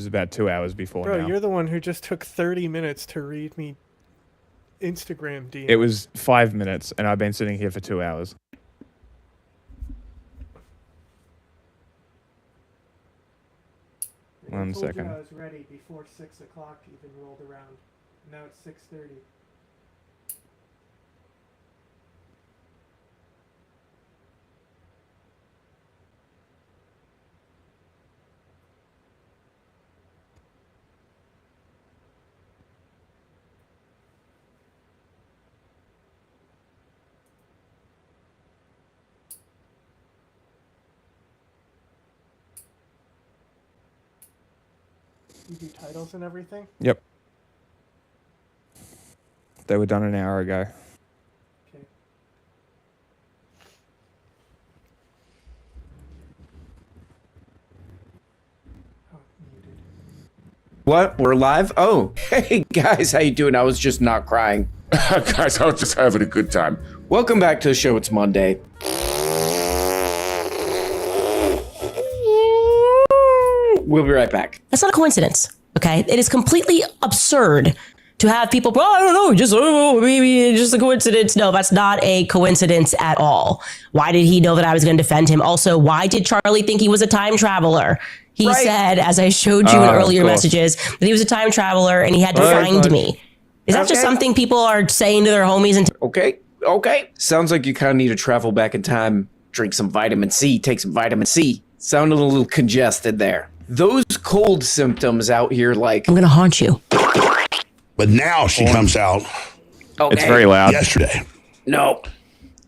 about 2 hours before Bro, now. you're the one who just took 30 minutes to read me Instagram DM. It was 5 minutes, and I've been sitting here for 2 hours. One second. I was ready before 6 o'clock even rolled around. Now it's 6:30. You do titles and everything? Yep. They were done an hour ago. Okay. Oh, muted. What? We're live? Oh, hey guys, how you doing? I was just not crying. Guys, I was just having a good time. Welcome back to the show. It's Monday. We'll be right back. That's not a coincidence, okay? It is completely absurd to have people, well, I don't know, maybe just a coincidence. No, that's not a coincidence at all. Why did he know that I was going to defend him? Also, why did Charlie think he was a time traveler? He said, as I showed you in earlier messages, that he was a time traveler and he had to find me. Is that just something people are saying to their homies? And Okay. Sounds like you kind of need to travel back in time, drink some vitamin C, take some vitamin C. Sounded a little congested there. Those cold symptoms out here, like, I'm going to haunt you. But now she comes out okay, It's very loud. yesterday No.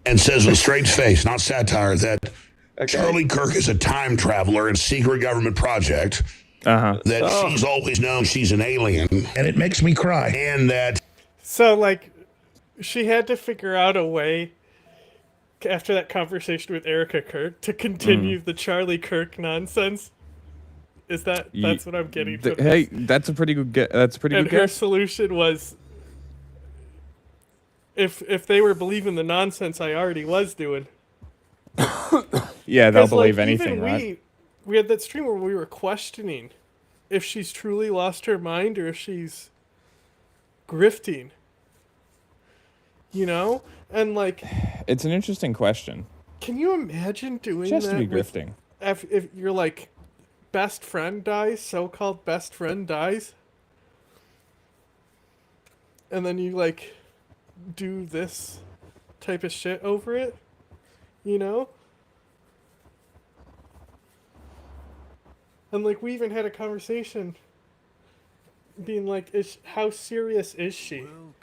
and says with straight face, not satire, that Charlie Kirk is a time traveler and secret government project, that she's always known she's an alien, and it makes me cry. And that So, like, she had to figure out a way after that conversation with Erica Kirk to continue the Charlie Kirk nonsense. Is that's what I'm getting from Hey, this. that's a pretty good guess. That's a pretty And good her guess. solution was, if they were believing the nonsense I already was doing. Yeah, they'll 'Cause, believe like, anything, even right? We had that stream where we were questioning if she's truly lost her mind or if she's grifting. You know? And, like, It's an interesting question. can you imagine doing She has that to be with- grifting. if your, like, best friend dies, so-called best friend dies, and then you, like, do this type of shit over it, you know? And, like, we even had a conversation being like, how serious is she? How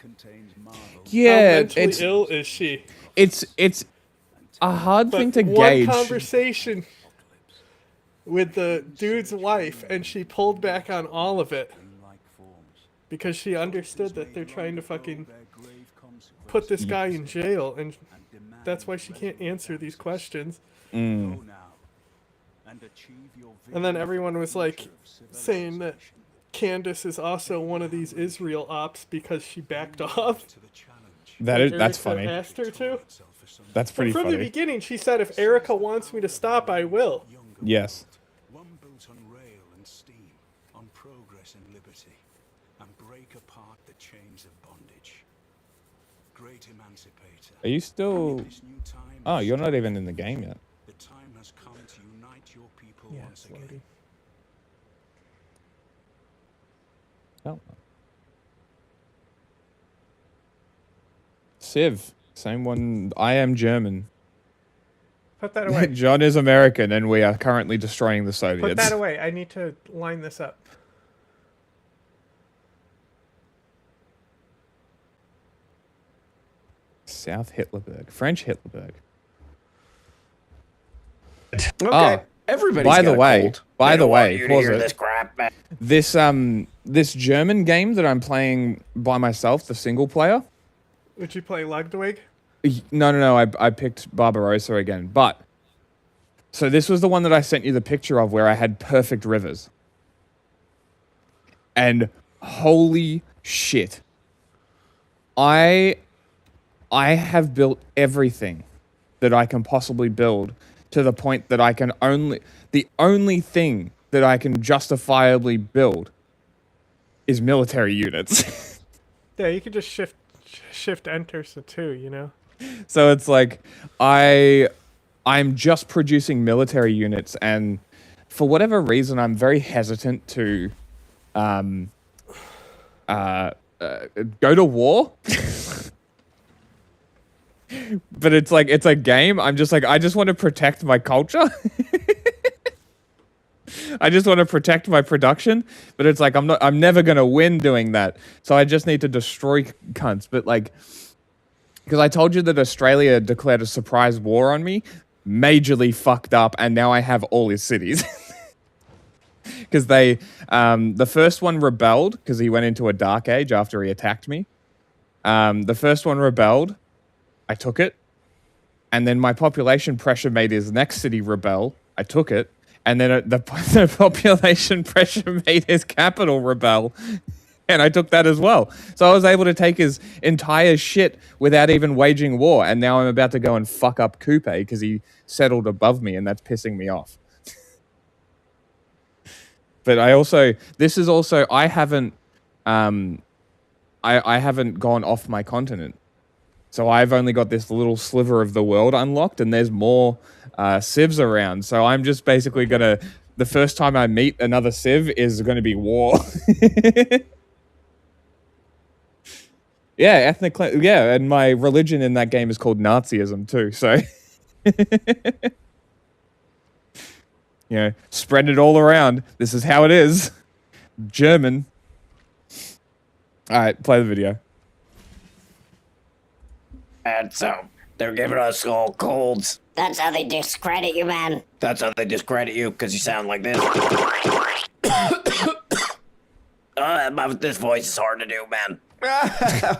Yeah, mentally ill is she? it's a hard thing to one gauge. conversation with the dude's wife, and she pulled back on all of it because she understood that they're trying to fucking put this guy in jail, and that's why she can't answer these questions. And then everyone was like saying that Candace is also one of these Israel ops because she backed off. That's Erica funny. asked her to. That's pretty From the funny. beginning, she said, if Erica wants me to stop, I will. Yes. One built on rail and steam, on progress and liberty, and break apart the chains of bondage. Great emancipator. Are you still? This new time Oh, is you're not strong. even in the game yet. The time has come to unite your people Yeah, once again. Slody. Oh. Civ, same one. I am German. Put that away. John is American, and we are currently destroying the Soviets. Put that away. I need to line this up. South Hitlerberg, French Hitlerberg. Okay. Oh, Everybody's by the got a way, cold. by They the don't want way, you to pause hear it. this crap, man. This German game that I'm playing by myself, the single player. Would you play Ludwig? No. I picked Barbarossa again, but so this was the one that I sent you the picture of where I had perfect rivers. And holy shit. I have built everything that I can possibly build to the point that the only thing that I can justifiably build is military units. Yeah, you can just shift enter so too, you know. So it's like I'm just producing military units, and for whatever reason, I'm very hesitant to go to war. But it's like it's a game. I'm just like I just want to protect my culture. I just want to protect my production, but it's like I'm never gonna win doing that. So I just need to destroy cunts. But like, because I told you that Australia declared a surprise war on me, majorly fucked up, and now I have all his cities. Because they, the first one rebelled because he went into a dark age after he attacked me. The first one rebelled, I took it, and then my population pressure made his next city rebel. I took it. And then the population pressure made his capital rebel, and I took that as well. So I was able to take his entire shit without even waging war, and now I'm about to go and fuck up Coupe because he settled above me, and that's pissing me off. But I haven't, I haven't gone off my continent. So I've only got this little sliver of the world unlocked, and there's more civs around. So I'm just basically gonna, the first time I meet another civ is gonna be war. Yeah, ethnic, yeah, and my religion in that game is called Nazism too. So, you know, spread it all around. This is how it is. German. All right, play the video. And so they're giving us all colds. That's how they discredit you, man. That's how they discredit you, because you sound like this. This voice is hard to do, man.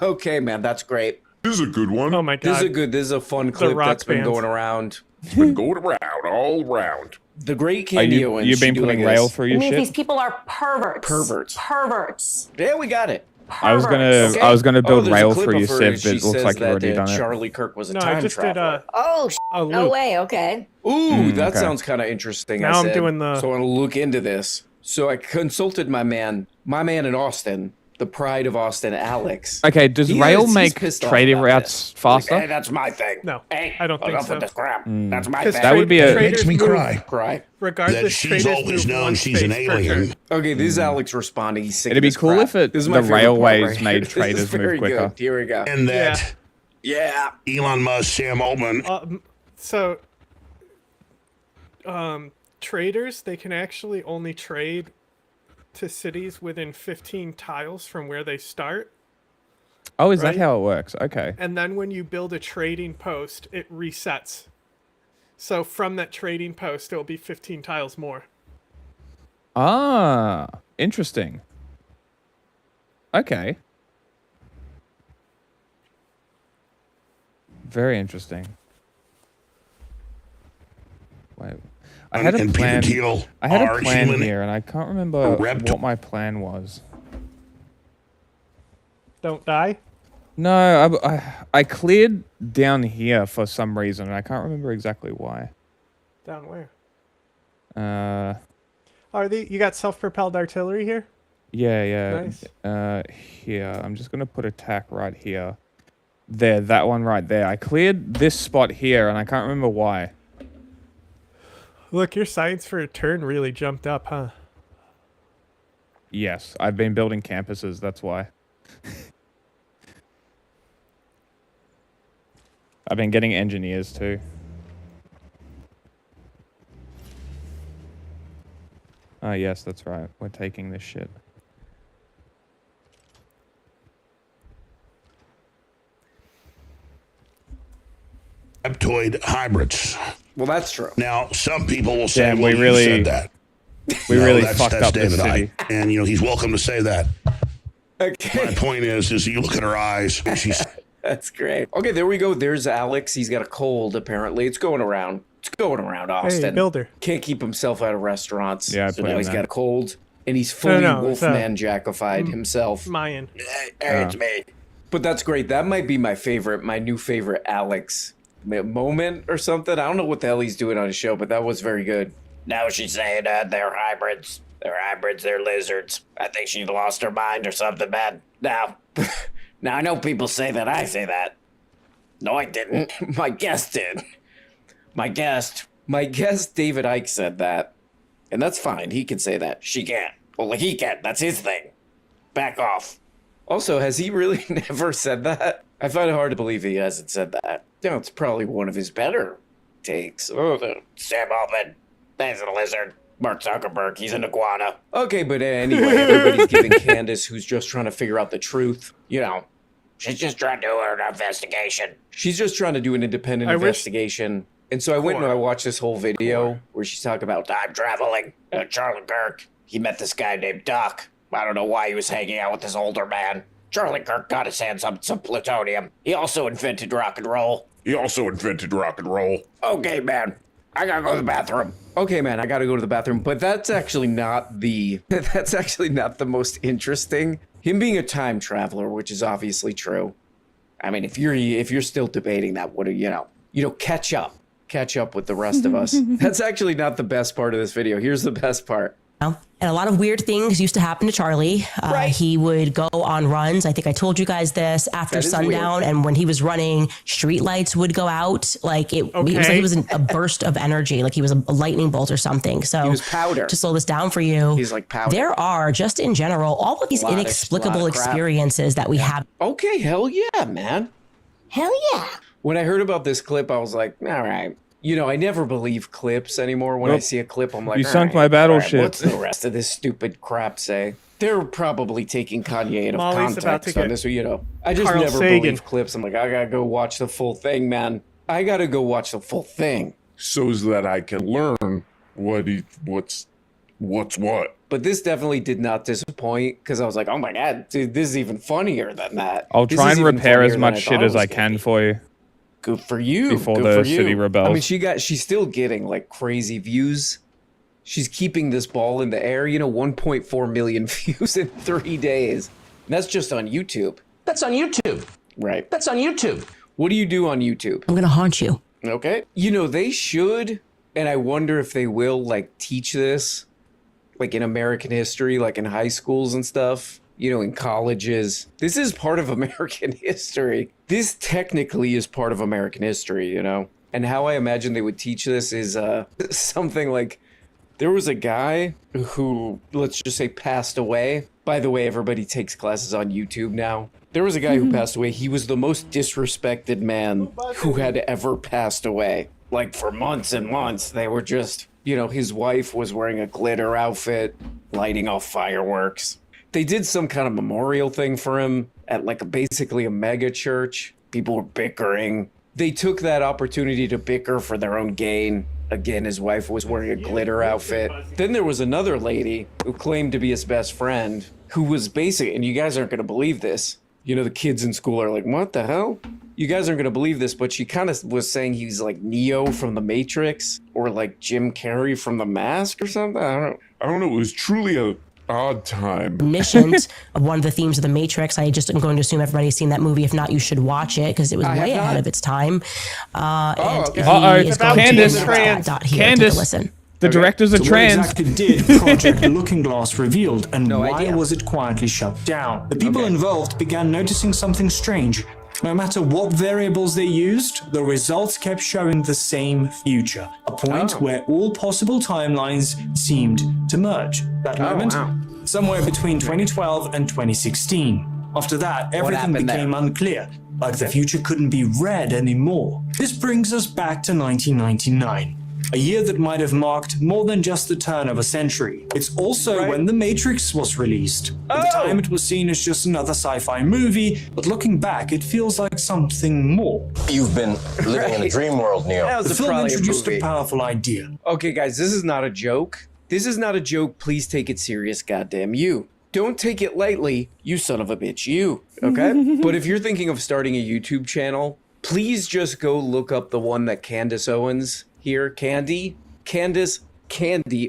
Okay, man, that's great. This is a good one. Oh my god. This is a fun clip rock that's been bands. going around. It's been going around, all round. The great Are Candy you Owens. you've been she do putting like rail this. through I your mean, these shit? people are perverts. Perverts. Perverts. Yeah, we got it. I was gonna Perverts. I was gonna build there's a rail clip through your of her, civ, and but she it looks says like you've that, already done it. Charlie Kirk was a No, time I just traveler. did Oh, a no loop. way. Okay. Ooh, that okay. sounds kind of interesting. Now I I'm said. doing the- So I want to look into this. So I consulted my man in Austin, the pride of Austin, Alex. Okay, does He rail is- he's make pissed off trading about routes this. faster? Like, hey, that's my thing. No, Hey, I don't think enough so. with this crap. That's my 'Cause thing. That would be a- traders Makes me move- cry. Cry. Regardless, That she's traders always move known one she's an space per alien. turn. Okay, this is Alex responding. He's sick It'd of be this cool crap. if it- This is the my favorite part railways right here. made This is traders move very quicker. good. Here we go. And that Yeah. Elon Musk, Sam Altman, So, traders, they can actually only trade to cities within 15 tiles from where they start. Oh, is that Right? how it works? Okay. And then when you build a trading post, it resets. So from that trading post, it'll be 15 tiles more. Ah, interesting. Okay. Very interesting. Wait. I had a and plan. Peter Thiel I had are a plan human. here, and I can't remember reptile. what my plan was. Don't die. No, I cleared down here for some reason, and I can't remember exactly why. Down where? Uh, You got self-propelled artillery here? yeah. Nice. Here. I'm just gonna put attack right here. There, that one right there. I cleared this spot here, and I can't remember why. Look, your science for a turn really jumped up, huh? Yes, I've been building campuses. That's why. I've been getting engineers too. Oh, yes, that's right. We're taking this shit. reptoid hybrids. Well, that's true. Now, some people will say, Damn, well, we you really- said that. We No, really that's fucked up this David city. Icke. And, he's welcome to say that. My Okay. point is you look at her eyes, and she's That's great. Okay, there we go. There's Alex. He's got a cold, apparently. It's going around. It's going around Austin. Hey, builder. Can't keep himself out of restaurants. Yeah, I so put now him he's there. got a cold, and he's fully No, it's, Wolfman Jackified himself. Mayan. Hey, it's me. But that's great. That might be my new favorite Alex moment or something. I don't know what the hell he's doing on his show, but that was very good. Now she's saying they're hybrids. They're lizards. I think she lost her mind or something, man. Now I know people say that I say that. No, I didn't. My guest did. My guest, David Icke said that. And that's fine. He can say that. She can't. Well, he can't. That's his thing. Back off. Also, has he really never said that? I find it hard to believe he hasn't said that. You know, it's probably one of his better takes. Oh, Sam Altman. He's a lizard. Mark Zuckerberg, he's an iguana. Okay, but anyway, everybody's giving Candace, who's just trying to figure out the truth. You know, she's just trying to do an investigation. She's just trying to do an independent investigation. And so I went and I watched this whole video where she's talking about time traveling. Charlie Kirk, he met this guy named Doc. I don't know why he was hanging out with this older man. Charlie Kirk got his hands on some plutonium. He also invented rock and roll. Okay, man. I gotta go to the bathroom. Okay, man, I gotta go to the bathroom. But that's actually not the most interesting. Him being a time traveler, which is obviously true. I mean, if you're still debating that, what do you know, catch up with the rest of us. That's actually not the best part of this video. Here's the best part. And a lot of weird things used to happen to Charlie. He would go on runs. I think I told you guys this after sundown. And when he was running, street lights would go out. Like it was like it was a burst of energy. Like he was a lightning bolt or something. So he was powder. To slow this down for you. He's like powder. There are just in general, all of these inexplicable experiences that we have. Okay. Hell yeah, man. Hell yeah. When I heard about this clip, I was like, all right. You know, I never believe clips anymore. When I see a clip, I'm like, you sunk my battleship. What's the rest of this stupid crap say? They're probably taking Kanye out of context on this, you know. I just Carl never Sagan. believe clips. I'm like, I gotta go watch the full thing, man. I gotta go watch the full thing. So that I can learn what's what. But this definitely did not disappoint because I was like, oh my god, dude, this is even funnier than that. I'll try and repair as much shit as I can for you. Good for you. Before the city rebels. I mean, she's still getting like crazy views. She's keeping this ball in the air. You know, 1.4 million views in 3 days. And that's just on YouTube. That's on YouTube. Right. That's on YouTube. What do you do on YouTube? I'm going to haunt you. Okay. You know, they should, and I wonder if they will, like, teach this, like, in American history, like, in high schools and stuff. You know, in colleges. This is part of American history. This technically is part of American history, you know? And how I imagine they would teach this is something like, there was a guy who, let's just say, passed away. By the way, everybody takes classes on YouTube now. There was a guy who passed away. He was the most disrespected man who had ever passed away. Like, for months and months, they were just, you know, his wife was wearing a glitter outfit, lighting off fireworks. They did some kind of memorial thing for him at like basically a mega church. People were bickering. They took that opportunity to bicker for their own gain. Again, his wife was wearing a glitter outfit. Then there was another lady who claimed to be his best friend who was basically, and you guys aren't going to believe this. You know, the kids in school are like, what the hell? You guys aren't going to believe this, but she kind of was saying he's like Neo from The Matrix or like Jim Carrey from The Mask or something. I don't know. It was truly a odd time. Missions of one of the themes of The Matrix. I just am going to assume everybody's seen that movie. If not, you should watch it because it was way ahead of its time. Candace, listen. The director's a trans. What exactly did Project Looking Glass revealed, and why was it quietly shut down? The people involved began noticing something strange. No matter what variables they used, the results kept showing the same future, a point where all possible timelines seemed to merge. That moment, somewhere between 2012 and 2016. After that, everything became unclear, like the future couldn't be read anymore. This brings us back to 1999. A year that might have marked more than just the turn of a century. It's also when The Matrix was released. At the time, it was seen as just another sci-fi movie, but looking back, it feels like something more. You've been living in a dream world, Neo. The film introduced a powerful idea. Okay, guys, this is not a joke. This is not a joke. Please take it serious, goddamn you. Don't take it lightly, you son of a bitch, you. Okay? But if you're thinking of starting a YouTube channel, please just go look up the one that Candace Owens here, Candy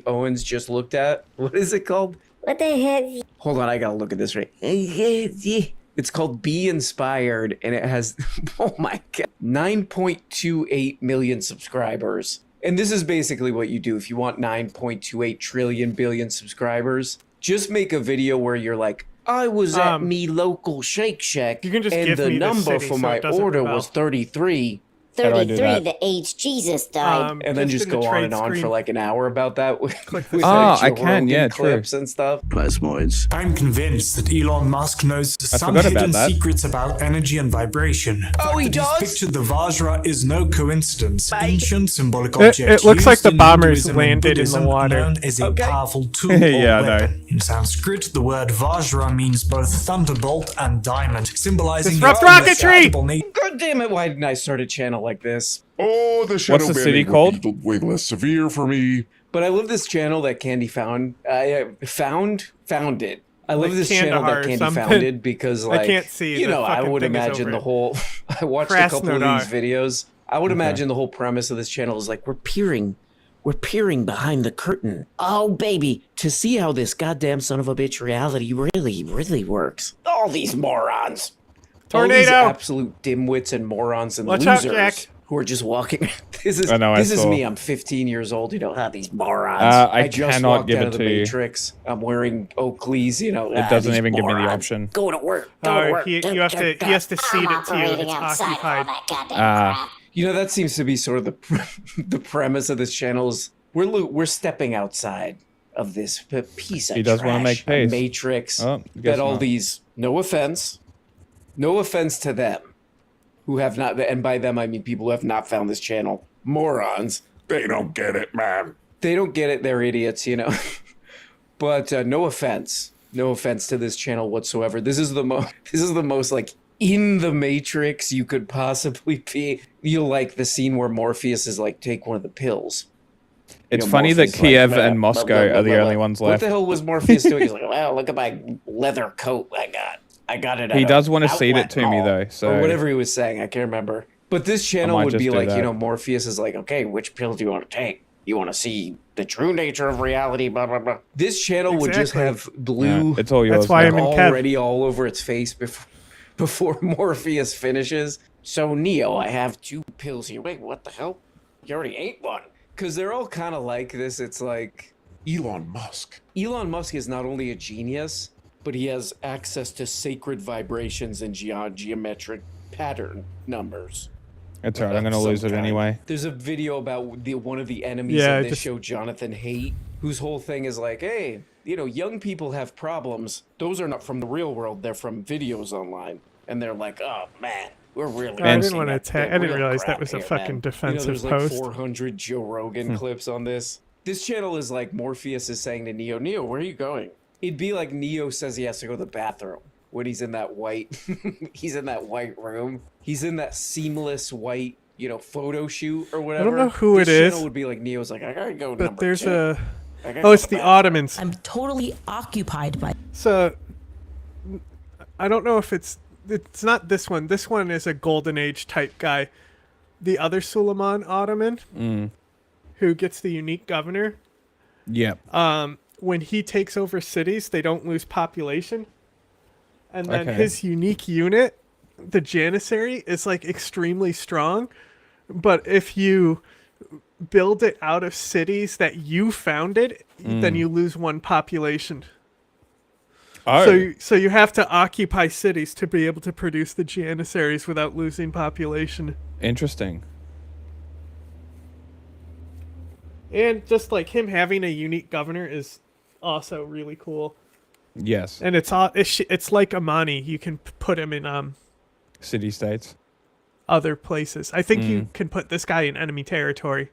Owens just looked at. What is it called? What the heck? Hold on, I gotta look at this right. It's called Be Inspired, and it has, oh my god, 9.28 million subscribers. And this is basically what you do if you want 9.28 trillion billion subscribers. Just make a video where you're like, I was at me local Shake Shack, you can just and give the me the number city for so my it doesn't order rebel. was 33. 33, the age Jesus died. And then just go on and on for like an hour about that with I can, yeah, true. clips and stuff. Plasmoids. I'm convinced that Elon Musk knows some forgot about hidden that. secrets about energy and vibration. The fact he that does? He's pictured the Vajra is no coincidence. Ancient symbolic It object. looks like used the in bombers Hinduism and landed in the Buddhism, water. known as a powerful tool Yeah, I or know. weapon. In Sanskrit, the word Vajra means both thunderbolt and diamond, symbolizing Disrupt the rocketry! unmistakable nature. God damn it, why didn't I start a channel like this? Oh, the shadow What's the city banning called? would be way less severe for me. But I love this channel that Candy founded. I love Like this channel Kandahar that or Candy something. founded because, like, can't see, you the know, I fucking would thing is imagine over the it. whole. I watched a couple of Krasnodar. these videos. I would imagine the whole premise of this channel is like we're peering behind the curtain. Oh baby, to see how this goddamn son of a bitch reality really works. All these morons. All these Tornado! absolute dimwits and morons and Watch out, losers Jack. who are just walking. This is I know, I this is saw. me. I'm 15 years old. You know how these morons. I just cannot walked give out it of the to you. Matrix. I'm wearing Oakleys. You know, It doesn't these even give me the morons. option. Go to work. Go to work. He has to seed it to you. It's occupied. You know, that seems to be sort of the premise of this channel is we're stepping outside of this piece of He does wanna trash, make a pace. Matrix Oh, guess that all not. these, no offense to them, who have not, and by them I mean people who have not found this channel, morons. They don't get it, man. They don't get it, they're idiots, you know. But no offense to this channel whatsoever. This is the most like in the Matrix you could possibly be. You'll like the scene where Morpheus is like, take one of the pills. It's know, funny that Morpheus is like, Kiev blah, and blah, Moscow blah, blah, are the blah, only blah. ones What left. the hell was Morpheus doing? He's like, wow, look at my leather coat I got it. He at does a want to seed it outlet to me mall. though, so Or whatever he was saying, I can't remember. But this channel might would just be do like, that. you know, Morpheus is like, okay, which pill do you want to take? You want to see the true nature of reality, blah, blah, blah. This channel would just Exactly. have blue Yeah, it's all yours. That's why now. I'm in Kev. already all over its face before Morpheus finishes. So, Neo, I have 2 pills here. Wait, what the hell? You already ate one. Because they're all kind of like this. It's like, Elon Musk. Elon Musk is not only a genius, but he has access to sacred vibrations and geometric pattern numbers. It's alright. I'm gonna Some lose it kind. anyway. There's a video about one of the enemies Yeah, of this just- show, Jonathan Haidt, whose whole thing is like, hey, you know, young people have problems. Those are not from the real world. They're from videos online. And they're like, oh, man, we're really... I didn't missing want to the attack. I didn't real realize that crap was a here, fucking man." defensive there's post. like 400 Joe Rogan clips on this. This channel is like Morpheus is saying to Neo, Neo, where are you going? It'd be like Neo says he has to go to the bathroom when he's in that white, he's in that white room. He's in that seamless white, you know, photo shoot or whatever. know who This it is, channel would be like Neo's like, I gotta go But number there's 2. a. I gotta Oh, go it's to the bathroom." Ottomans. I'm totally occupied by. So I don't know if it's not this one. This one is a golden age type guy. The other Suleiman Ottoman, who gets the unique governor. Yep. When he takes over cities, they don't lose population. And then Okay. his unique unit, the Janissary, is like extremely strong. But if you build it out of cities that you founded, then you lose 1 population. Oh. So you have to occupy cities to be able to produce the Janissaries without losing population. Interesting. And just like him having a unique governor is also really cool. Yes. And it's like Amani. You can put him in City states. other places. I think you can put this guy in enemy territory.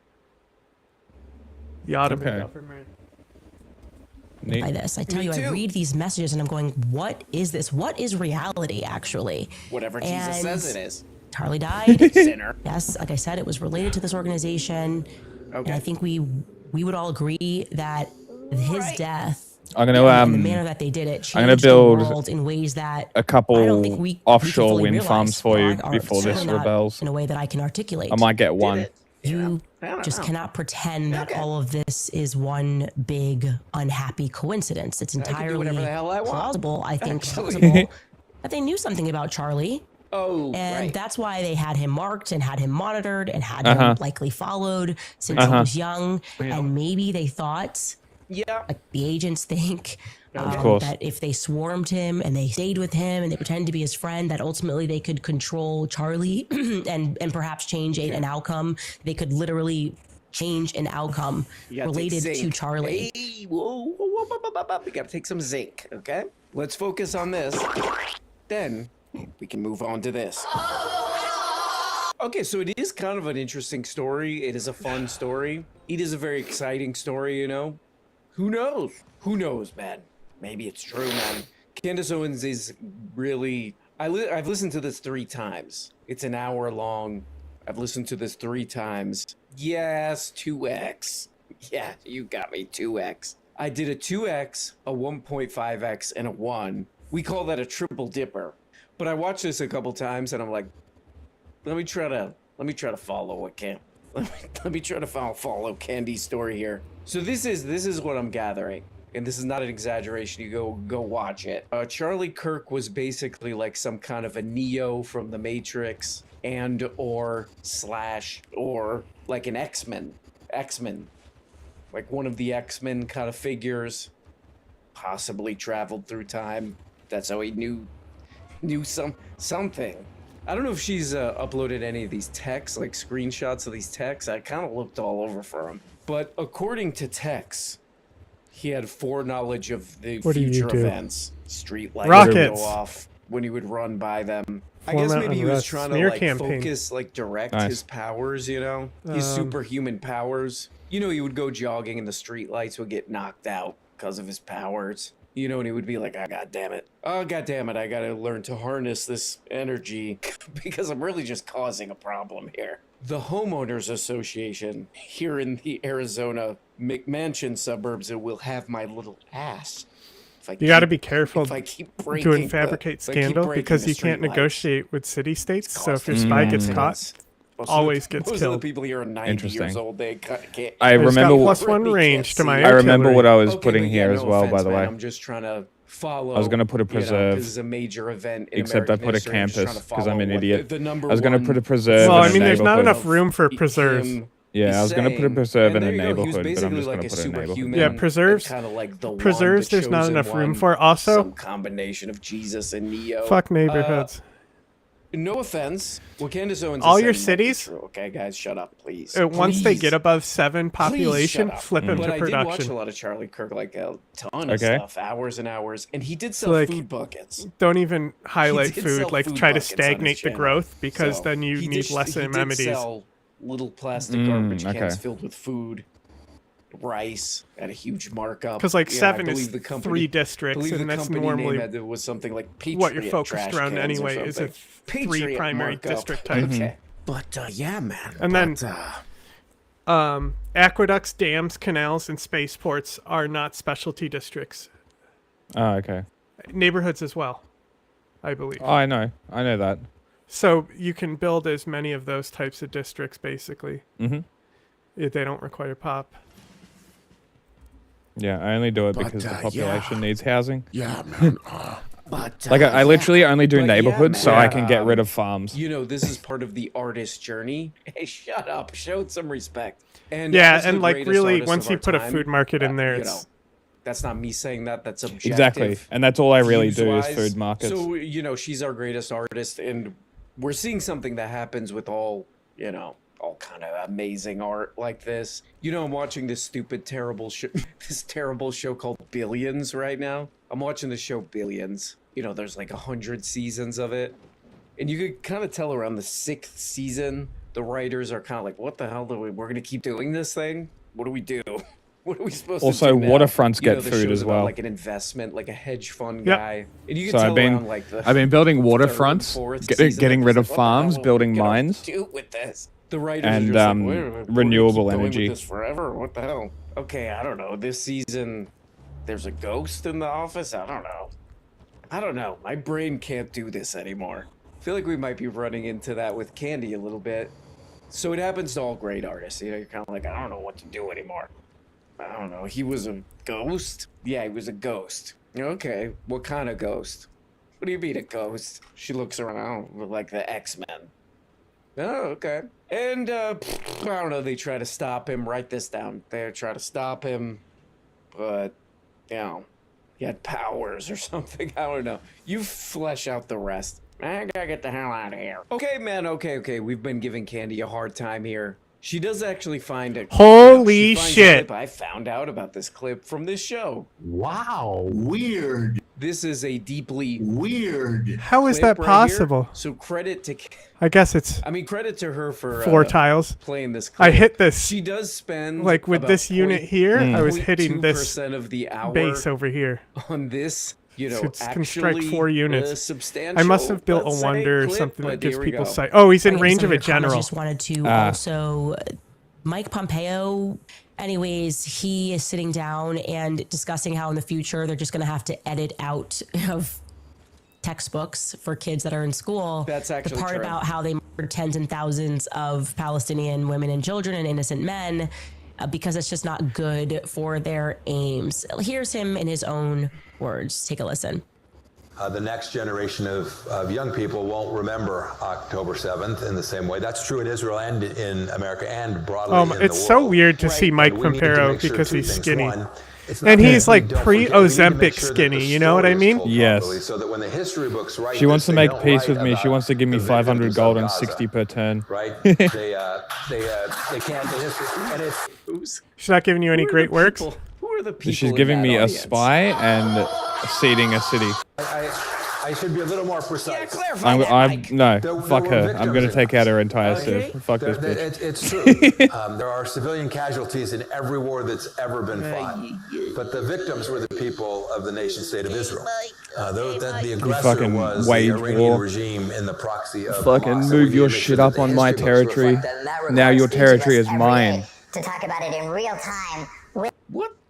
The Ottoman Okay. government. Neat. By this, I tell you, I read these messages and I'm going, "What is this? What is reality, actually?" Whatever Jesus And says it is. Charlie died. Sinner. Yes, like I said, it was related to this organization, and I think we would all agree that his death I'm gonna and the manner that they did it I'm gonna changed build the world in ways that a I don't couple think we offshore fully wind realize, farms for you or before this certainly not rebels. in a way that I can articulate. I might get one. You just cannot pretend that all of this is one big unhappy coincidence. It's can do entirely whatever the hell I want. plausible, I think, Actually. plausible that they knew something about Charlie. Oh, and right. that's why they had him marked and had him monitored and had him likely followed since he was young. And maybe they thought, like the agents think, that if they swarmed him and they stayed with him and they pretended to be his friend, that ultimately they could control Charlie and perhaps change an outcome. They could literally change an outcome related to Charlie. Hey, whoa, we gotta take some zinc, okay? Let's focus on this. Then we can move on to this. Okay, so it is kind of an interesting story. It is a fun story. It is a very exciting story, you know? Who knows? Who knows, man? Maybe it's true, man. Candace Owens is really... I've listened to this 3 times. It's an hour long. I've listened to this 3 times. Yes, 2x. Yeah, you got me, 2x. I did a 2x, a 1.5x, and a 1. We call that a triple dipper. But I watched this a couple times, and I'm like, let me try to follow what Cam. Let me try to follow Candy's story here. So this is what I'm gathering, and this is not an exaggeration. You go watch it. Charlie Kirk was basically like some kind of a Neo from the Matrix, and or like an X-Men, like one of the X-Men kind of figures, possibly traveled through time. That's how he knew something. I don't know if she's uploaded any of these texts, like screenshots of these texts. I kind of looked all over for them. But according to Tex, he had foreknowledge of the future events. Street lights would go off when he would run by them. I guess maybe he was trying to like focus, like direct his powers, you know? His superhuman powers. You know, he would go jogging and the street lights would get knocked out because of his powers. You know, and he would be like, oh, God damn it. Oh, God damn it. I got to learn to harness this energy because I'm really just causing a problem here. The Homeowners Association here in the Arizona McMansion suburbs will have my little ass. You got to be careful doing fabricate scandal because you can't negotiate with city states. So if your spy gets caught, always gets most killed. Of the people here are 90 years old. They can't. I remember +1 range to my I remember what I was Okay, putting but here yeah, as no well, offense, by the man. way. I'm just trying to follow. I was gonna put a preserve. This is a major event. In Except I American put a history. I'm just trying campus to because I'm an follow what idiot. The number I was gonna one put a preserve. Well, in I mean, a there's not neighborhood. enough room for preserves. Yeah, I was gonna put a preserve in And a there you go. He was neighborhood, but I'm basically just like gonna a put it in a neighborhood. superhuman. Yeah, preserves. Kind of like the Preserves. One, There's not chosen enough room one, for. Also, some combination of Jesus and Neo. fuck neighborhoods. No offense. Well, Candace Owens All is your saying might be cities. true. Okay, guys, shut up, please. Once they Please. get above 7 population, Please shut up. flip them But to I did watch a production. lot of Charlie Kirk, like a ton of Okay. stuff, hours and hours, and he did sell like, food buckets. Don't even highlight did food. sell Like food try to buckets on his stagnate the channel. growth because So, then you he need did- less he did amenities. sell little plastic garbage okay. cans filled with food, rice at a huge markup. Because like Yeah, I 7 is believe the company- 3 I districts, believe the and that's company normally name was something like Patriot what you're focused trash around cans or anyway. Is a something. 3 Patriot primary markup. district type. Okay. But yeah, man. And then aqueducts, dams, canals, and spaceports are not specialty districts. Oh, okay. Neighborhoods as well, I believe. Oh, I know that. So you can build as many of those types of districts, basically. Mm-hmm. If they don't require pop. Yeah, I only do it But, because the yeah. population needs housing. Yeah, man. But Like I literally only do But neighborhoods yeah, so man. I can get rid of farms. You know, this is part of the artist journey. Hey, shut up. Show it some respect. And Yeah, as the and like greatest really, artist once of you our put a time, food market in there, you it's know, that's not me saying that. That's objective. Exactly, and that's all I really do is views-wise. food markets. So, you know, she's our greatest artist, and we're seeing something that happens with all, you know, all kind of amazing art like this. You know, I'm watching this stupid, terrible this terrible show called Billions right now. I'm watching the show Billions. You know, there's like 100 seasons of it. And you could kind of tell around the 6th season, the writers are kind of like, what the hell we're going to keep doing this thing? What do we do? What are we supposed Also, to do now? waterfronts You know, get the food show's as about, well. like an investment, like a hedge fund Yep. guy. And you can So tell I've been around like the I've been building third and waterfronts, fourth getting season, rid they're of just like, what the farms, hell are building we gonna mines, do with this? The writers and, are just like, "Wait, we're gonna keep renewable going with energy." this forever. What the hell? Okay, I don't know. This season, there's a ghost in the office. I don't know. My brain can't do this anymore. I feel like we might be running into that with Candy a little bit. So it happens to all great artists. You know, you're kind of like, I don't know what to do anymore. I don't know. He was a ghost? Yeah, he was a ghost. Okay, what kind of ghost? What do you mean a ghost? She looks around like the X-Men. Oh, okay. And, I don't know, they try to stop him. Write this down. They try to stop him, but, you know, he had powers or something. I don't know. You flesh out the rest. I gotta get the hell out of here. Okay, man, okay. We've been giving Candy a hard time here. She does actually find a... Holy shit. I found out about this clip from this show. Wow. Weird. This is a deeply... Weird. How is clip that right possible? here. So credit to... I guess it's I mean, credit to her for... 4 tiles. Playing this clip. I hit this. She does spend... Like with about this unit here, I was hitting this 0.2% of the hour base over here. on this... You know, So it can strike 4 units. Substantial, I must have built let's a say, wonder or clip, something that but gives here we people go. sight. Oh, he's in I guess range some of a your comments, general. I just wanted to also, Mike Pompeo, anyways, he is sitting down and discussing how in the future they're just going to have to edit out of textbooks for kids that are in school. That's actually the part true. about how they murdered tens and thousands of Palestinian women and children and innocent men because it's just not good for their aims. Here's him in his own words. Take a listen. The next generation of young people won't remember October 7th in the same way. That's true in Israel and in America and broadly in the world. It's so weird to see Mike And we need to Pompeo make sure because two he's things. skinny. One, it's not And that he's we like don't forget, we need to pre-Ozempic make sure that skinny, the you know what I story is mean? told Yes. properly so that when the history books write She wants this, to they make don't peace write with me. She about wants to give me the 500 victims gold of and Gaza, 60 per turn. Right? they can't. The history, and it's She's not giving you any great works. Who are the people She's in giving that me a audience? spy and seeding a city. I should be a little more precise. Yeah, clarify that, Mike. No, There fuck were her. I'm victims gonna in take this. out her entire Okay. civ. Fuck this bitch. It's true. There are civilian casualties in every war that's ever been fought. But the victims were the people of the nation state of Israel. The aggressor fucking was wage the Iranian war. regime in the proxy of Fucking Hamas. And move we your need to make shit sure up that on the my history books territory. reflect that. In that regard, Now your speak to territory us is every mine. day to talk about it in real time.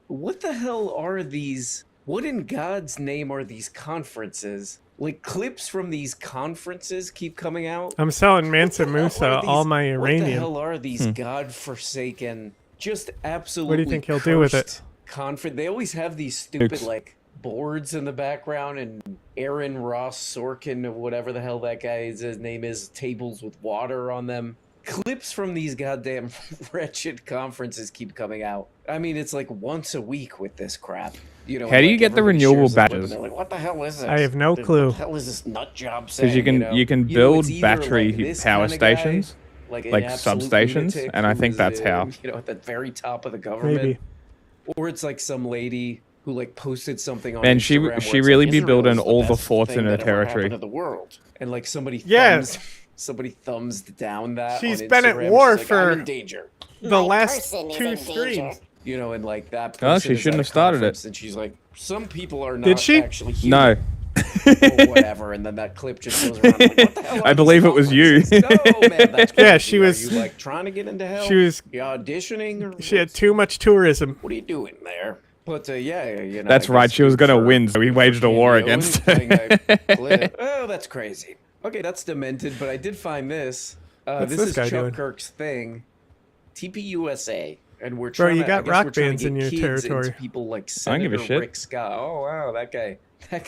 What the hell are these? What in God's name are these conferences? Like clips from these conferences keep coming out. I'm selling Mansa Musa all my What the Iranian. hell are these godforsaken, just absolutely? What do you think he'll do with it? Conference. They always have these stupid Nukes. like boards in the background and Aaron Ross Sorkin or whatever the hell that guy is. His name is tables with water on them. Clips from these goddamn wretched conferences keep coming out. I mean, it's like once a week with this crap. You know, How do you like, get the everybody renewable shares a clip and badges? they're like, what the hell is this? I have no Dude, clue. What the hell is this nut job saying? Because you can build battery power stations, like like substations, and I think that's how. You know, at the very top of the government. Maybe. Or it's like some lady who like posted something on And Instagram where she it's really like, be Israel building is the all the best forts thing in her that ever happened territory. to the world. And like somebody Yes. thumbs down that. She's on been at Instagram. war She's like, for I'm in danger. the My last person is 2 in streams. danger. You know, and like that. Oh, person she is shouldn't at a have started it. conference, And she's like, some people are not Did she? actually human. No. Or whatever, and then that clip just goes around. Like, what the hell are I these believe it was you. conferences? No, man, that's Yeah, crazy. she Are was- you like trying to get into hell? She was. You auditioning, or She had too much tourism. what are you doing there? But yeah, you know. That's I right. guess She was good gonna for- win, so he good waged for a war Candy Owen against playing her. a clip. Oh, that's crazy. Okay, that's demented, but I did find this. What's This this is guy Chuck doing? Kirk's thing. TPUSA. And we're Bro, trying you to, got I guess rock we're trying bands to in get your kids territory. into people like I don't give a Senator shit. Rick Scott. Oh wow, that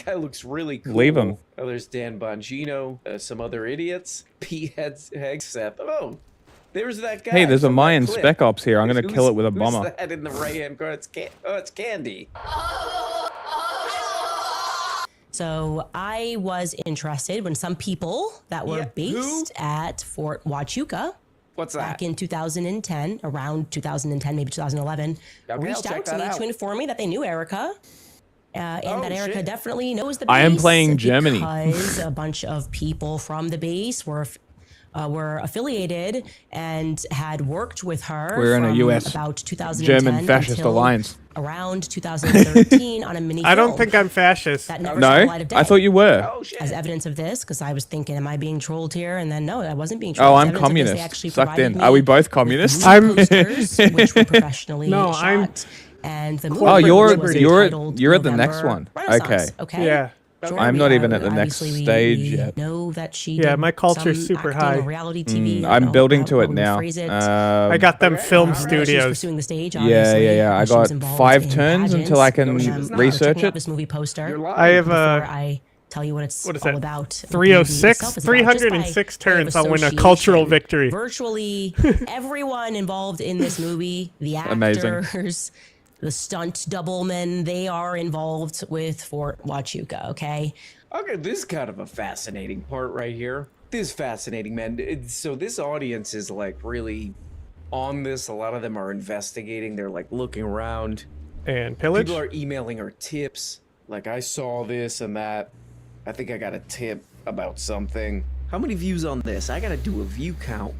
guy looks really cool. Leave him. Oh, there's Dan Bongino, some other idiots. P. Hegseth. Oh, there's that guy. Hey, there's a from that Mayan clip. spec ops here. I'm gonna Who's- kill it with a who's bomber. that in the right hand corner? It's Candy. So I was interested when some people that were Yeah, who? based at Fort Huachuca What's that? back in 2010, around 2010, maybe 2011, Okay, I'll reached check out to that me out. to inform me that they knew Erica. And Oh, that Erica shit. definitely knows the base. I am playing Germany. Because a bunch of people from the base were affiliated and had worked with her. We're in a from US about 2010 German fascist until alliance. around 2013 on a mini I don't film think I'm fascist. that never saw the No, light of day. I thought you were. Oh shit. As evidence of this, because I was thinking, am I being trolled here? And then no, I wasn't being trolled. Oh, As I'm evidence of this, they communist. actually Sucked provided in. Are we me both communists? I'm- posters, which were professionally No, shot. I'm- And the movie Oh, which you're was you're entitled you're at the next November one. Renaissance, Okay. Yeah. Jordan, I'm not even at the next obviously stage we yet. know that she Yeah, did my culture's some super acting high. on reality TV. I don't I'm know building how to it we now. phrase it. I got them film She was studios. pursuing the stage, Yeah. obviously, I and she was got involved 5 in turns until I pageants. can I'm research checking out it. this movie poster. I have before a. I tell you what it's What is all that? about. 306? 306 turns, I'll win a cultural victory. Virtually everyone involved in this movie, the actors, the stunt double men, they are involved with Fort Huachuca, okay? Okay, this is kind of a fascinating part right here. This is fascinating, man. So this audience is like really on this. A lot of them are investigating. They're like looking around. And pillage? People are emailing her tips. Like, I saw this and that. I think I got a tip about something. How many views on this? I gotta do a view count.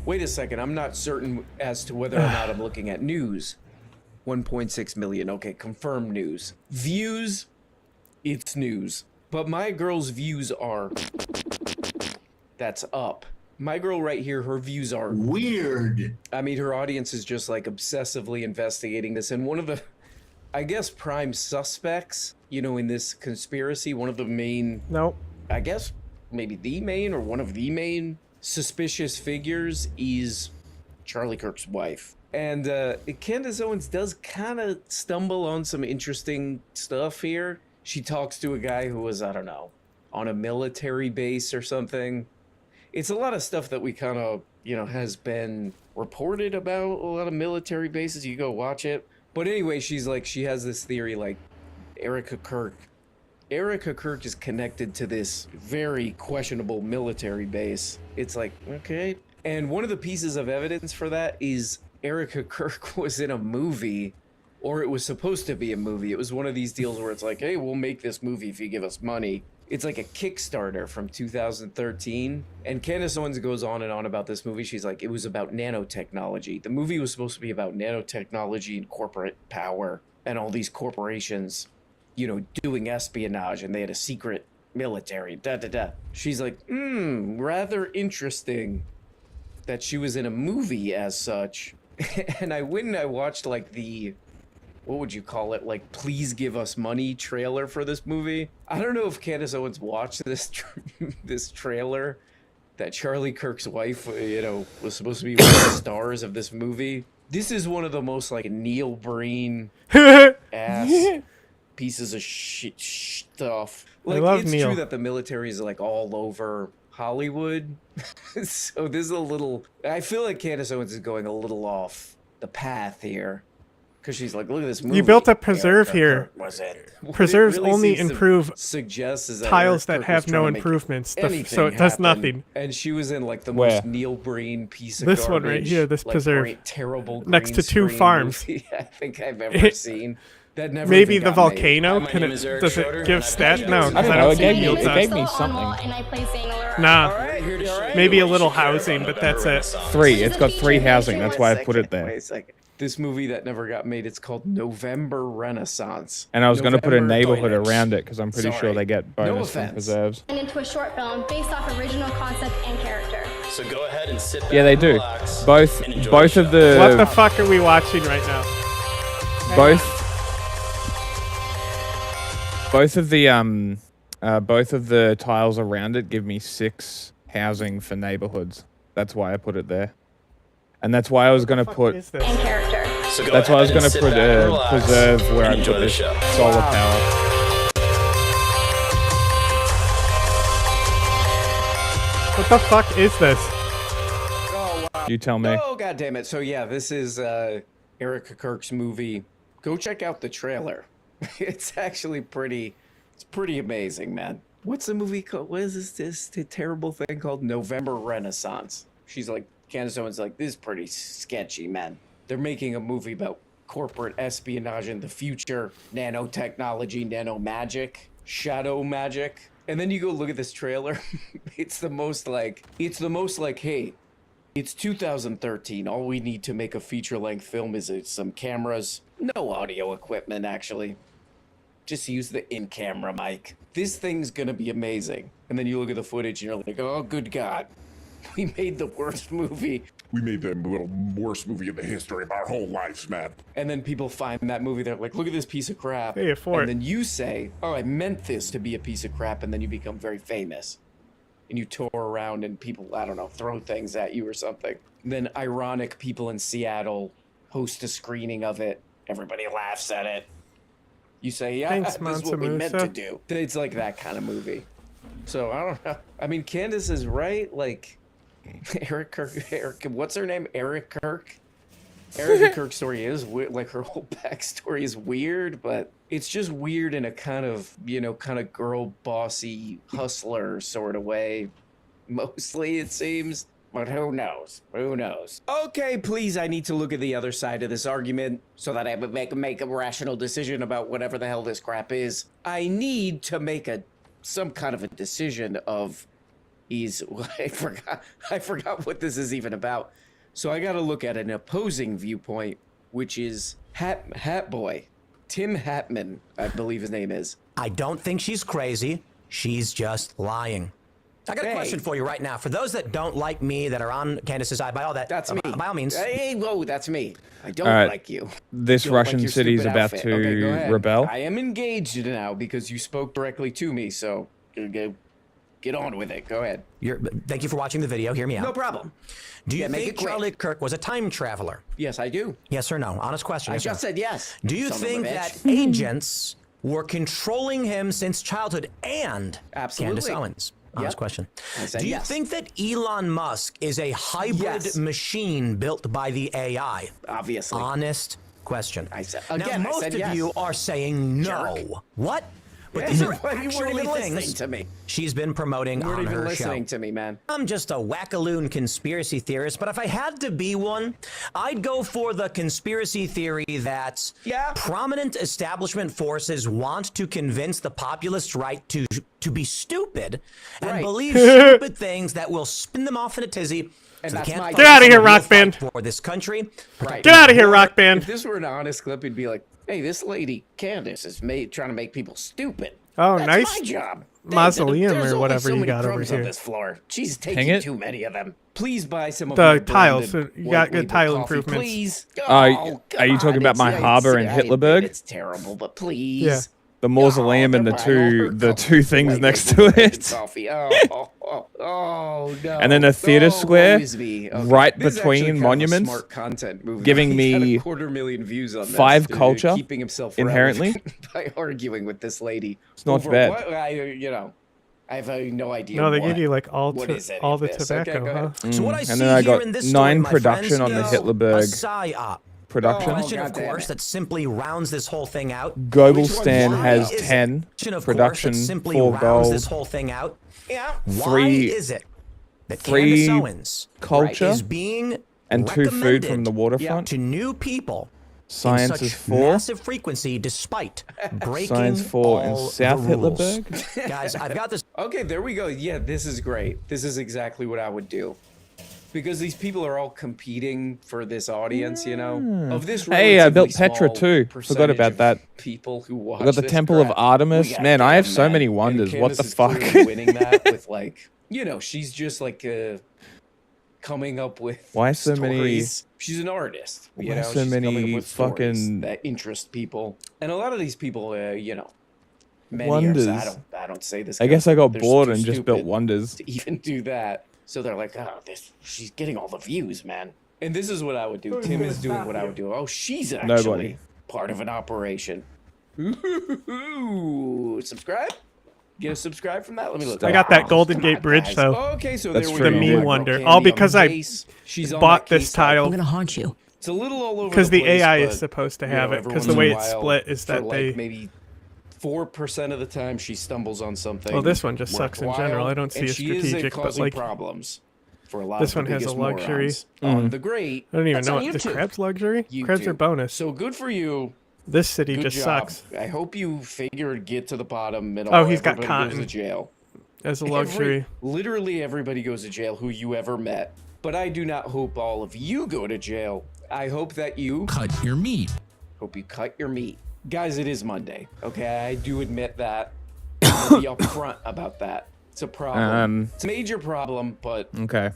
Wait a second, I'm not certain as to whether or not I'm looking at news. 1.6 million, okay, confirmed news. Views, it's news. But my girl's views are... That's up. My girl right here, her views are... Weird. I mean, her audience is just like obsessively investigating this. And one of the, I guess, prime suspects, you know, in this conspiracy, one of the main... Nope. I guess maybe the main or one of the main suspicious figures is Charlie Kirk's wife. And Candace Owens does kind of stumble on some interesting stuff here. She talks to a guy who was, I don't know, on a military base or something. It's a lot of stuff that we kind of, you know, has been reported about a lot of military bases. You go watch it. But anyway, she's like, she has this theory like Erica Kirk is connected to this very questionable military base. It's like, okay. And one of the pieces of evidence for that is Erica Kirk was in a movie, or it was supposed to be a movie. It was one of these deals where it's like, hey, we'll make this movie if you give us money. It's like a Kickstarter from 2013. And Candace Owens goes on and on about this movie. She's like, it was about nanotechnology. The movie was supposed to be about nanotechnology and corporate power and all these corporations, you know, doing espionage, and they had a secret military, She's like, rather interesting that she was in a movie as such. And I went and I watched like the, what would you call it? Like, please give us money trailer for this movie. I don't know if Candace Owens watched this this trailer that Charlie Kirk's wife, you know, was supposed to be one of the stars of this movie. This is one of the most like Neil Breen ass pieces of shit stuff. Like, it's Neil. true that the military is like all over Hollywood. So this is a little, I feel like Candace Owens is going a little off the path here. Because she's like, look at this movie. You built a preserve here. Was it? Preserves What it really only seems to improve suggest is that tiles Eric that Kirk was have no trying to make improvements, anything so it does happen. nothing. And she was in like the Where? most Neil Breen piece of This garbage, one right here, this like, preserve. great, terrible Next green to two screen farms. movie I think I've ever seen. That never Maybe even the got made. volcano? My Can name it, is Eric does Schroeder, it give and I stat? play No, Jackson. I don't know, I it gave see me, yield it stats. gave me something. Nah, Here to show you maybe a what little you should care housing, about but that's it. Renaissance. 3. It's got 3 housing. That's why I put it Wait a there. second. This movie that never got made, it's called November Renaissance. And I was going to put a November neighborhood Toilets. around it because I'm pretty sure Sorry. they get No bonus from offense. preserves. And into a short film based off original concept and character. So go ahead and sit back Yeah, they and do. relax Both and enjoy both of show. what the the fuck are we watching right now? both of the tiles around it give me 6 housing for neighborhoods. That's why I put it there. And that's why I was going to What put is this? And character. So go that's why I was ahead going and to sit put back and relax preserve where and I enjoy put the this show. solar power. What the fuck is this? Oh, wow. You tell me. Oh, god damn it. So yeah, this is Erica Kirk's movie. Go check out the trailer. It's actually pretty amazing, man. What's the movie called? What is this terrible thing called? November Renaissance. She's like, Candace Owens like, this is pretty sketchy, man. They're making a movie about corporate espionage in the future, nanotechnology, nano magic, shadow magic. And then you go look at this trailer. It's the most like, hey, it's 2013. All we need to make a feature-length film is some cameras. No audio equipment, actually. Just use the in-camera mic. This thing's gonna be amazing. And then you look at the footage and you're like, oh, good God. We made the worst movie. We made the worst movie in the history of our whole lives, man. And then people find that movie, they're like, look at this piece of crap. Hey, for and it. then you say, oh, I meant this to be a piece of crap, and then you become very famous. And you tour around and people, I don't know, throw things at you or something. Then ironic people in Seattle host a screening of it. Everybody laughs at it. You say, yeah, Thanks, this is what we meant to Mansa do. It's like that kind of movie. So I don't know. I mean, Candace is right. Like, Eric Kirk, what's her name? Eric Kirk. Erica Kirk's story is weird. Like, her whole backstory is weird, but it's just weird in a kind of, you know, kind of girl bossy hustler sort of way. Mostly, it seems. But who knows? Who knows? Okay, please, I need to look at the other side of this argument so that I would make a rational decision about whatever the hell this crap is. I need to make some kind of a decision of I forgot what this is even about. So I gotta look at an opposing viewpoint, which is Hat Boy. Tim Hatman, I believe his name is. I don't think she's crazy. She's just lying. I got a question for you right now. For those that don't like me, that are on Candace's side, by all means. Hey, whoa, that's me. I don't like you. This Russian city is about to rebel. I am engaged now because you spoke directly to me, so get on with it. Go ahead. Thank you for watching the video. Hear me out. No problem. Do you think Charlie Kirk was a time traveler? Yes, I do. Yes or no? Honest question. I just said yes. Do you think that agents were controlling him since childhood and Candace Owens? Honest question. Do you think that Elon Musk is a hybrid machine built by the AI? Obviously. Honest question. I said now, most of you are saying no. Jerk. What? But these are you weren't actually even things listening to me. she's been promoting on her show. You weren't even listening to me, man. I'm just a wackaloon conspiracy theorist, but if I had to be one, I'd go for the conspiracy theory that prominent establishment forces want to convince the populist right to be stupid and believe stupid things that will spin them off in a tizzy. And so that's can't Get out of here, Rock Band. For this country. Right. Get out of here, Rock Band. If this were an honest clip, it'd be like, hey, this lady Candace is trying to make people stupid. Oh, That's nice my job. Mausoleum There's or only whatever so you many got over crumbs on here. this floor. She's Hang taking it. too many of them. Please buy some of The my tiles. branded You got white good label tile coffee, improvements. Please. Are Oh, you talking about my harbor in I admit Hitlerberg? It's terrible, but please. Yeah. The mausoleum and the two things next to it. Coffee. Oh, no. And then a theater square woe is me. Okay. right This is actually between kind of a monuments, smart content movie. giving He got me 250,000 views on this, 5 dude, culture keeping himself inherently. relevant by arguing with this lady. It's not over bad. What, I have no idea. No, they what. give you like all What is any all of the this? tobacco, Okay, go huh? ahead. So what I and see then I here got in this story, 9 my production friends, on the is Hitlerberg a psyop. production. Question, Oh, of God damn course, it. that simply rounds this whole thing out. Global Which one? Stan Why has is it? 10 Question, of production, course, that simply 4 rounds gold, this whole thing out. Yeah. Why 3 is it that free Candace Owens culture is being and 2 food from the waterfront. to new people Science in such is 4. massive frequency despite breaking Science 4 in all South the rules. Hitlerberg. Guys, I've got this. Okay, there we go. Yeah, this is great. This is exactly what I would do. Because these people are all competing for this audience, you know? Of this Hey, I built relatively Petra small too. Forgot percentage about of that. People who watch I got the this Temple of crap, Artemis. we gotta Man, get I have them so that. many And wonders. What Candace the is fuck? clearly winning that with like, you know, she's just like coming up with Why so many- stories. She's an artist. You Why know, so she's coming many up with stories fucking- that interest people. And a lot of these people, you know, many Wonders. are, I don't say this. I guess I got they're bored too and just built stupid wonders. to even do that. So they're like, oh, she's getting all the views, man. And this is what I would do. Tim is doing what I would do. Oh, she's actually Nobody. part of an operation. Ooh, subscribe? Get a subscribe from that? Let me look. I got that Golden Come on, Gate Bridge guys. though. Okay, so That's there we true. go. The you meme did. wonder. Candy All on because the I case. She's on bought that this case tile. I'm gonna haunt you. It's a little all over because the place, AI is but, supposed to you know, have it. every Because once the in way a it's while, split is for that like they. maybe 4% of the time she stumbles on something. Well, this one just sucks in worthwhile, general. I don't see and a she is strategic, but causing like problems for a lot this of the one has a biggest luxury. morons. On the great. I don't even That's know on what the YouTube. crab's luxury. Crabs are YouTube. bonus. So good for you. This city Good just job. sucks I hope you figured get to the bottom and Oh, he's got everybody goes cotton. to jail. as a luxury. Literally everybody goes to jail who you ever met. But I do not hope all of you go to jail. I hope that you cut your meat. Hope you cut your meat. Guys, it is Monday. Okay, I do admit that. I'm gonna be upfront about that. It's a problem. It's a major problem, but Okay.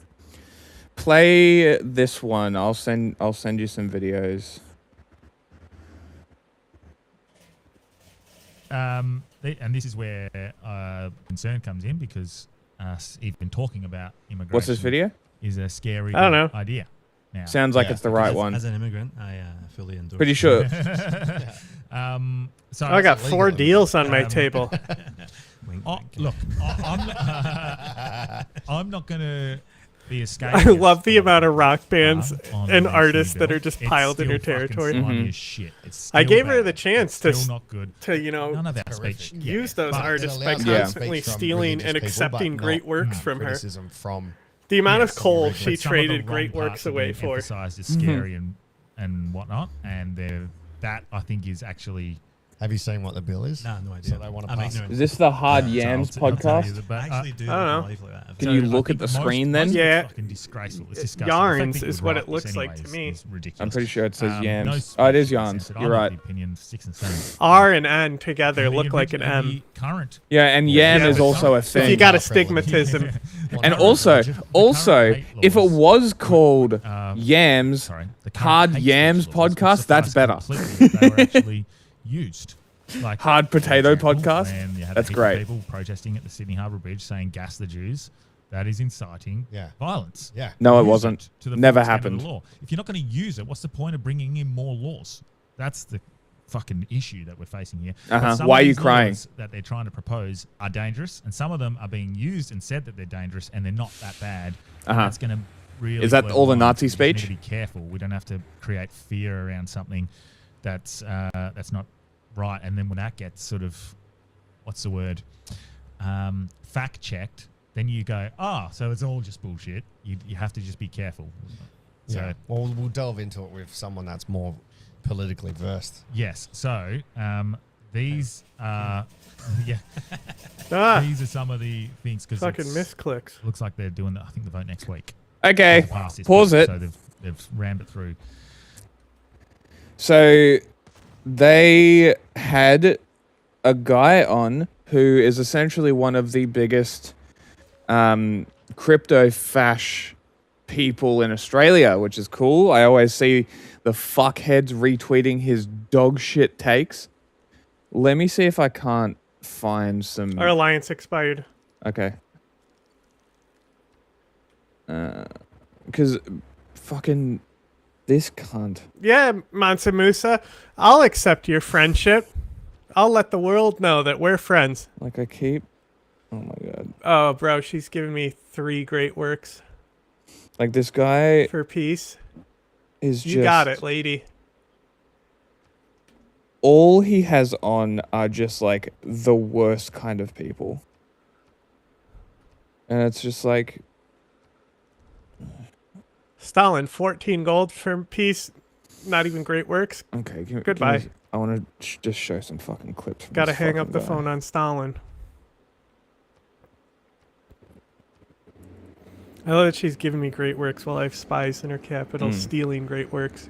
Play this one. I'll send you some videos. And this is where concern comes in because us even talking about immigration. What's this video? Is a scary I don't know. idea. now. Sounds like it's the right one. As an immigrant, I fully endorse. Pretty sure. So I got 4 deals on my table. Look, I'm not going to be escaping. I love the amount of rock bands and artists that are just piled in her territory. I gave her the chance to use those artists by constantly stealing and accepting great works from her. The amount of coal she traded great works away for. Emphasized as scary and whatnot, and that I think is actually. Have you seen what the bill is? No idea. So they want to pass. Is this the Hard Yams podcast? I actually do. I don't know. Can you look at the screen then? Yeah. Disgraceful. It's disgusting. Yarns is what it looks like to me. I'm pretty sure it says Yams. Oh, it is Yarns. You're right. R and N together look like an M. Yeah, and Yam is also a thing. If you got astigmatism. And also, if it was called Yams, Hard Yams podcast, that's better. Used like Hard Potato podcast. And you had that's great. People protesting at the Sydney Harbour Bridge saying "gas the Jews." That is inciting violence. Yeah. No, it wasn't. Never happened. Law. If you're not going to use it, what's the point of bringing in more laws? That's the fucking issue that we're facing here. Why are you crying? That they're trying to propose are dangerous, and some of them are being used and said that they're dangerous, and they're not that bad. That's going to really. Is that all the Nazi speech? We need to be careful. We don't have to create fear around something that's not right. And then when that gets sort of, what's the word, fact checked, then you go, so it's all just bullshit. You have to just be careful. So, well, we'll delve into it with someone that's more politically versed. Yes. So these are these are some of the things because fucking misclicks. Looks like they're doing I think the vote next week. Okay, pause it. So they've rammed it through. So they had a guy on who is essentially one of the biggest crypto fash people in Australia, which is cool. I always see the fuckheads retweeting his dog shit takes. Let me see if I can't find some... Our alliance expired. Okay. Because fucking... This cunt. Yeah, Mansa Musa, I'll accept your friendship. I'll let the world know that we're friends. Like I keep... Oh my god. Oh, bro, she's giving me 3 great works. Like this guy... For peace. Is you got it, lady. All he has on are just like the worst kind of people. And it's just like... Stalin, 14 gold for peace. Not even great works. Okay, goodbye. I want to just show some fucking clips. From Gotta this hang up the guy. phone on Stalin. I love that she's giving me great works while I have spies in her capital stealing great works.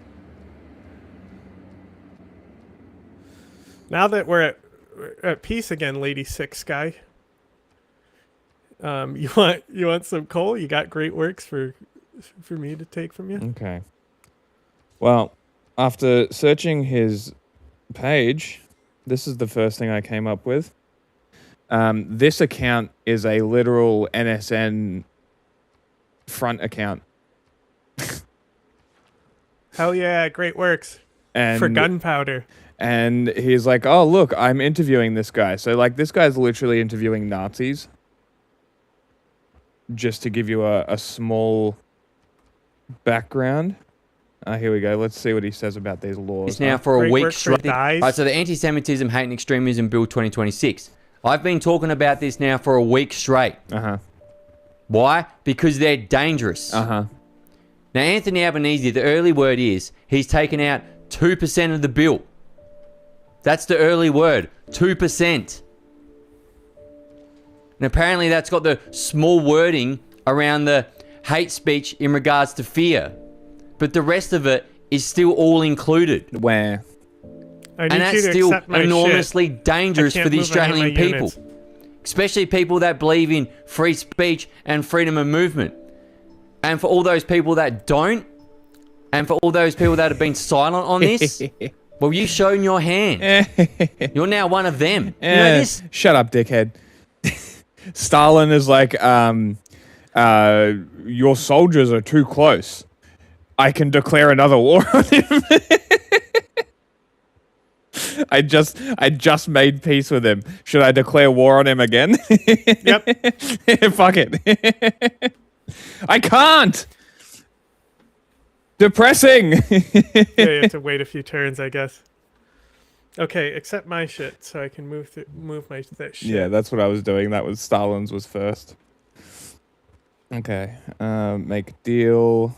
Now that we're at peace again, Lady Six Guy. You want some coal? You got great works for me to take from you? Okay. Well, after searching his page, this is the first thing I came up with. This account is a literal NSN front account. Hell yeah, great works. And for gunpowder. And he's like, oh, look, I'm interviewing this guy. So, like, this guy's literally interviewing Nazis. Just to give you a small background. Here we go. Let's see what he says about these laws. It's now for a week straight. Right, so the Anti-Semitism, Hate and Extremism Bill 2026. I've been talking about this now for a week straight. Why? Because they're dangerous. Now, Anthony Albanese, the early word is he's taken out 2% of the bill. That's the early word, 2%. And apparently that's got the small wording around the hate speech in regards to fear. But the rest of it is still all included. Where? And that's still enormously dangerous for the Australian people. Especially people that believe in free speech and freedom of movement. And for all those people that don't, and for all those people that have been silent on this, well, you've shown your hand. You're now one of them. You know this? Shut up, dickhead. Stalin is like, your soldiers are too close. I can declare another war on him. I just made peace with him. Should I declare war on him again? Yep. Fuck it. I can't. Depressing. Yeah, you have to wait a few turns, I guess. Okay, accept my shit so I can move that shit. Yeah, that's what I was doing. That was Stalin's was first. Okay. Make a deal.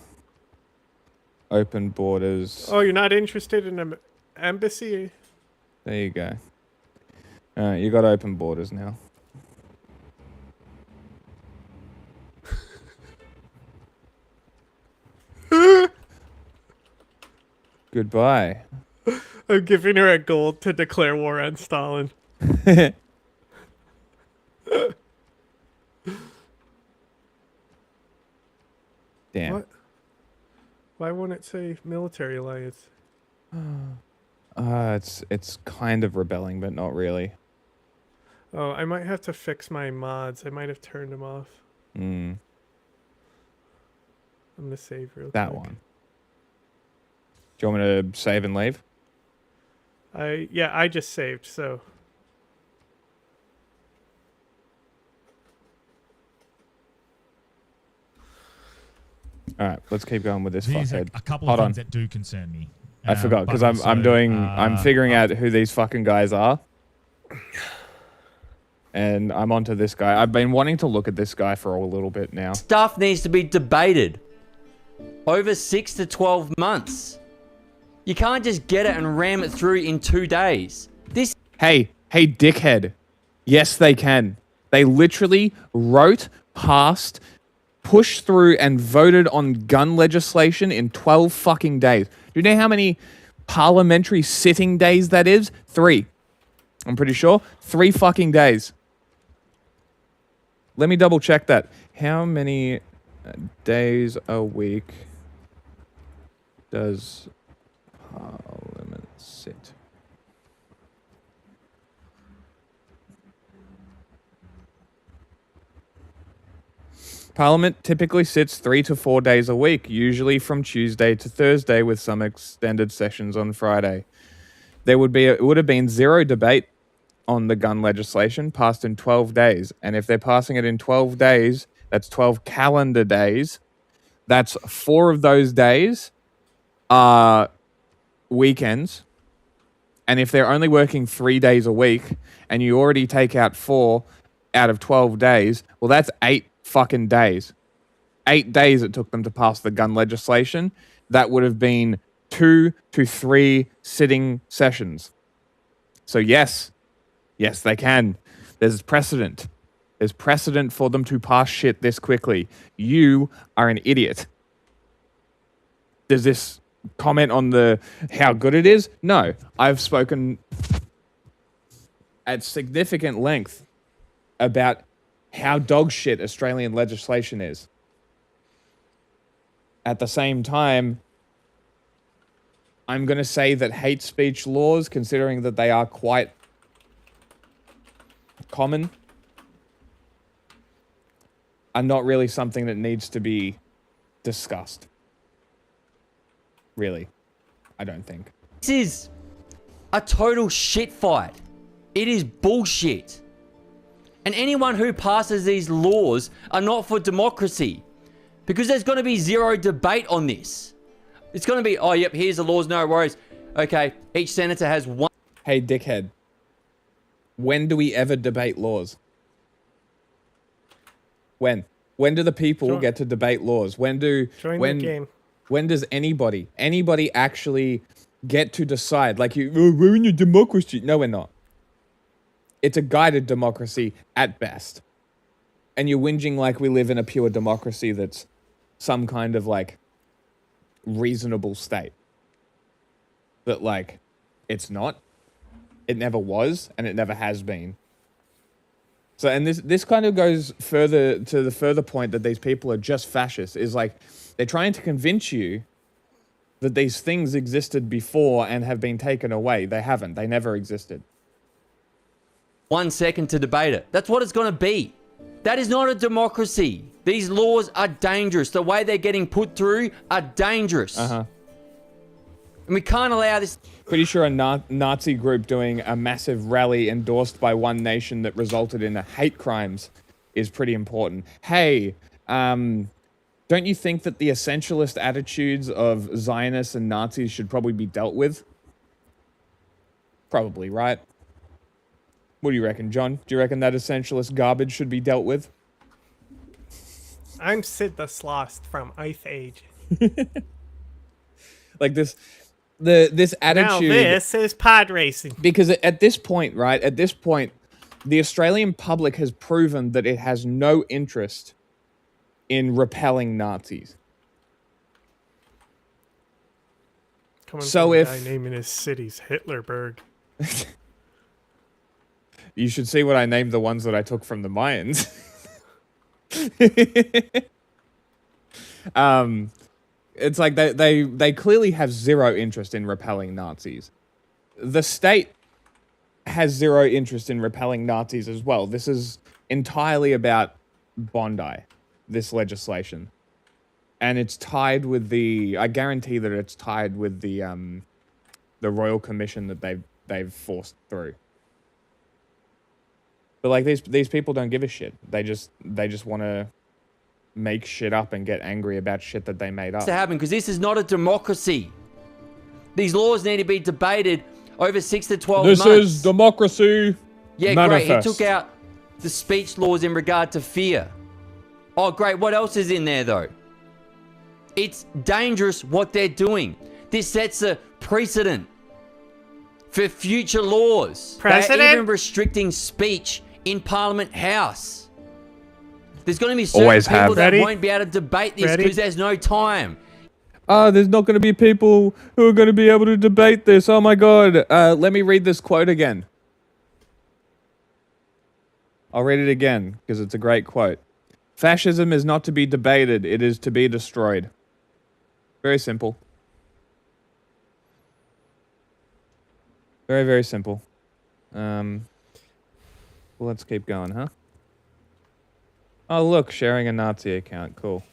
Open borders. Oh, you're not interested in an embassy? There you go. You got open borders now. Goodbye. I'm giving her a gold to declare war on Stalin. Damn. What? Why won't it say military alliance? It's kind of rebelling, but not really. Oh, I might have to fix my mods. I might have turned them off. Hmm. I'm gonna save real That quick. one. Do you want me to save and leave? Yeah, I just saved, so. All right, let's keep going with this. These are fuckhead. a couple Hold of on. things that do concern me. I forgot because but I'm also, figuring out who these fucking guys are. And I'm onto this guy. I've been wanting to look at this guy for a little bit now. Stuff needs to be debated over 6 to 12 months. You can't just get it and ram it through in 2 days. This. Hey, dickhead. Yes, they can. They literally wrote, passed, pushed through, and voted on gun legislation in 12 fucking days. Do you know how many parliamentary sitting days that is? 3. I'm pretty sure. 3 fucking days. Let me double check that. How many days a week does Parliament sit? Parliament typically sits 3 to 4 days a week, usually from Tuesday to Thursday, with some extended sessions on Friday. It would have been 0 debate on the gun legislation passed in 12 days. And if they're passing it in 12 days, that's 12 calendar days. That's 4 of those days are weekends. And if they're only working 3 days a week and you already take out 4 out of 12 days, well, that's 8 fucking days. 8 days it took them to pass the gun legislation. That would have been 2 to 3 sitting sessions. So yes, they can. There's precedent. There's precedent for them to pass shit this quickly. You are an idiot. Does this comment on the how good it is? No. I've spoken at significant length about how dog shit Australian legislation is. At the same time, I'm going to say that hate speech laws, considering that they are quite common, are not really something that needs to be discussed. Really. I don't think. This is a total shit fight. It is bullshit. And anyone who passes these laws are not for democracy. Because there's going to be 0 debate on this. It's going to be, oh, yep, here's the laws, no worries. Okay, each senator has one. Hey, dickhead. When do we ever debate laws? When? When do the people get to debate laws? When does anybody actually get to decide? Like, we're in a democracy. No, we're not. It's a guided democracy at best. And you're whinging like we live in a pure democracy that's some kind of, like, reasonable state. But, like, it's not. It never was, and it never has been. So, and this kind of goes further to the further point that these people are just fascists, is like, they're trying to convince you that these things existed before and have been taken away. They haven't. They never existed. 1 second to debate it. That's what it's going to be. That is not a democracy. These laws are dangerous. The way they're getting put through are dangerous. And we can't allow this. Pretty sure a Nazi group doing a massive rally endorsed by one nation that resulted in hate crimes is pretty important. Hey, don't you think that the essentialist attitudes of Zionists and Nazis should probably be dealt with? Probably, right? What do you reckon, John? Do you reckon that essentialist garbage should be dealt with? I'm Sid the Sloth from Ice Age. Like this attitude. Now this is pod racing. Because at this point, right? At this point, the Australian public has proven that it has no interest in repelling Nazis. Coming So from a if guy naming his cities Hitlerberg. You should see what I named the ones that I took from the Mayans. It's like they clearly have zero interest in repelling Nazis. The state has zero interest in repelling Nazis as well. This is entirely about Bondi, this legislation. And it's tied with I guarantee that it's tied with the Royal Commission that they've forced through. But like these people don't give a shit. They just want to make shit up and get angry about shit that they made up. To happen because this is not a democracy. These laws need to be debated over 6 to 12 months. This is democracy. Yeah, manifest. Great. He took out the speech laws in regard to fear. Oh, great. What else is in there though? It's dangerous what they're doing. This sets a precedent for future laws. Precedent? They're even restricting speech in Parliament House. There's going to be certain people that won't be able to debate this because there's no time. There's not going to be people who are going to be able to debate this. Oh my god. Let me read this quote again. I'll read it again because it's a great quote. Fascism is not to be debated, it is to be destroyed. Very simple. Very, very simple. Well, let's keep going, huh? Oh, look, sharing a Nazi account. Cool.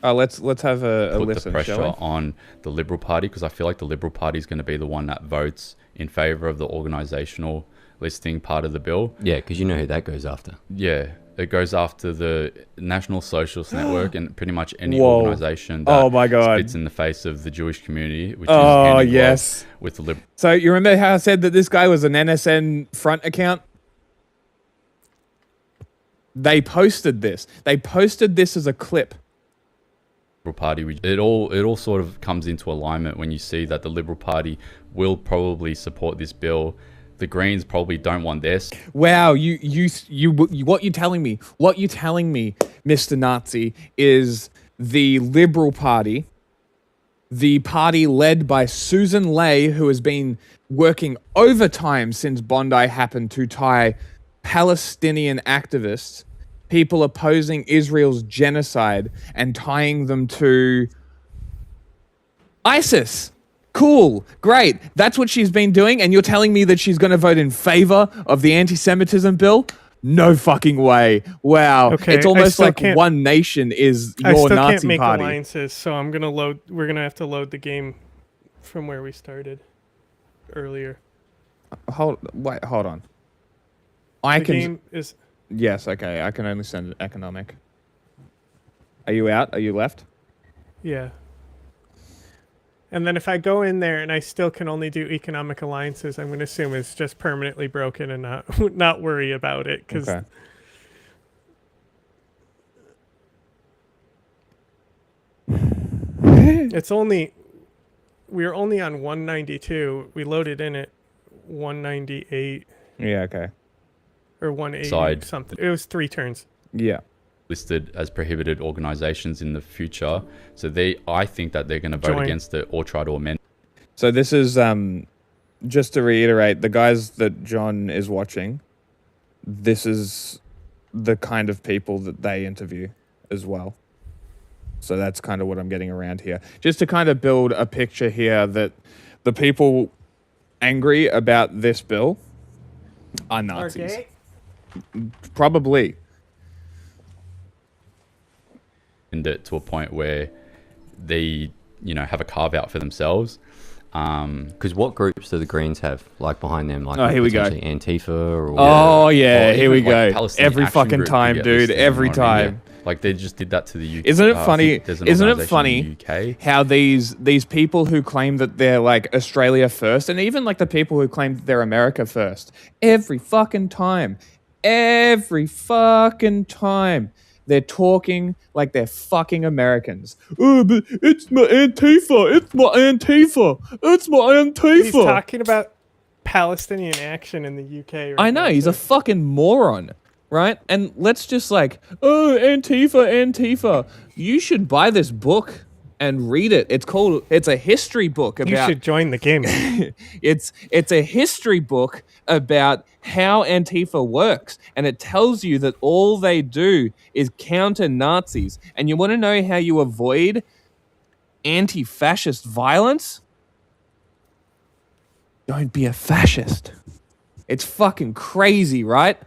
Oh, let's have a put listen, the shall pressure we? on the Liberal Party because I feel like the Liberal Party is going to be the one that votes in favour of the organisational listing part of the bill. Yeah, because you know who that goes after. Yeah, it goes after the National Socialist Network and pretty much any Whoa. organisation that Oh my God. spits in the face of the Jewish community, which Oh, is hand in glove yes. with the Liberal. So you remember how I said that this guy was an NSN front account? They posted this. They posted this as a clip. Party. It all sort of comes into alignment when you see that the Liberal Party will probably support this bill. The Greens probably don't want this. Wow, you what you telling me? What you telling me, Mr. Nazi, is the Liberal Party, the party led by Susan Ley, who has been working overtime since Bondi happened to tie Palestinian activists, people opposing Israel's genocide, and tying them to ISIS. Cool, great. That's what she's been doing, and you're telling me that she's going to vote in favor of the anti-Semitism bill? No fucking way. Wow. Okay, It's almost like can't- one nation is I your still Nazi can't make party. alliances, so I'm gonna load. We're gonna have to load the game from where we started earlier. Hold on. The game is. Yes, okay. I can only send economic. Are you out? Are you left? Yeah. And then if I go in there and I still can only do economic alliances, I'm going to assume it's just permanently broken and not worry about it because Okay. it's only we're only on 192. We loaded in at 198 Yeah, okay. or 180 Side. something. It was 3 turns. Yeah. Listed as prohibited organisations in the future. So I think that they're going to vote Join. against it or try to amend. So this is just to reiterate, the guys that John is watching, this is the kind of people that they interview as well. So that's kind of what I'm getting around here. Just to kind of build a picture here that the people angry about this bill are Nazis. Okay. Probably. it to a point where they, have a carve out for themselves. Because what groups do the Greens have like behind them? Like, here we go. Antifa or here we go. Palestinian Every Action fucking Group could time, get dude. listed, Every you know what I mean? time. Yeah. Like they just did that to the UK. Isn't it funny? There's an Isn't it organisation funny in the UK. how these people who claim that they're like Australia first, and even like the people who claim that they're America first, every fucking time, they're talking like they're fucking Americans. Oh, but it's my Antifa. It's my Antifa. It's my Antifa. He's talking about Palestinian Action in the UK. Right I know, he's a fucking moron, right? And let's just like, Antifa. You should buy this book and read it. It's a history book about... You should join the game. It's a history book about how Antifa works, and it tells you that all they do is counter Nazis. And you want to know how you avoid anti-fascist violence? Don't be a fascist. It's fucking crazy, right?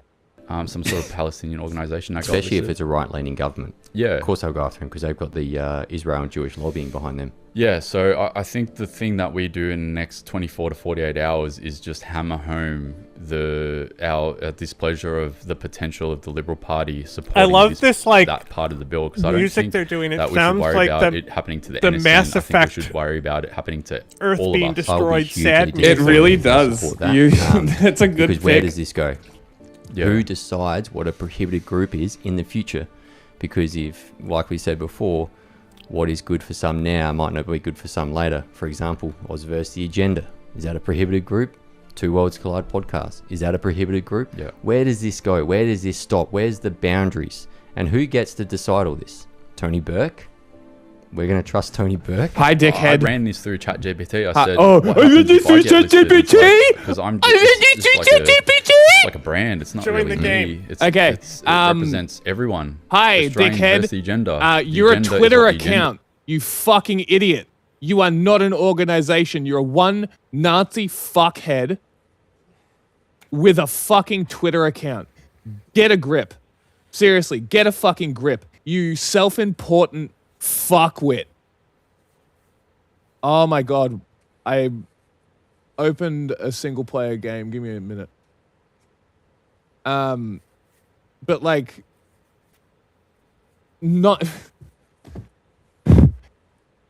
Some sort of Palestinian organization. Especially if it's a right-leaning government. Yeah. Of course they'll go after him because they've got the Israel and Jewish lobbying behind them. Yeah, so I think the thing that we do in the next 24 to 48 hours is just hammer home our displeasure of the potential of the Liberal Party supporting I love this like that part of the bill, because I don't music think they're doing. It that we should sounds worry like about the, it happening to the the NSN. Mass I Effect think we should worry about it happening to Earth all being of us. destroyed. Sad It really does. That's a good because pick. where does this go? Yeah. Who decides what a prohibited group is in the future? Because if, like we said before, what is good for some now might not be good for some later. For example, Oz versus the Agenda. Is that a prohibited group? Two Worlds Collide podcast. Is that a prohibited group? Yeah. Where does this go? Where does this stop? Where's the boundaries? And who gets to decide all this? Tony Burke? We're going to trust Tony Burke? Hi, dickhead. I ran this through ChatGPT. I said, I ran this through ChatGPT? Because I'm just like a brand. It's not Join really the me. game. It represents everyone. Hi, Australians dickhead. versus the agenda. You're a agenda is Twitter what the agenda- account. You fucking idiot. You are not an organization. You're one Nazi fuckhead with a fucking Twitter account. Get a grip. Seriously, get a fucking grip. You self-important fuckwit. Oh my god. I opened a single player game. Give me a minute. But like not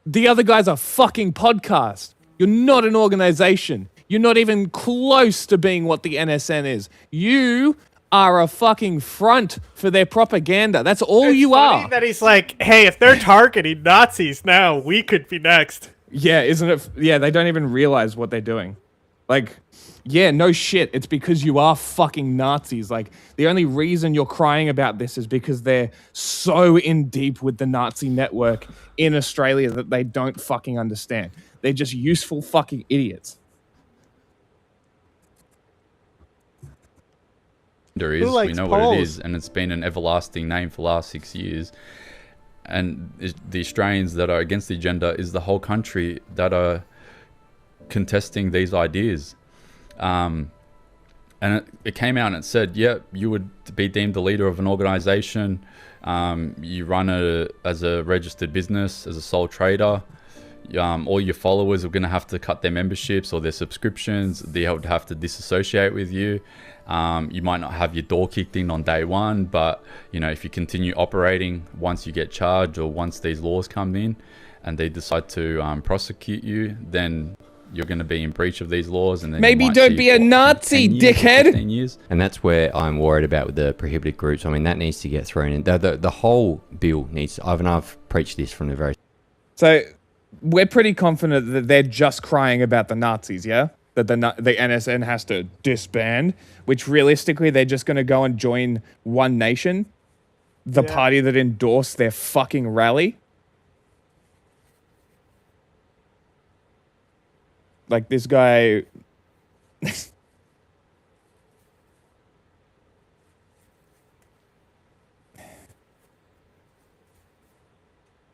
the other guy's a fucking podcast. You're not an organization. You're not even close to being what the NSN is. You are a fucking front for their propaganda. That's all It's you funny are. that he's like, hey, if they're targeting Nazis now, we could be next. Yeah, isn't it? Yeah, they don't even realize what they're doing. Like, yeah, no shit. It's because you are fucking Nazis. Like, the only reason you're crying about this is because they're so in deep with the Nazi network in Australia that they don't fucking understand. They're just useful fucking idiots. There is. We know what it is, and it's been an everlasting name for the last 6 years. And the Australians that are against the agenda is the whole country that are contesting these ideas. And it came out and it said, yeah, you would be deemed the leader of an organization. You run it as a registered business, as a sole trader. All your followers are going to have to cut their memberships or their subscriptions. They would have to disassociate with you. You might not have your door kicked in on day one, but if you continue operating, once you get charged or once these laws come in and they decide to prosecute you, then you're going to be in breach of these laws. And then maybe don't be a Nazi, dickhead. Years. And that's where I'm worried about with the prohibited groups. I mean, that needs to get thrown in. The whole bill needs. I've preached this from the very. So we're pretty confident that they're just crying about the Nazis, yeah? That the NSN has to disband, which realistically they're just going to go and join One Nation, the party that endorsed their fucking rally. Like this guy...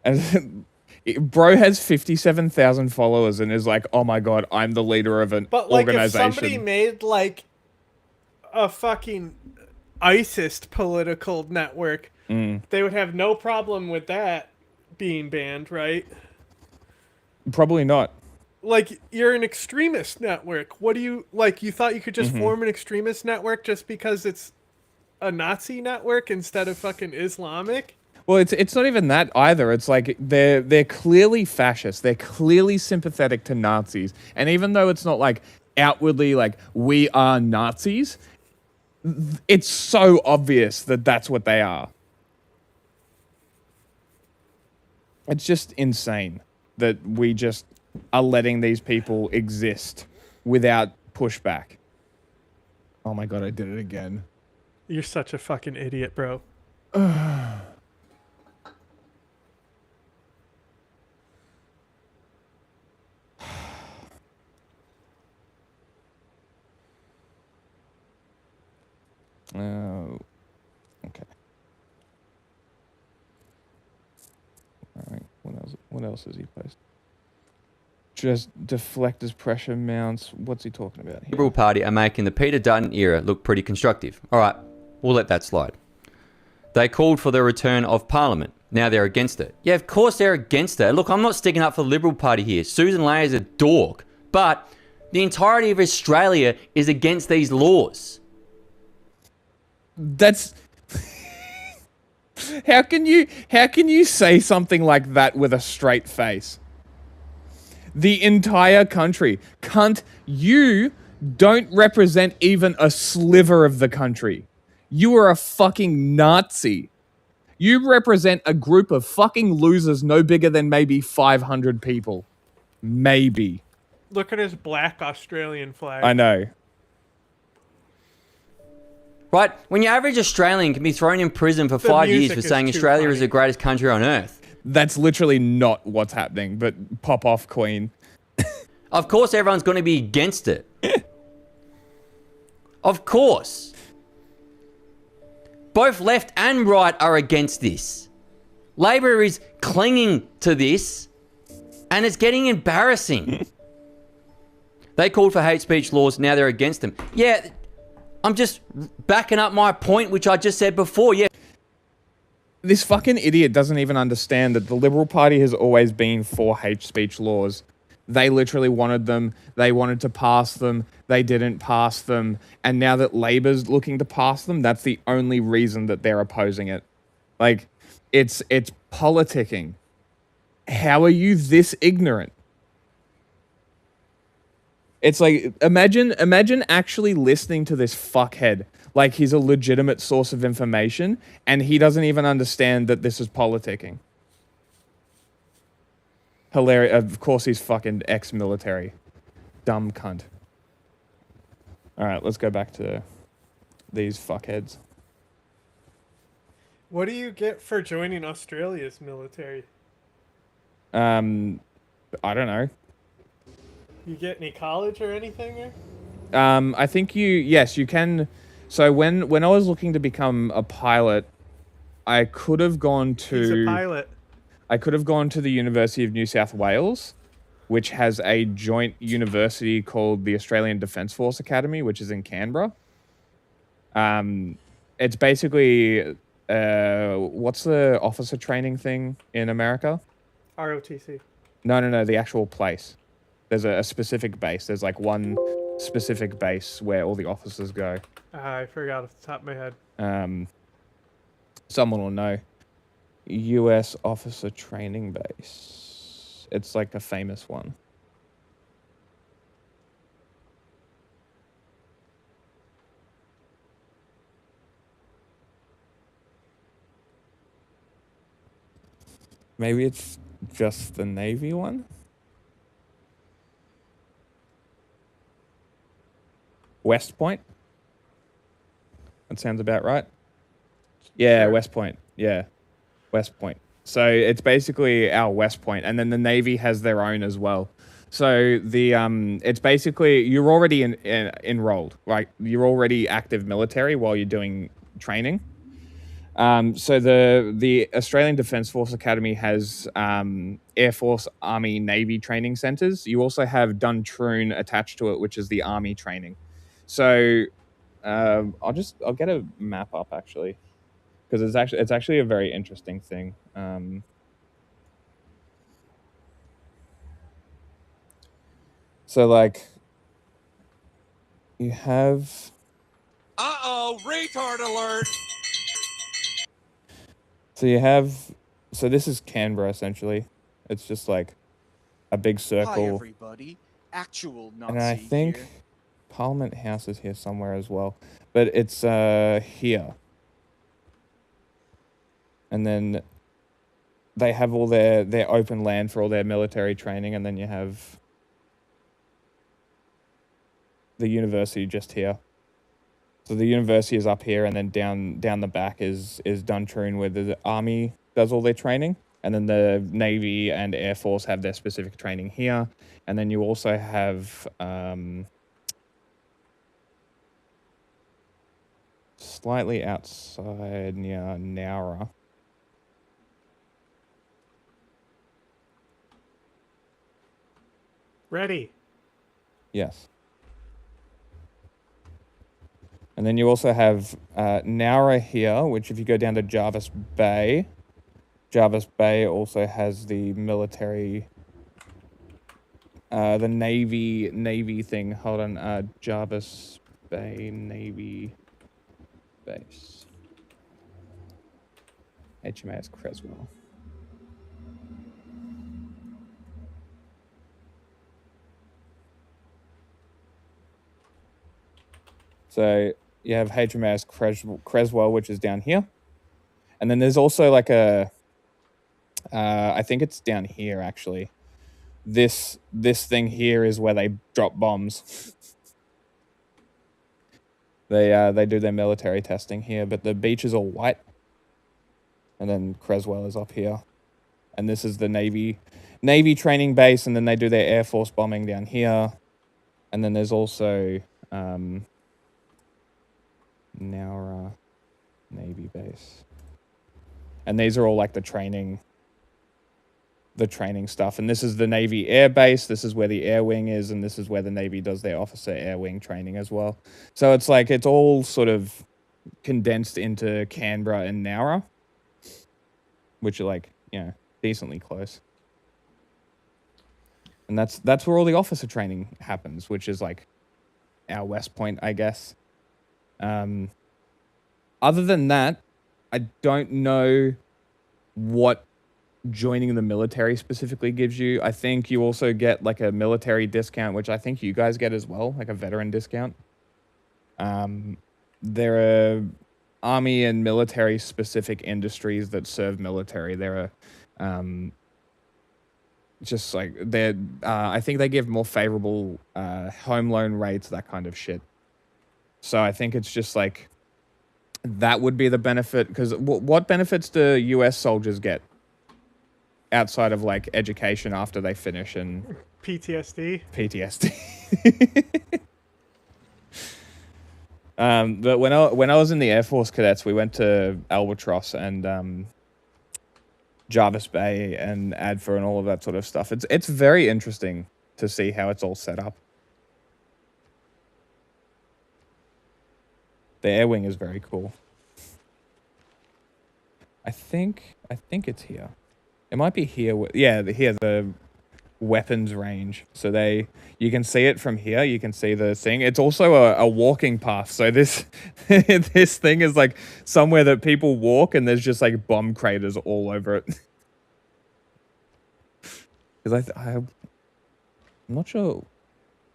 And bro has 57,000 followers and is like, oh my god, I'm the leader of an But like, organization. if somebody made like a fucking ISIS political network, Mm. they would have no problem with that being banned, right? Probably not. Like, you're an extremist network. What do you, like, you thought you could just Mhm. form an extremist network just because it's a Nazi network instead of fucking Islamic? Well, it's not even that either. It's like they're clearly fascist. They're clearly sympathetic to Nazis. And even though it's not like outwardly like we are Nazis, it's so obvious that that's what they are. It's just insane that we just are letting these people exist without pushback. Oh my god, I did it again. You're such a fucking idiot, bro. Oh, okay. All right. What else has he posted? Just deflectors, pressure mounts. What's he talking about here? Liberal Party are making the Peter Dutton era look pretty constructive. All right, we'll let that slide. They called for the return of Parliament. Now they're against it. Yeah, of course they're against it. Look, I'm not sticking up for the Liberal Party here. Susan Ley is a dork. But the entirety of Australia is against these laws. That's... How can you say something like that with a straight face? The entire country. Cunt, you don't represent even a sliver of the country. You are a fucking Nazi. You represent a group of fucking losers no bigger than maybe 500 people. Maybe. Look at his black Australian flag. I know. Right? When your average Australian can be thrown in prison for 5 years for saying Australia is the greatest country on earth. That's literally not what's happening, but pop off, Queen. Of course everyone's going to be against it. Of course. Both left and right are against this. Labor is clinging to this, and it's getting embarrassing. They called for hate speech laws, now they're against them. Yeah, I'm just backing up my point, which I just said before, yeah. This fucking idiot doesn't even understand that the Liberal Party has always been for hate speech laws. They literally wanted them. They wanted to pass them. They didn't pass them. And now that Labor's looking to pass them, that's the only reason that they're opposing it. Like, it's politicking. How are you this ignorant? It's like, imagine actually listening to this fuckhead like he's a legitimate source of information, and he doesn't even understand that this is politicking. Hilarious. Of course he's fucking ex-military. Dumb cunt. Alright, let's go back to these fuckheads. What do you get for joining Australia's military? I don't know. You get any college or anything? I think yes, you can. So when I was looking to become a pilot, I could have gone to... He's a pilot. I could have gone to the University of New South Wales, which has a joint university called the Australian Defence Force Academy, which is in Canberra. It's basically... what's the officer training thing in America? ROTC. No, the actual place. There's a specific base. There's like one specific base where all the officers go. I forgot off the top of my head. Someone will know. U.S. Officer Training Base. It's like a famous one. Maybe it's just the Navy one? West Point? That sounds about right. Yeah, sure. West Point. Yeah, West Point. So it's basically our West Point, and then the Navy has their own as well. So the it's basically you're already enrolled, like you're already active military while you're doing training. So the Australian Defence Force Academy has Air Force, Army, Navy training centres. You also have Duntroon attached to it, which is the Army training. So I'll get a map up actually, because it's actually a very interesting thing. So like, you have. Uh-oh, retard alert! So you have. So this is Canberra essentially. It's just like a big circle. Hi everybody, actual Nazi And I think here. Parliament House is here somewhere as well, but it's here. And then they have all their open land for all their military training, and then you have the university just here. So the university is up here, and then down the back is Duntroon, where the army does all their training, and then the Navy and Air Force have their specific training here, and then you also have slightly outside near Nowra. Ready. Yes. And then you also have Nowra here, which if you go down to Jarvis Bay also has the military, the Navy thing. Hold on, Jarvis Bay Navy Base. HMAS Creswell. So you have HMAS Creswell, which is down here. And then there's also like a, I think it's down here actually. This thing here is where they drop bombs. They do their military testing here, but the beach is all white. And then Creswell is up here. And this is the Navy training base, and then they do their Air Force bombing down here. And then there's also Nowra Navy base. And these are all like the training stuff. And this is the Navy Air Base. This is where the Air Wing is, and this is where the Navy does their Officer Air Wing training as well. So it's like it's all sort of condensed into Canberra and Nowra, which are like, you know, decently close. And that's where all the officer training happens, which is like our West Point, I guess. Other than that, I don't know what joining the military specifically gives you. I think you also get like a military discount, which I think you guys get as well, like a veteran discount. There are army and military specific industries that serve military. There are just like they're I think they give more favorable home loan rates, that kind of shit. So I think it's just like that would be the benefit, because what benefits do US soldiers get outside of like education after they finish and PTSD? But when I was in the Air Force Cadets, we went to Albatross and Jarvis Bay and ADFA and all of that sort of stuff. It's very interesting to see how it's all set up. The Air Wing is very cool. I think it's here. It might be here. Yeah, here, the weapons range. So you can see it from here. You can see the thing. It's also a walking path. So this this thing is like somewhere that people walk, and there's just like bomb craters all over it. Because I'm not sure.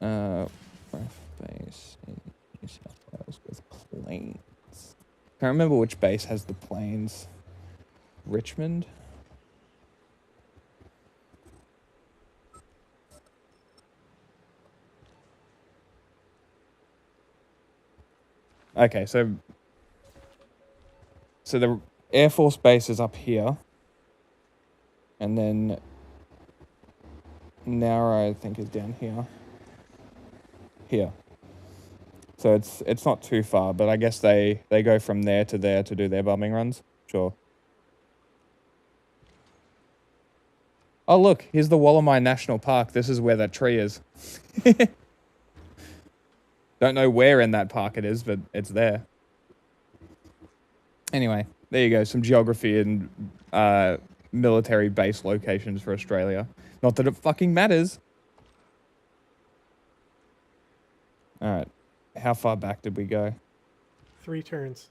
Base in New South Wales with planes. Can't remember which base has the planes. Richmond. Okay, so the Air Force base is up here, and then Nowra, I think, is down here. So it's not too far, but I guess they go from there to do their bombing runs. Sure. Oh look, here's the Wollemi National Park. This is where that tree is. This Don't know where in that park it is, but it's there. Anyway, there you go. Some geography and military base locations for Australia. Not that it fucking matters. All right. How far back did we go? 3 turns.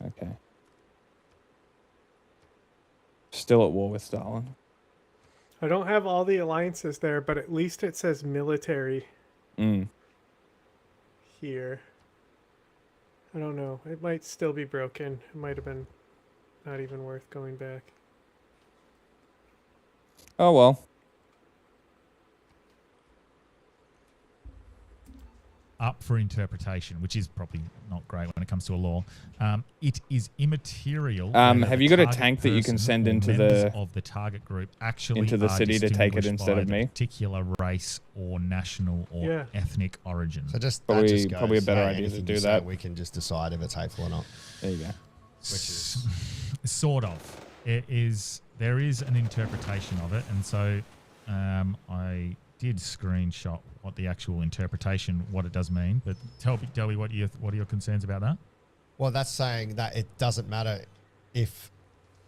Okay. Still at war with Stalin. I don't have all the alliances there, but at least it says military here. I don't know. It might still be broken. It might have been not even worth going back. Oh, well. Up for interpretation, which is probably not great when it comes to a law. It is immaterial. Have you got a tank that you can send into the of the target group actually into the city to take it instead of me? Particular race or national or ethnic origin. So just probably a better idea to do that. We can just decide if it's hateful or not. There you go. Which is sort of. It is. There is an interpretation of it, and so I did screenshot what the actual interpretation, what it does mean. But tell me what are your concerns about that? Well, that's saying that it doesn't matter if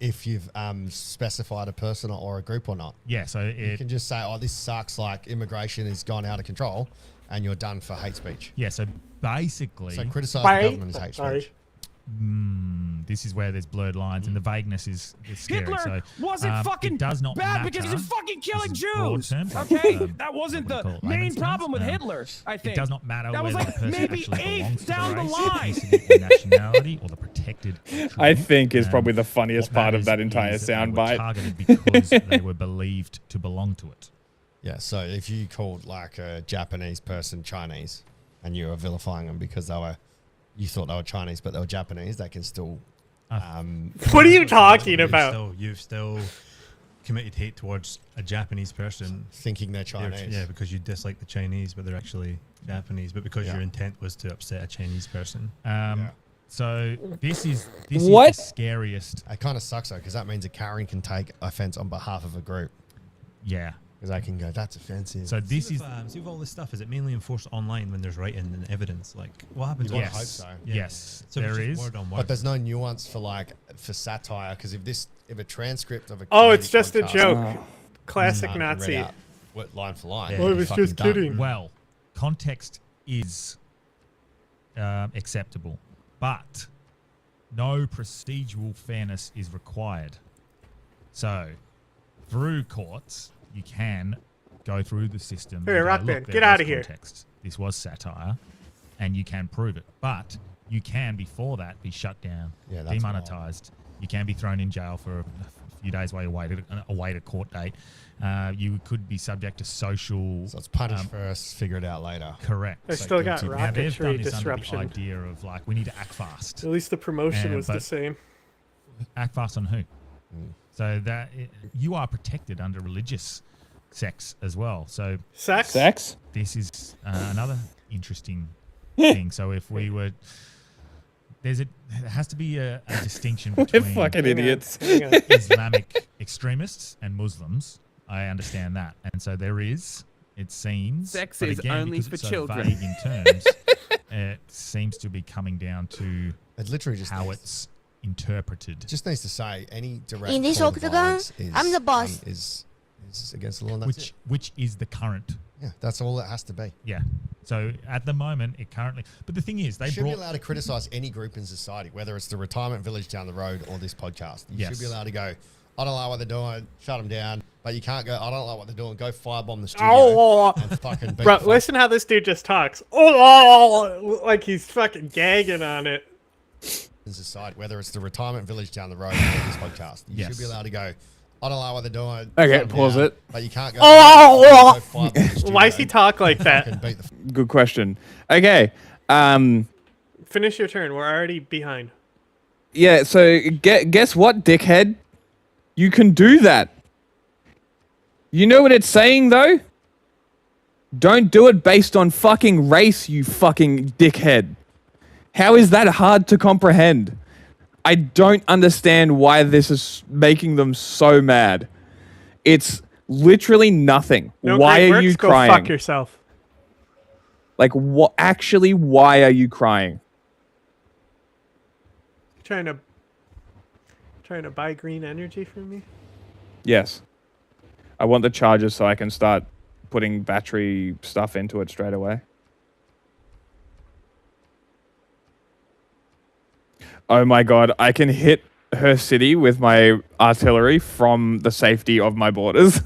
you've specified a person or a group or not. Yeah, so you can just say, "Oh, this sucks. Like immigration has gone out of control," and you're done for hate speech. Yeah, so basically, so criticize the government is hate speech. This is where there's blurred lines, and the vagueness is scary. Hitler so, wasn't fucking it does not bad matter. because he's fucking killing Jews. Terms, Okay, that wasn't the main problem with Hitler. I think it does not matter. That was whether like the person maybe actually 8th belongs down to the race, line. ethnicity, nationality, or the protected. I think is probably the funniest part of that entire soundbite. Targeted because they were believed to belong to it. Yeah, so if you called like a Japanese person Chinese, and you were vilifying them because you thought they were Chinese, but they were Japanese, they can still. What are you talking about? You've still committed hate towards a Japanese person, thinking they're Chinese. Yeah, because you dislike the Chinese, but they're actually Japanese. But because your intent was to upset a Chinese person. So this is the scariest. It kind of sucks though, because that means a Karen can take offense on behalf of a group. Yeah. Because I can go, that's offensive. So this is see with all this stuff, is it mainly enforced online when there's writing and evidence? Like what happens? You want to hope so. Yeah. Yes, So there it's just is. word on word. But there's no nuance for satire, because if a transcript of a it's just a joke. Classic read Nazi. out line for line. Yeah, I was just kidding. Well, context is acceptable, but no procedural fairness is required. So, through courts, you can go through the system. Hey, and go, Rockman, "Look, get there out was of here." context. This was satire, and you can prove it. But you can, before that, be shut down, Yeah, that's demonetized. You can be thrown in jail for a few days while you await a court date. You could be subject to social. So it's punish first, figure it out later. Correct. I still got Now, they've done rocketry this under the disruption. idea of like we need to act fast. At least the promotion was the but same. Act fast on who? So that you are protected under religious sects as well. So Sex? This is another interesting thing. So if we were, there has to be a distinction We're between fucking idiots. Islamic extremists and Muslims. I understand that, and so there is. It seems Sex but is again, only because for it's so children. vague in terms, it seems to be coming down to It literally just how it's interpreted. It just needs to say any direct In this form of octagon, violence I'm the boss. is against the law, and that's Which is the current. Yeah, that's all it has to be. Yeah. So at the moment, it currently. But the thing is, they You should be brought. allowed to criticize any group in society, whether it's the retirement village down the road or this podcast. You should be allowed to go, I don't like what they're doing, shut them down. But you can't go, I don't like what they're doing, go firebomb the studio and fucking beat Bro, the listen how this dude just talks. Like he's fucking gagging on it. in society, whether it's the retirement village down the road or this podcast. You should be allowed to go, I don't like what they're doing. Okay, shut 'em pause down. it. But you can't go, Why Why does he talk like that? Good question. Okay. Finish your turn. We're already behind. Yeah, so guess what, dickhead? You can do that. You know what it's saying, though? Don't do it based on fucking race, you fucking dickhead. How is that hard to comprehend? I don't understand why this is making them so mad. It's Literally nothing. No Why great are works, you go crying? fuck yourself. Like, what? Actually, why are you crying? Trying to buy green energy from me? Yes. I want the charger so I can start putting battery stuff into it straight away. Oh my god, I can hit her city with my artillery from the safety of my borders.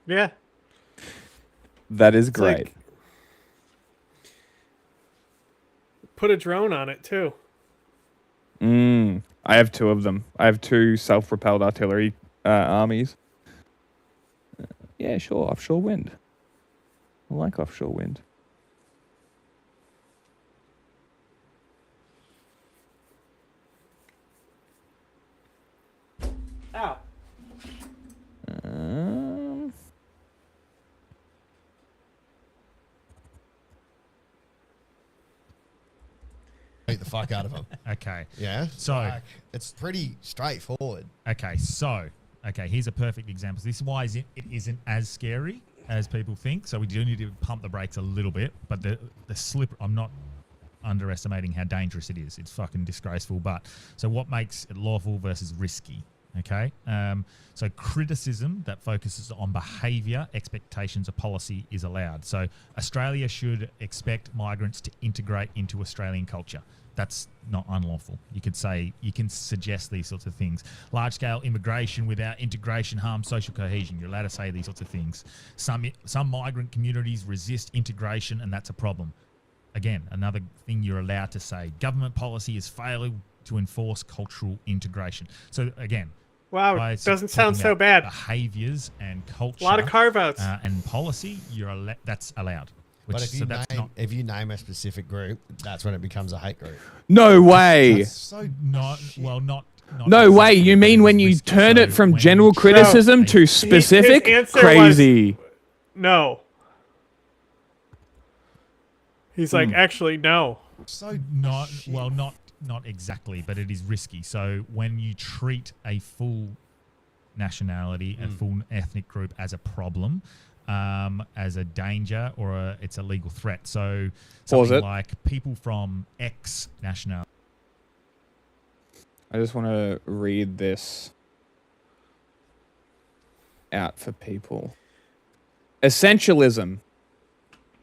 Yeah. That is great. Like, put a drone on it too. I have 2 of them. I have 2 self-propelled artillery armies. Yeah, sure. Offshore wind. I like offshore wind. Ow. Beat the fuck out of him. Okay. Yeah. So like, it's pretty straightforward. Okay. So here's a perfect example. This is why it isn't as scary as people think. So we do need to pump the brakes a little bit. But the slip, I'm not underestimating how dangerous it is. It's fucking disgraceful. But so what makes it lawful versus risky? Okay. So criticism that focuses on behaviour, expectations, or policy is allowed. So Australia should expect migrants to integrate into Australian culture. That's not unlawful. You could say, you can suggest these sorts of things. Large-scale immigration without integration harms social cohesion. You're allowed to say these sorts of things. Some migrant communities resist integration, and that's a problem. Again, another thing you're allowed to say. Government policy is failing to enforce cultural integration. So again, wow, it doesn't sound so bad. Behaviours and culture, a lot of carve-outs and policy. That's allowed. But if you name a specific group, that's when it becomes a hate group. No way. That's so not no way. You mean when you turn it from general criticism to specific? His answer Crazy. was no. He's like, actually, no. So not exactly, but it is risky. So when you treat a full nationality, a full ethnic group as a problem, as a danger, or it's a legal threat. So something like people from X nationality. I just want to read this out for people. Essentialism.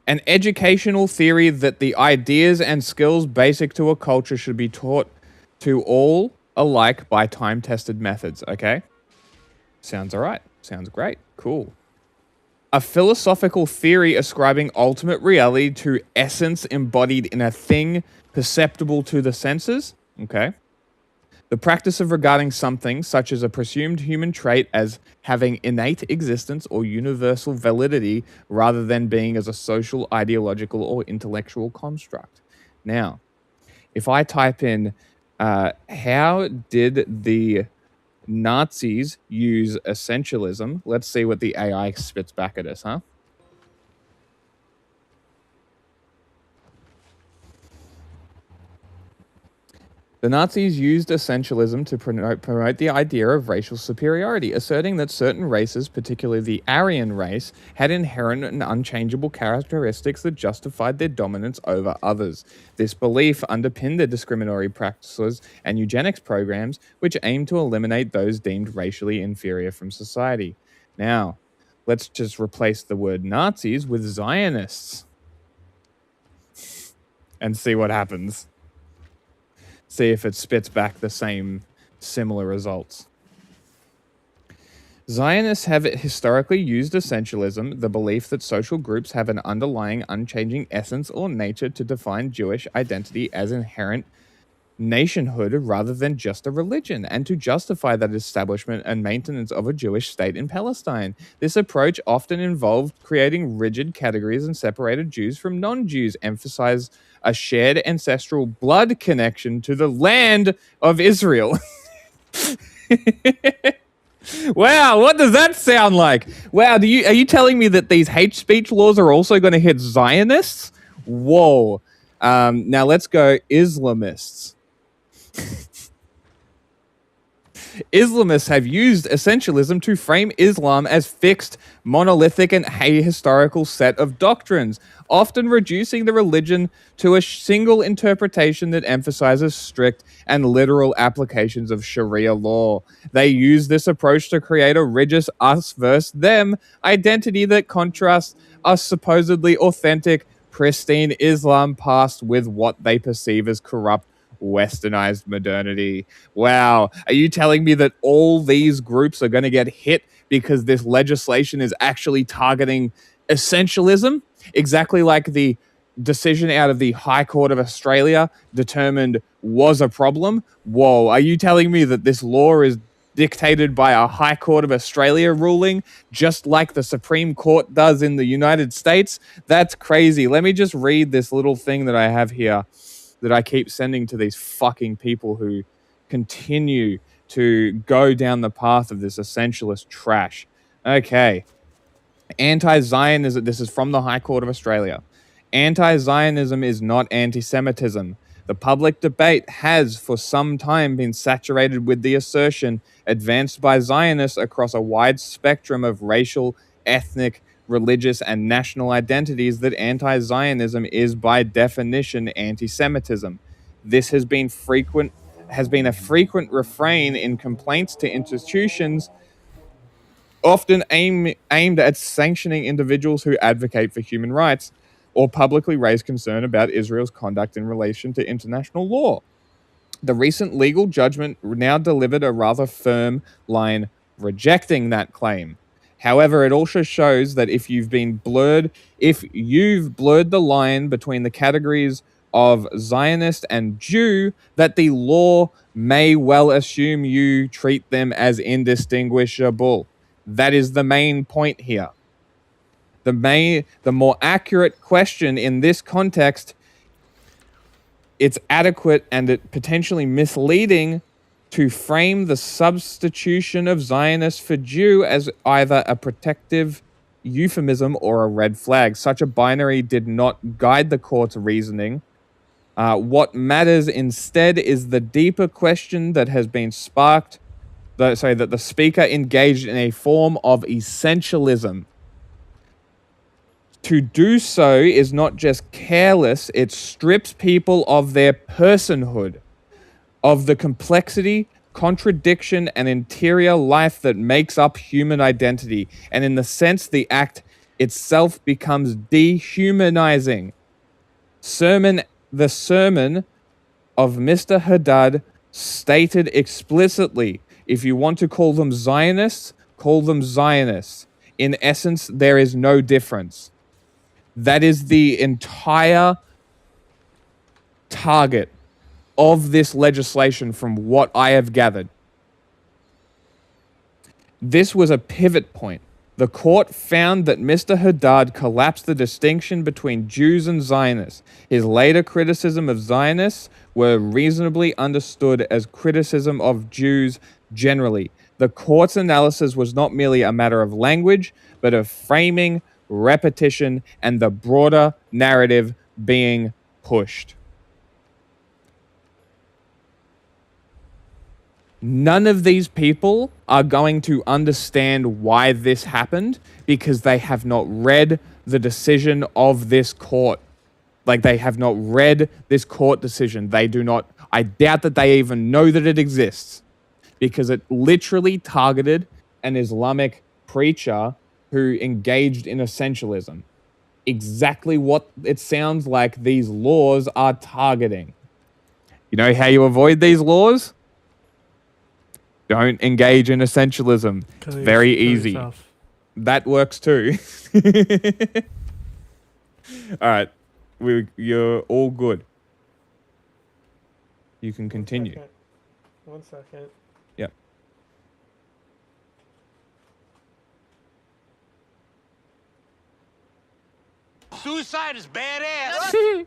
An educational theory that the ideas and skills basic to a culture should be taught to all alike by time-tested methods. Okay? Sounds all right. Sounds great. Cool. A philosophical theory ascribing ultimate reality to essence embodied in a thing perceptible to the senses. Okay. The practice of regarding something, such as a presumed human trait, as having innate existence or universal validity, rather than being as a social, ideological, or intellectual construct. Now, if I type in, how did the Nazis use essentialism? Let's see what the AI spits back at us, huh? The Nazis used essentialism to promote the idea of racial superiority, asserting that certain races, particularly the Aryan race, had inherent and unchangeable characteristics that justified their dominance over others. This belief underpinned their discriminatory practices and eugenics programs, which aimed to eliminate those deemed racially inferior from society. Now, let's just replace the word Nazis with Zionists and see what happens. See if it spits back the same similar results. Zionists have historically used essentialism, the belief that social groups have an underlying unchanging essence or nature, to define Jewish identity as inherent nationhood rather than just a religion, and to justify that establishment and maintenance of a Jewish state in Palestine. This approach often involved creating rigid categories and separated Jews from non-Jews, emphasized a shared ancestral blood connection to the land of Israel. Wow, what does that sound like? Wow, are you telling me that these hate speech laws are also going to hit Zionists? Whoa. Now let's go Islamists. Islamists have used essentialism to frame Islam as fixed, monolithic, and ahistorical set of doctrines, often reducing the religion to a single interpretation that emphasizes strict and literal applications of Sharia law. They use this approach to create a rigid us versus them identity that contrasts a supposedly authentic, pristine Islam past with what they perceive as corrupt, westernized modernity. Wow. Are you telling me that all these groups are going to get hit because this legislation is actually targeting essentialism? Exactly like the decision out of the High Court of Australia determined was a problem? Whoa. Are you telling me that this law is dictated by a High Court of Australia ruling, just like the Supreme Court does in the United States? That's crazy. Let me just read this little thing that I have here that I keep sending to these fucking people who continue to go down the path of this essentialist trash. Okay. Anti-Zionism, this is from the High Court of Australia. Anti-Zionism is not anti-Semitism. The public debate has for some time been saturated with the assertion advanced by Zionists across a wide spectrum of racial, ethnic, religious, and national identities that anti-Zionism is by definition anti-Semitism. This has been a frequent refrain in complaints to institutions often aimed at sanctioning individuals who advocate for human rights or publicly raise concern about Israel's conduct in relation to international law. The recent legal judgment now delivered a rather firm line rejecting that claim. However, it also shows that if you've blurred the line between the categories of Zionist and Jew, that the law may well assume you treat them as indistinguishable. That is the main point here. The more accurate question in this context, it's adequate and it potentially misleading to frame the substitution of Zionist for Jew as either a protective euphemism or a red flag. Such a binary did not guide the court's reasoning. What matters instead is the deeper question that has been sparked, that the speaker engaged in a form of essentialism. To do so is not just careless, it strips people of their personhood, of the complexity, contradiction, and interior life that makes up human identity. And in the sense, the act itself becomes dehumanizing. The sermon of Mr. Haddad stated explicitly, if you want to call them Zionists, call them Zionists. In essence, there is no difference. That is the entire target of this legislation from what I have gathered. This was a pivot point. The court found that Mr. Haddad collapsed the distinction between Jews and Zionists. His later criticism of Zionists were reasonably understood as criticism of Jews generally. The court's analysis was not merely a matter of language, but of framing, repetition, and the broader narrative being pushed. None of these people are going to understand why this happened because they have not read the decision of this court. Like, they have not read this court decision. They do not, I doubt that they even know that it exists because it literally targeted an Islamic preacher who engaged in essentialism. Exactly what it sounds like these laws are targeting. You know how you avoid these laws? Don't engage in essentialism. Very easy. That works too. All right. You're all good. You can continue. 1 second. Yep. Suicide is badass.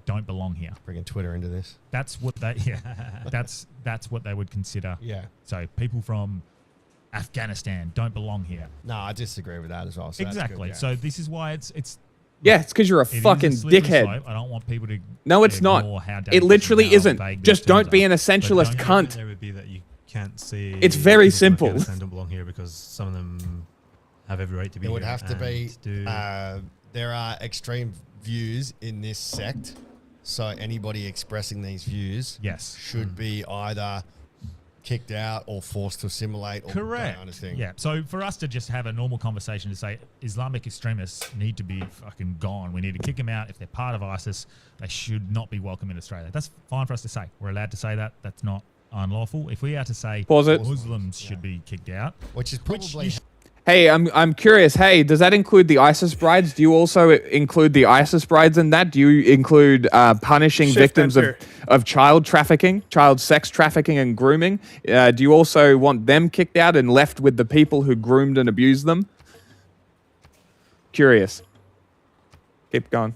Don't belong here. Bringing Twitter into this. That's what they. Yeah, that's what they would consider. Yeah. So people from Afghanistan don't belong here. No, I disagree with that as well. So exactly. That's good, yeah. So this is why it's Yeah, it's because you're a It is fucking slippery dickhead. slope. I don't want people to. No, it's not. ignore how It dangerous literally and how isn't. vague these Just don't terms be are. an essentialist The cunt. argument there would be that you can't see. It's very people from simple. Afghanistan don't belong here because some of them have every right to be It would here have to be. and do- There are extreme views in this sect, so anybody expressing these views, should be either kicked out or forced to assimilate. Or Correct. kind of thing. Yeah. So for us to just have a normal conversation to say Islamic extremists need to be fucking gone. We need to kick them out. If they're part of ISIS, they should not be welcome in Australia. That's fine for us to say. We're allowed to say that. That's not unlawful. If we are to say Pause it. Muslims should be kicked out, which is probably. Hey, I'm curious. Hey, does that include the ISIS brides? Do you also include the ISIS brides in that? Do you include punishing Shift victims enter. of child trafficking, child sex trafficking and grooming? Do you also want them kicked out and left with the people who groomed and abused them? Curious. Keep going.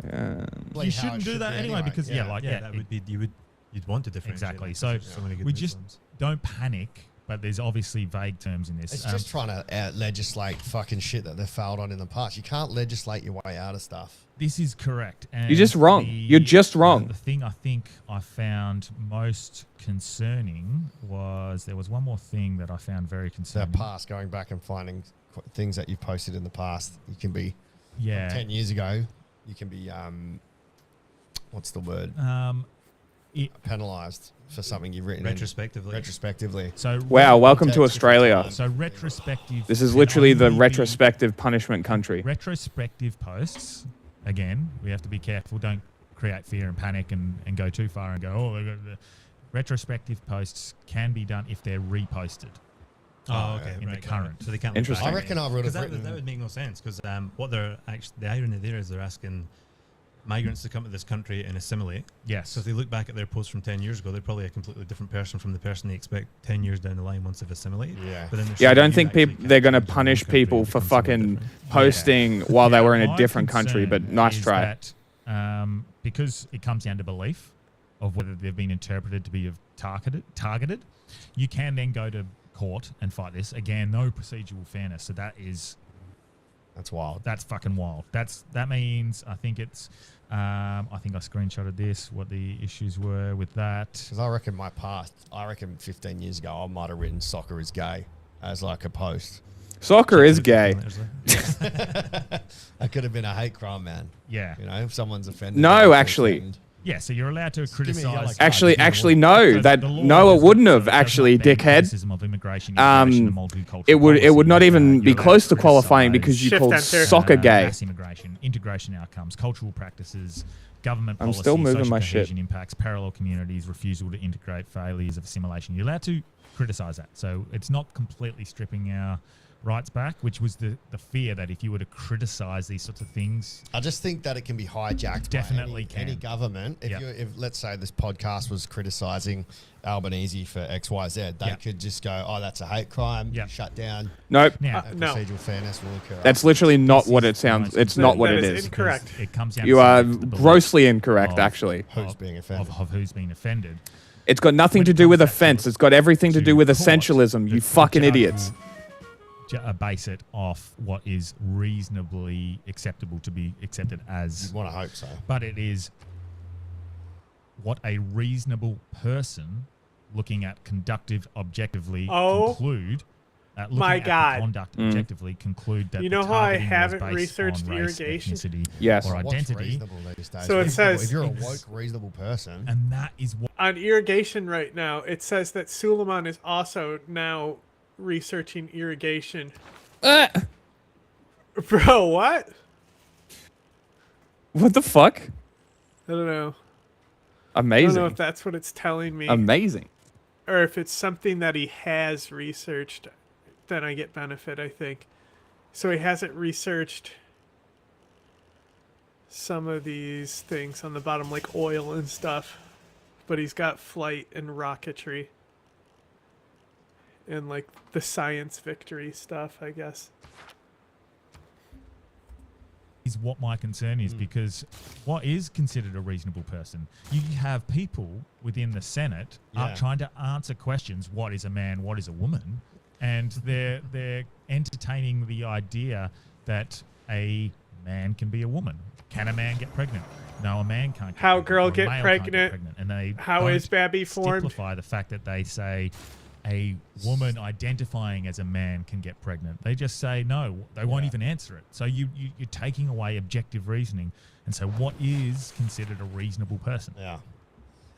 you shouldn't do that anyway because that would be you'd want to differentiate. Exactly. So many good we just Muslims. don't panic. But there's obviously vague terms in this. It's just trying to legislate fucking shit that they've failed on in the past. You can't legislate your way out of stuff. This is correct. And You're just wrong. You're just wrong. The thing I think I found most concerning was there was one more thing that I found very concerning. Their past, going back and finding things that you posted in the past. You can be, from 10 years ago, you can be, what's the word? Penalised for something you've written retrospectively. So wow, welcome to Australia. So retrospective. This is literally the retrospective punishment country. Retrospective posts. Again, we have to be careful. Don't create fear and panic and go too far and go. Oh, the retrospective posts can be done if they're reposted. Oh, okay. In the current. So they can't. Interesting. I reckon I would have that would make no sense because what they're actually the irony there is they're asking migrants to come to this country and assimilate. Yes. So if they look back at their posts from 10 years ago, they're probably a completely different person from the person they expect 10 years down the line once they've assimilated. Yeah. But then Yeah, I don't think they're going to punish people for fucking posting while they were in a different country, but nice try. That, because it comes down to belief of whether they've been interpreted to be targeted, you can then go to court and fight this. Again, no procedural fairness. So that's wild. That's fucking wild. That means I think it's I think I screenshotted this, what the issues were with that. Because I reckon 15 years ago, I might have written soccer is gay as like a post. Soccer is gay. That could have been a hate crime, man. Yeah. You know, if someone's offended. No, actually. Yeah, so you're allowed to criticize. Actually, no. No, it wouldn't have. Actually, dickhead. Of immigration, it would not even be close to qualifying because you called soccer gay. Mass immigration, integration outcomes, cultural practices, government policy, I'm still moving social my cohesion shit. impacts, parallel communities, refusal to integrate, failures of assimilation. You're allowed to criticize that. So it's not completely stripping our rights back, which was the fear that if you were to criticize these sorts of things, I just think that it can be hijacked. Definitely by any government. If let's say this podcast was criticizing Albanese for XYZ, they could just go, "Oh, that's a hate crime." Shut down. Nope. Now, procedural fairness will occur. That's literally not what it sounds. It's not what it is. Incorrect. It comes down. You to are the belief grossly incorrect, actually. Who's being offended? Of who's being offended. It's got nothing to do with offense. It's got everything to do with essentialism. You fucking idiots. Base it off what is reasonably acceptable to be accepted as. You want to hope so. But it is what a reasonable person looking at conductive objectively conclude. Looking my at God. the conduct objectively conclude that you know the how I targeting was haven't based researched on race, irrigation? ethnicity, Yes. or What's identity. reasonable these days? So it says if you're a woke, reasonable person, and that is what on irrigation right now. It says that Suleiman is also now researching irrigation. Bro, what? What the fuck? I don't know. Amazing. I don't know if that's what it's telling me. Amazing. Or if it's something that he has researched, then I get benefit, I think. So he hasn't researched some of these things on the bottom, like oil and stuff. But he's got flight and rocketry. And like the science victory stuff, I guess. Is what my concern is, because what is considered a reasonable person? You have people within the Senate trying to answer questions: what is a man, what is a woman, and they're entertaining the idea that a man can be a woman. Can a man get pregnant? No, a man can't get How pregnant. girl or a get male pregnant? Can't get pregnant. And they How don't is Babby formed? Simplify the fact that they say a woman identifying as a man can get pregnant. They just say no. They won't even answer it. So you're taking away objective reasoning. And so what is considered a reasonable person? Yeah.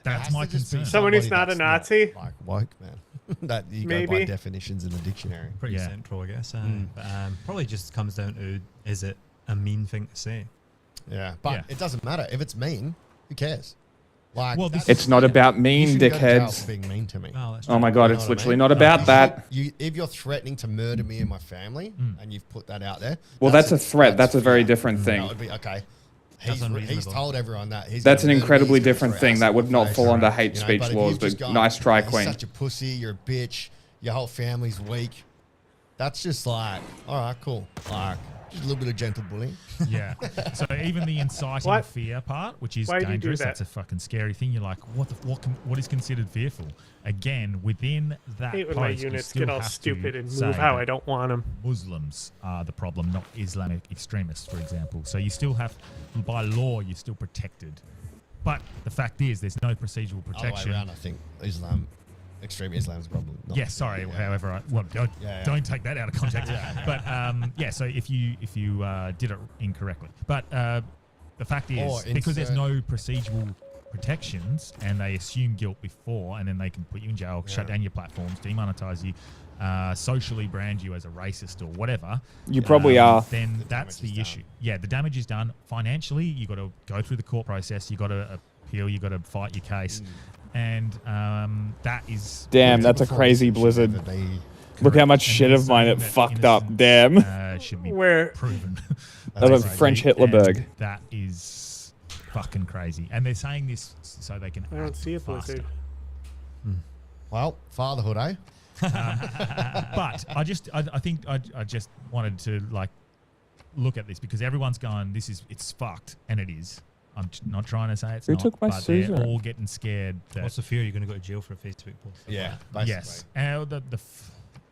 That's my concern. Someone who's not a Nazi? Like woke, man. That you go by Maybe. definitions in the dictionary. Pretty central, I guess. But probably just comes down to, is it a mean thing to say? Yeah, but it doesn't matter. If it's mean, who cares? Like, Well, it's not about mean, you shouldn't go to jail dickheads. for being mean to me. Oh my God, You it's know what I literally mean? not about that. If you're threatening to murder me and my family, and you've put that out there, Well, that's a threat. That's a very different thing. That would be okay. He's told everyone that. He's That's an gonna murder me, incredibly he's gonna different throw thing. acid That in would my not face, fall under right? hate You know, speech but if laws, you've just but gone, nice try, "You're Queen. such a pussy, you're a bitch, your whole family's weak. That's just like, all right, cool. Like, just a little bit of gentle bullying. Yeah. So even the inciting fear part, which is Why do you do dangerous, that? that's a fucking scary thing. You're like, what is considered fearful? Again, within that Hate when post, my you units still get all have stupid to and say move how that I don't want them. Muslims are the problem, not Islamic extremists, for example. So you still have, by law, you're still protected. But the fact is, there's no procedural Other way protection. around, I think extreme Islam's a problem. not- Yes, sorry. Yeah. However, don't take that out of context. But so if you did it incorrectly, but the fact is, because there's no procedural protections, and they assume guilt before, and then they can put you in jail, shut down your platforms, demonetize you, socially brand you as a racist or whatever. You probably are. Then that's the issue. Yeah, the damage is done financially. You got to go through the court process. You got to appeal. You got to fight your case. And that is Damn, that's a crazy blizzard. Look how much shit of mine it fucked up. Damn. should be Where proven. That was French Hitlerberg. And that is fucking crazy. And they're saying this so they can I don't act see a faster. blizzard. Well, fatherhood, eh? But I think I just wanted to like look at this because everyone's going, it's fucked, and it is. I'm not trying to say it's Who not, took my but they're Susan? all getting scared. That, What's the fear? You're going to go to jail for a Facebook post? Yeah, yes. basically.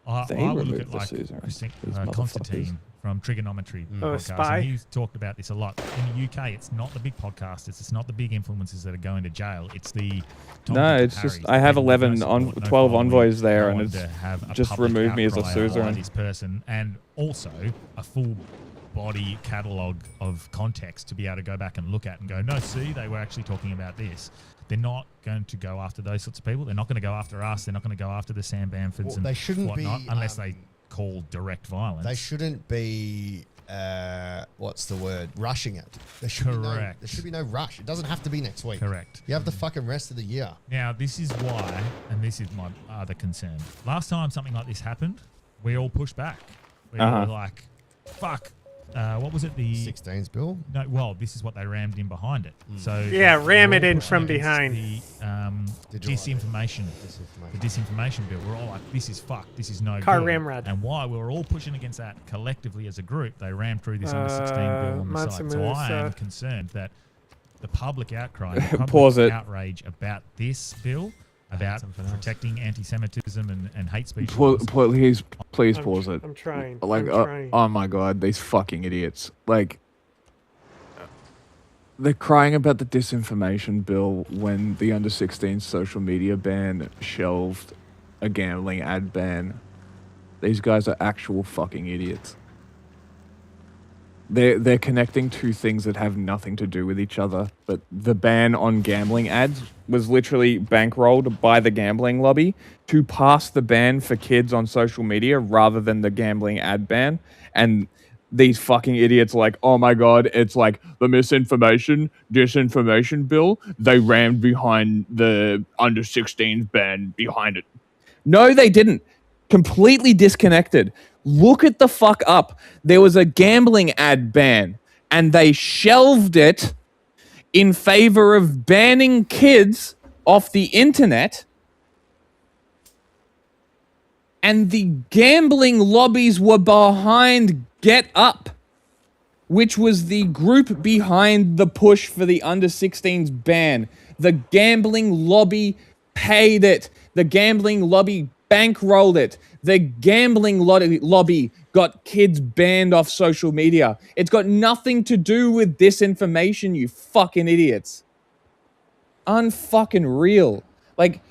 I They would look removed at the like Susan, these Constantine from Trigonometry Oh, a podcast, spy? and he's talked about this a lot. In the UK, it's not the big podcasters, it's not the big influencers that are going to jail. It's the No, it's just I have 11 on 12 envoys there, and it's just removed me as a suzerain. This person, and also a full body catalogue of context to be able to go back and look at and go, no, see, they were actually talking about this. They're not going to go after those sorts of people. They're not going to go after us. They're not going to go after the Sam Bamfords Well, and they shouldn't whatnot be, unless they call direct violence. They shouldn't be, what's the word, rushing it. There should Correct. there should be no rush. It doesn't have to be next week. Correct. You have the fucking rest of the year. Now, this is why, and this is my other concern. Last time something like this happened, we all pushed back. We were like, fuck. What was it? The 16's bill? No, well, this is what they rammed in behind it. So Yeah, ram we're it all in pushing from against behind. The disinformation. The disinformation bill. We're all like, this is fucked. This is no Car good. ramrod. And why we were all pushing against that collectively as a group, they rammed through this under 16 bill on the side. So I am concerned that the public outcry, the Pause public it. outrage about this bill, about protecting anti-Semitism and hate speech. Please pause it. I'm trying. Like, I'm trying. oh my God, these fucking idiots. Like, they're crying about the disinformation bill when the under 16 social media ban shelved a gambling ad ban. These guys are actual fucking idiots. They're connecting two things that have nothing to do with each other. But the ban on gambling ads was literally bankrolled by the gambling lobby to pass the ban for kids on social media rather than the gambling ad ban. And these fucking idiots are like, oh my God, it's like the disinformation bill. They rammed behind the under 16s ban behind it. No, they didn't. Completely disconnected. Look it the fuck up. There was a gambling ad ban, and they shelved it in favor of banning kids off the internet. And the gambling lobbies were behind Get Up, which was the group behind the push for the under 16s ban. The gambling lobby paid it. The gambling lobby bankrolled it. The gambling lobby got kids banned off social media. It's got nothing to do with disinformation, you fucking idiots. Unfucking real. Like,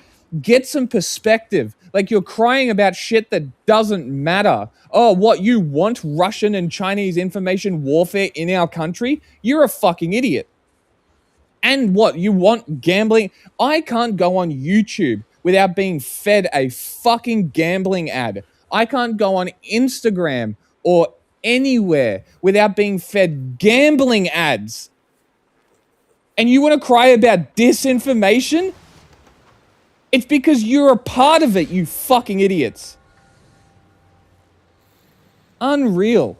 get some perspective. Like, you're crying about shit that doesn't matter. Oh, what, you want Russian and Chinese information warfare in our country? You're a fucking idiot. And what, you want gambling? I can't go on YouTube without being fed a fucking gambling ad. I can't go on Instagram or anywhere without being fed gambling ads. And you want to cry about disinformation? It's because you're a part of it, you fucking idiots. Unreal.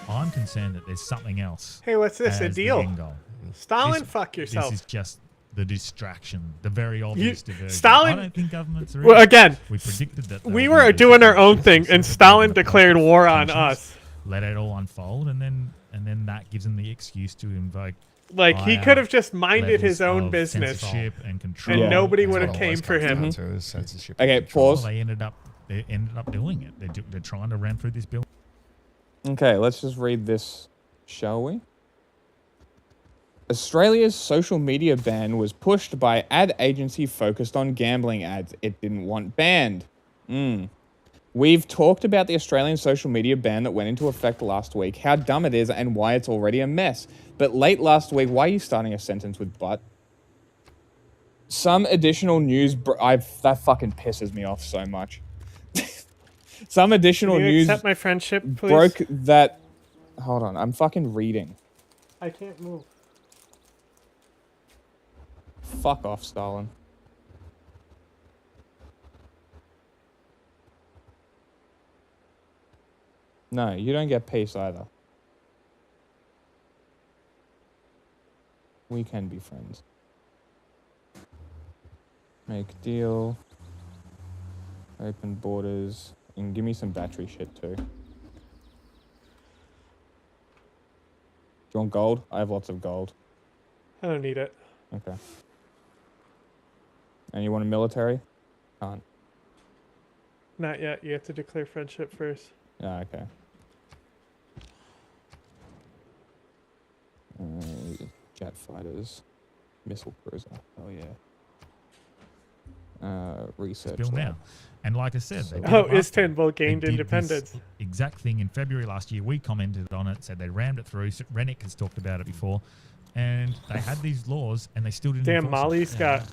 I'm concerned that there's something else. Hey, what's this? A as the deal? end goal. Stalin, fuck yourself. This is just the distraction, the very obvious diversion. Stalin. I don't think governments are. Well, again, we predicted that. We were doing our own thing, and Stalin declared war on us. Let it all unfold, and then that gives them the excuse to invoke. Like, he could have just minded his own business, and control, and nobody would have came for him. Okay, pause. They ended up doing it. They're trying to ram through this bill. Okay, let's just read this, shall we? Australia's social media ban was pushed by ad agency focused on gambling ads it didn't want banned. We've talked about the Australian social media ban that went into effect last week, how dumb it is and why it's already a mess. But late last week, why are you starting a sentence with but? Some additional news, that fucking pisses me off so much. Some additional news accept my friendship, please? broke that... Hold on, I'm fucking reading. I can't move. Fuck off, Stalin. No, you don't get peace either. We can be friends. Make deal. Open borders. And give me some battery shit too. Do you want gold? I have lots of gold. I don't need it. Okay. And you want a military? Can't. Not yet. You have to declare friendship first. Yeah, okay. Jet fighters. Missile cruiser. Oh, yeah. Research. Bill now. And like I said, Istanbul gained independence. Exact thing in February last year. We commented on it, said they rammed it through. Rennick has talked about it before. And they had these laws and they still didn't Damn, enforce Mali's it. got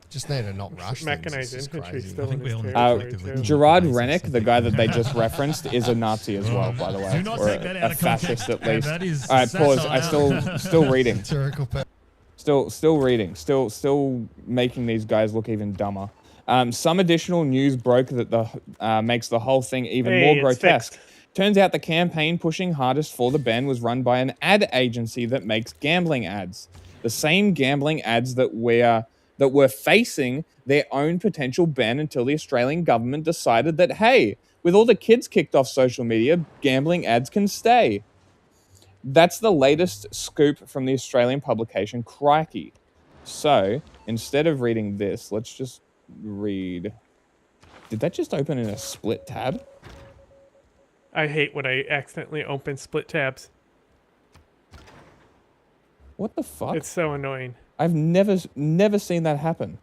just need to not rush mechanized infantry still in his territory. Gerard Rennick, the guy that they just referenced, is a Nazi as well, by the way. Do not or take that out a of fascist context. at least. That is All right, pause. satire. I still reading. Still reading. Still making these guys look even dumber. Some additional news broke that makes the whole thing even more grotesque. Fixed. Turns out the campaign pushing hardest for the ban was run by an ad agency that makes gambling ads. The same gambling ads that were facing their own potential ban until the Australian government decided that, hey, with all the kids kicked off social media, gambling ads can stay. That's the latest scoop from the Australian publication Crikey. So, instead of reading this, let's just read... Did that just open in a split tab? I hate when I accidentally open split tabs. What the fuck? It's so annoying. I've never seen that happen.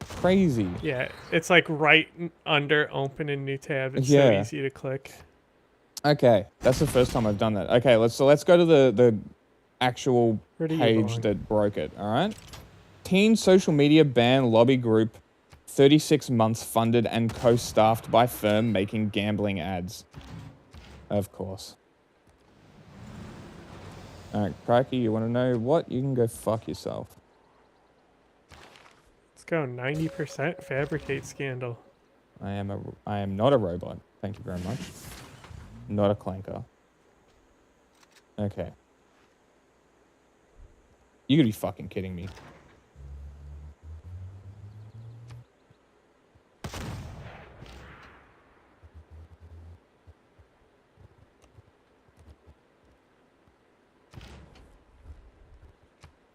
Crazy. Yeah, it's like right under open a new tab. It's Yeah. so easy to click. Okay, that's the first time I've done that. Okay, let's go to the actual Where do you page belong? that broke it. All right. Teen social media ban lobby group, 36 months funded and co-staffed by firm making gambling ads. Of course. All right, Crikey, you want to know what? You can go fuck yourself. Let's go 90% fabricate scandal. I am not a robot. Thank you very much. Not a clanker. Okay. You gotta be fucking kidding me.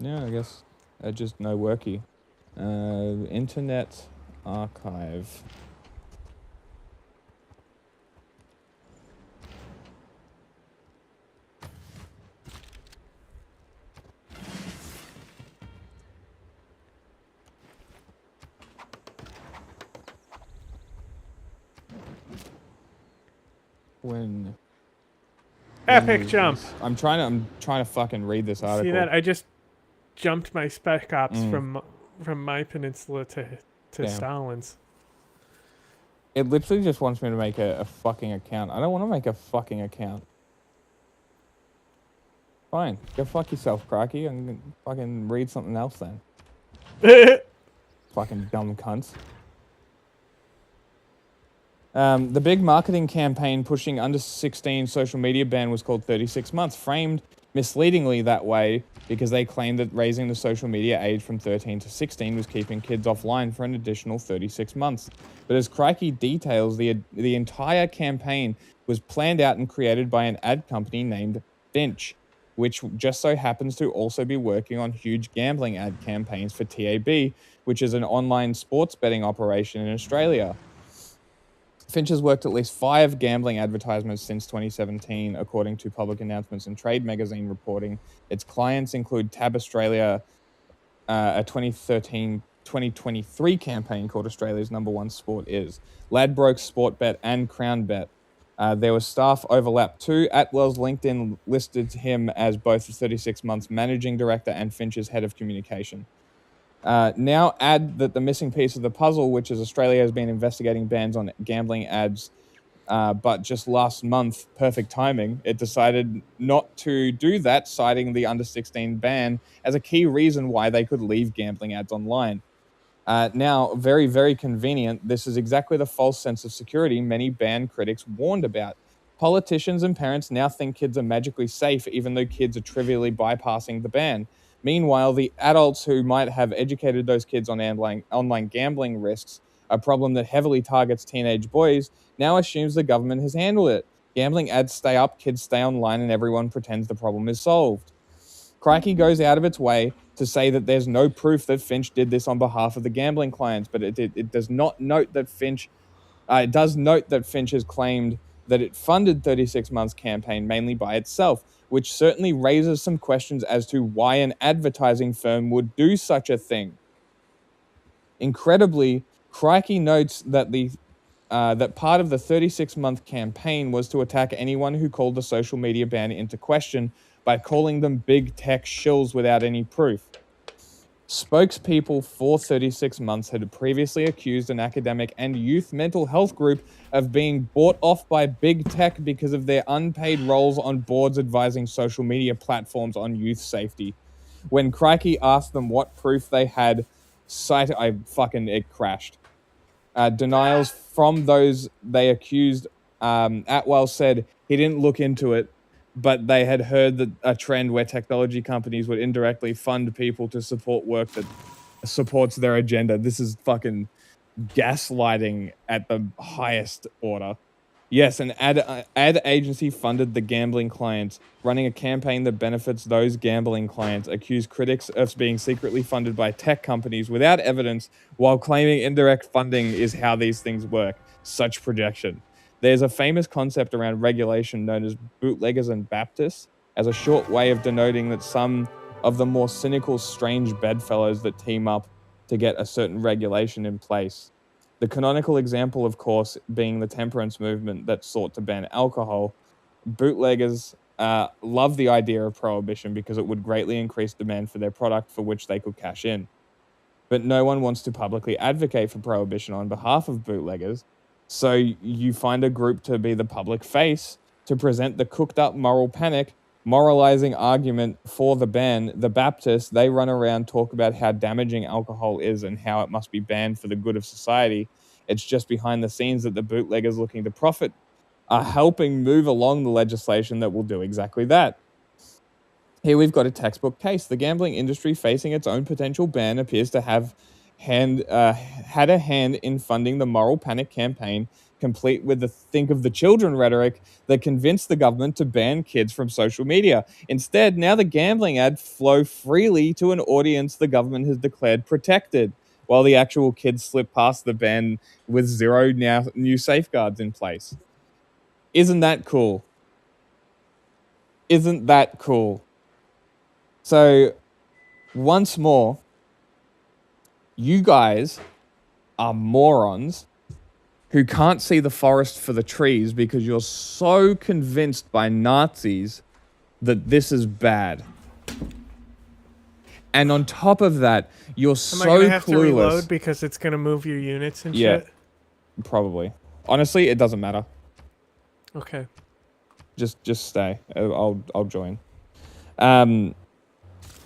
Yeah, I guess just no worky. Internet archive. When Epic jump. I'm trying to fucking read this article. See that? I just jumped my Spec Ops from my peninsula to Stalin's. It literally just wants me to make a fucking account. I don't want to make a fucking account. Fine, go fuck yourself, Crikey. I'm gonna fucking read something else then. Fucking dumb cunts. The big marketing campaign pushing under 16 social media ban was called 36 months, framed misleadingly that way because they claimed that raising the social media age from 13 to 16 was keeping kids offline for an additional 36 months. But as Crikey details, the entire campaign was planned out and created by an ad company named Finch, which just so happens to also be working on huge gambling ad campaigns for TAB, which is an online sports betting operation in Australia. Finch has worked at least 5 gambling advertisements since 2017, according to public announcements and Trade magazine reporting. Its clients include Tab Australia, a 2013-2023 campaign called Australia's #1 Sport Is, Ladbrokes Sportbet, and CrownBet. There was staff overlap too. Atwell's LinkedIn listed him as both the 36 months managing director and Finch's head of communication. Now add that the missing piece of the puzzle, which is Australia has been investigating bans on gambling ads, but just last month, perfect timing, it decided not to do that, citing the under 16 ban as a key reason why they could leave gambling ads online. Now, very, very convenient, this is exactly the false sense of security many ban critics warned about. Politicians and parents now think kids are magically safe, even though kids are trivially bypassing the ban. Meanwhile, the adults who might have educated those kids on online gambling risks, a problem that heavily targets teenage boys, now assumes the government has handled it. Gambling ads stay up, kids stay online, and everyone pretends the problem is solved. Crikey goes out of its way to say that there's no proof that Finch did this on behalf of the gambling clients, but it does not note that Finch... it does note that Finch has claimed that it funded 36 months campaign mainly by itself, which certainly raises some questions as to why an advertising firm would do such a thing. Incredibly, Crikey notes that that part of the 36-month campaign was to attack anyone who called the social media ban into question by calling them big tech shills without any proof. Spokespeople for 36 months had previously accused an academic and youth mental health group of being bought off by big tech because of their unpaid roles on boards advising social media platforms on youth safety. When Crikey asked them what proof they had, it crashed. Denials from those they accused, Atwell said he didn't look into it, but they had heard that a trend where technology companies would indirectly fund people to support work that supports their agenda. This is fucking gaslighting at the highest order. Yes, an ad agency funded the gambling clients, running a campaign that benefits those gambling clients, accused critics of being secretly funded by tech companies without evidence, while claiming indirect funding is how these things work. Such projection. There's a famous concept around regulation known as bootleggers and Baptists, as a short way of denoting that some of the more cynical, strange bedfellows that team up to get a certain regulation in place. The canonical example, of course, being the temperance movement that sought to ban alcohol. Bootleggers love the idea of prohibition because it would greatly increase demand for their product for which they could cash in. But no one wants to publicly advocate for prohibition on behalf of bootleggers, so you find a group to be the public face to present the cooked-up moral panic, moralizing argument for the ban. The Baptists, they run around, talk about how damaging alcohol is and how it must be banned for the good of society. It's just behind the scenes that the bootleggers looking to profit are helping move along the legislation that will do exactly that. Here we've got a textbook case. The gambling industry, facing its own potential ban, appears to have had a hand in funding the moral panic campaign, complete with the think of the children rhetoric that convinced the government to ban kids from social media. Instead, now the gambling ads flow freely to an audience the government has declared protected, while the actual kids slip past the ban with 0 new safeguards in place. Isn't that cool? Isn't that cool? So, once more, you guys are morons who can't see the forest for the trees because you're so convinced by Nazis that this is bad. And on top of that, you're so Am I gonna have to clueless. reload because it's gonna move your units and shit? Probably. Honestly, it doesn't matter. Okay. Just stay. I'll join. But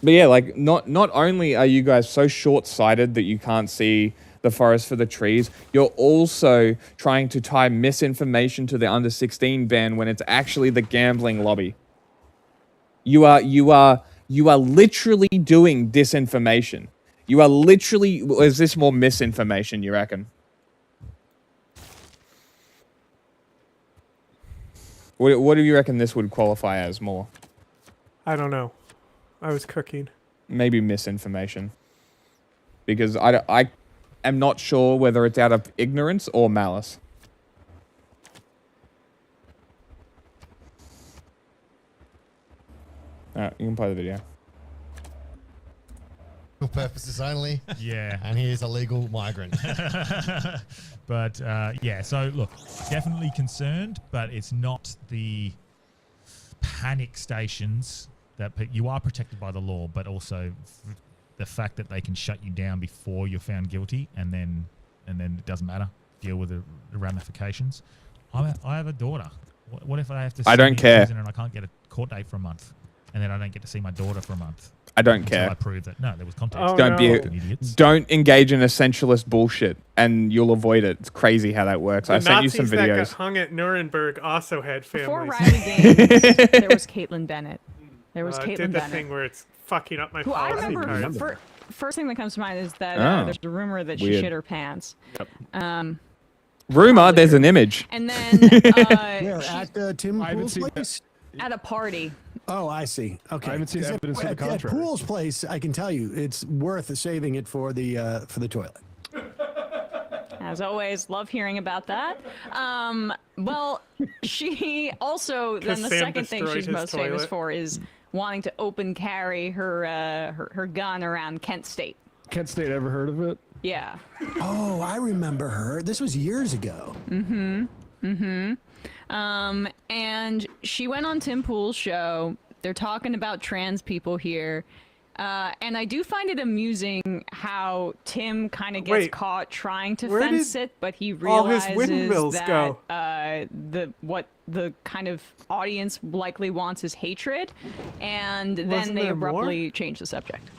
yeah, like not only are you guys so short-sighted that you can't see the forest for the trees, you're also trying to tie misinformation to the under 16 ban when it's actually the gambling lobby. You are literally doing disinformation. You are literally. Is this more misinformation, you reckon? What do you reckon this would qualify as more? I don't know. I was cooking. Maybe misinformation. Because I am not sure whether it's out of ignorance or malice. Alright, you can play the video. For purposes only. Yeah. And he is a legal migrant. But yeah, so look, definitely concerned, but it's not the panic stations that you are protected by the law, but also the fact that they can shut you down before you're found guilty, and then it doesn't matter. Deal with the ramifications. I have a daughter. What if I have to? I don't care. And I can't get a court date for a month, and then I don't get to see my daughter for a month. I don't until care. I prove that no, there was context. Don't engage in essentialist bullshit, and you'll avoid it. It's crazy how that works. I sent you some Nazis that got videos. hung at Nuremberg also had families. Before Riley Gaines, there was Caitlin Bennett. There was Caitlin did the Bennett. thing where it's fucking up my Who I policy remember. cards. First thing that comes to mind is that Oh, there's a rumor that she weird. shit her pants. Yep. Rumor, there's an image. And then Where, at Tim Pool's place? at a party. Oh, I see. Okay. I haven't seen evidence to the At contrary. Pool's place, I can tell you, it's worth saving it for the toilet. As always, love hearing about that. Well, she also, then 'Cause the Sam second thing destroyed she's his most famous toilet. for is wanting to open carry her gun around Kent State. Kent State, ever heard of it? Yeah. Oh, I remember her. This was years ago. And she went on Tim Pool's show. They're talking about trans people here. And I do find it amusing how Tim kind of gets Wait, caught trying to where fence did it, but he all his realizes windmills that go? what the kind of audience likely wants is hatred, and then Wasn't they there more? abruptly change the subject.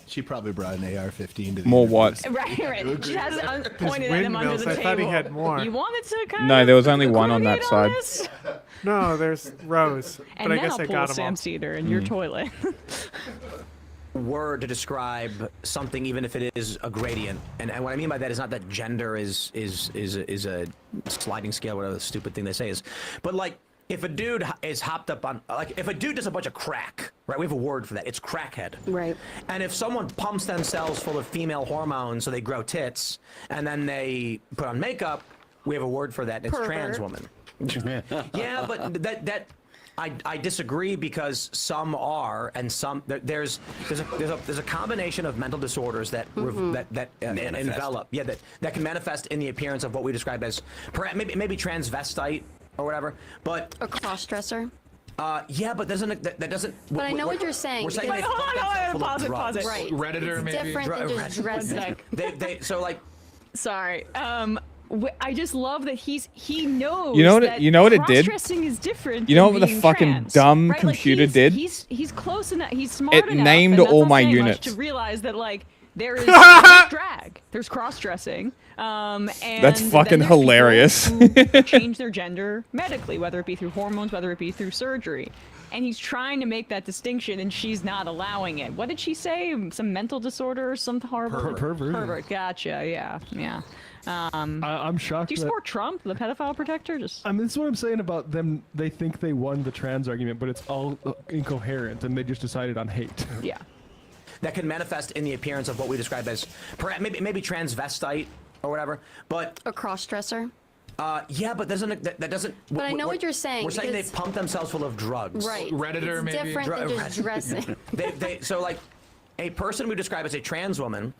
She probably brought an AR-15 to the More what? Right. She has pointed at him under windmills, the I table. thought he had more. You wanted to kind No, of there was only one on that coordinate side. this? No, there's rows. And But I now guess I pull got them all. Sam Cedar in your toilet. Word to describe something, even if it is a gradient. And what I mean by that is not that gender is a sliding scale, whatever the stupid thing they say is, but like if a dude is hopped up on, like if a dude does a bunch of crack, right? We have a word for that. It's crackhead. Right. And if someone pumps themselves full of female hormones so they grow tits, and then they put on makeup, we have a word for that. It's trans woman. Yeah, but that. I disagree because some are, and some there's a combination of mental disorders that envelop, that can manifest in the appearance of what we describe as maybe transvestite or whatever, but a cross-dresser. Yeah, but that doesn't. But I know what you're saying. We're saying because- that Pause it. Right. Redditor, it's maybe. different than just dressing. So like. Sorry. I just love that he knows. You know what? That You know what it did? Cross-dressing is different. You know than what the being fucking trans, dumb right? Like, computer did? He's close enough. He's smart It enough. named and that's all not my saying much units. to realize that like there is there's drag, there's cross-dressing, and That's then fucking there's people hilarious. who change their gender medically, whether it be through hormones, whether it be through surgery. And he's trying to make that distinction, and she's not allowing it. What did she say? Some mental disorder or some horrible Pervert. Pervert. Gotcha. Yeah. I'm shocked. Do you support Trump, the pedophile protector? Just I mean, this is what I'm saying about them. They think they won the trans argument, but it's all incoherent, and they just decided on hate. Yeah. that can manifest in the appearance of what we describe as maybe transvestite or whatever, but a cross-dresser. Yeah, but that doesn't. But I know what you're saying. We're saying they because- pump themselves full of drugs. Right. Redditor, it's maybe? different than just dressing. So like, a person we describe as a trans woman.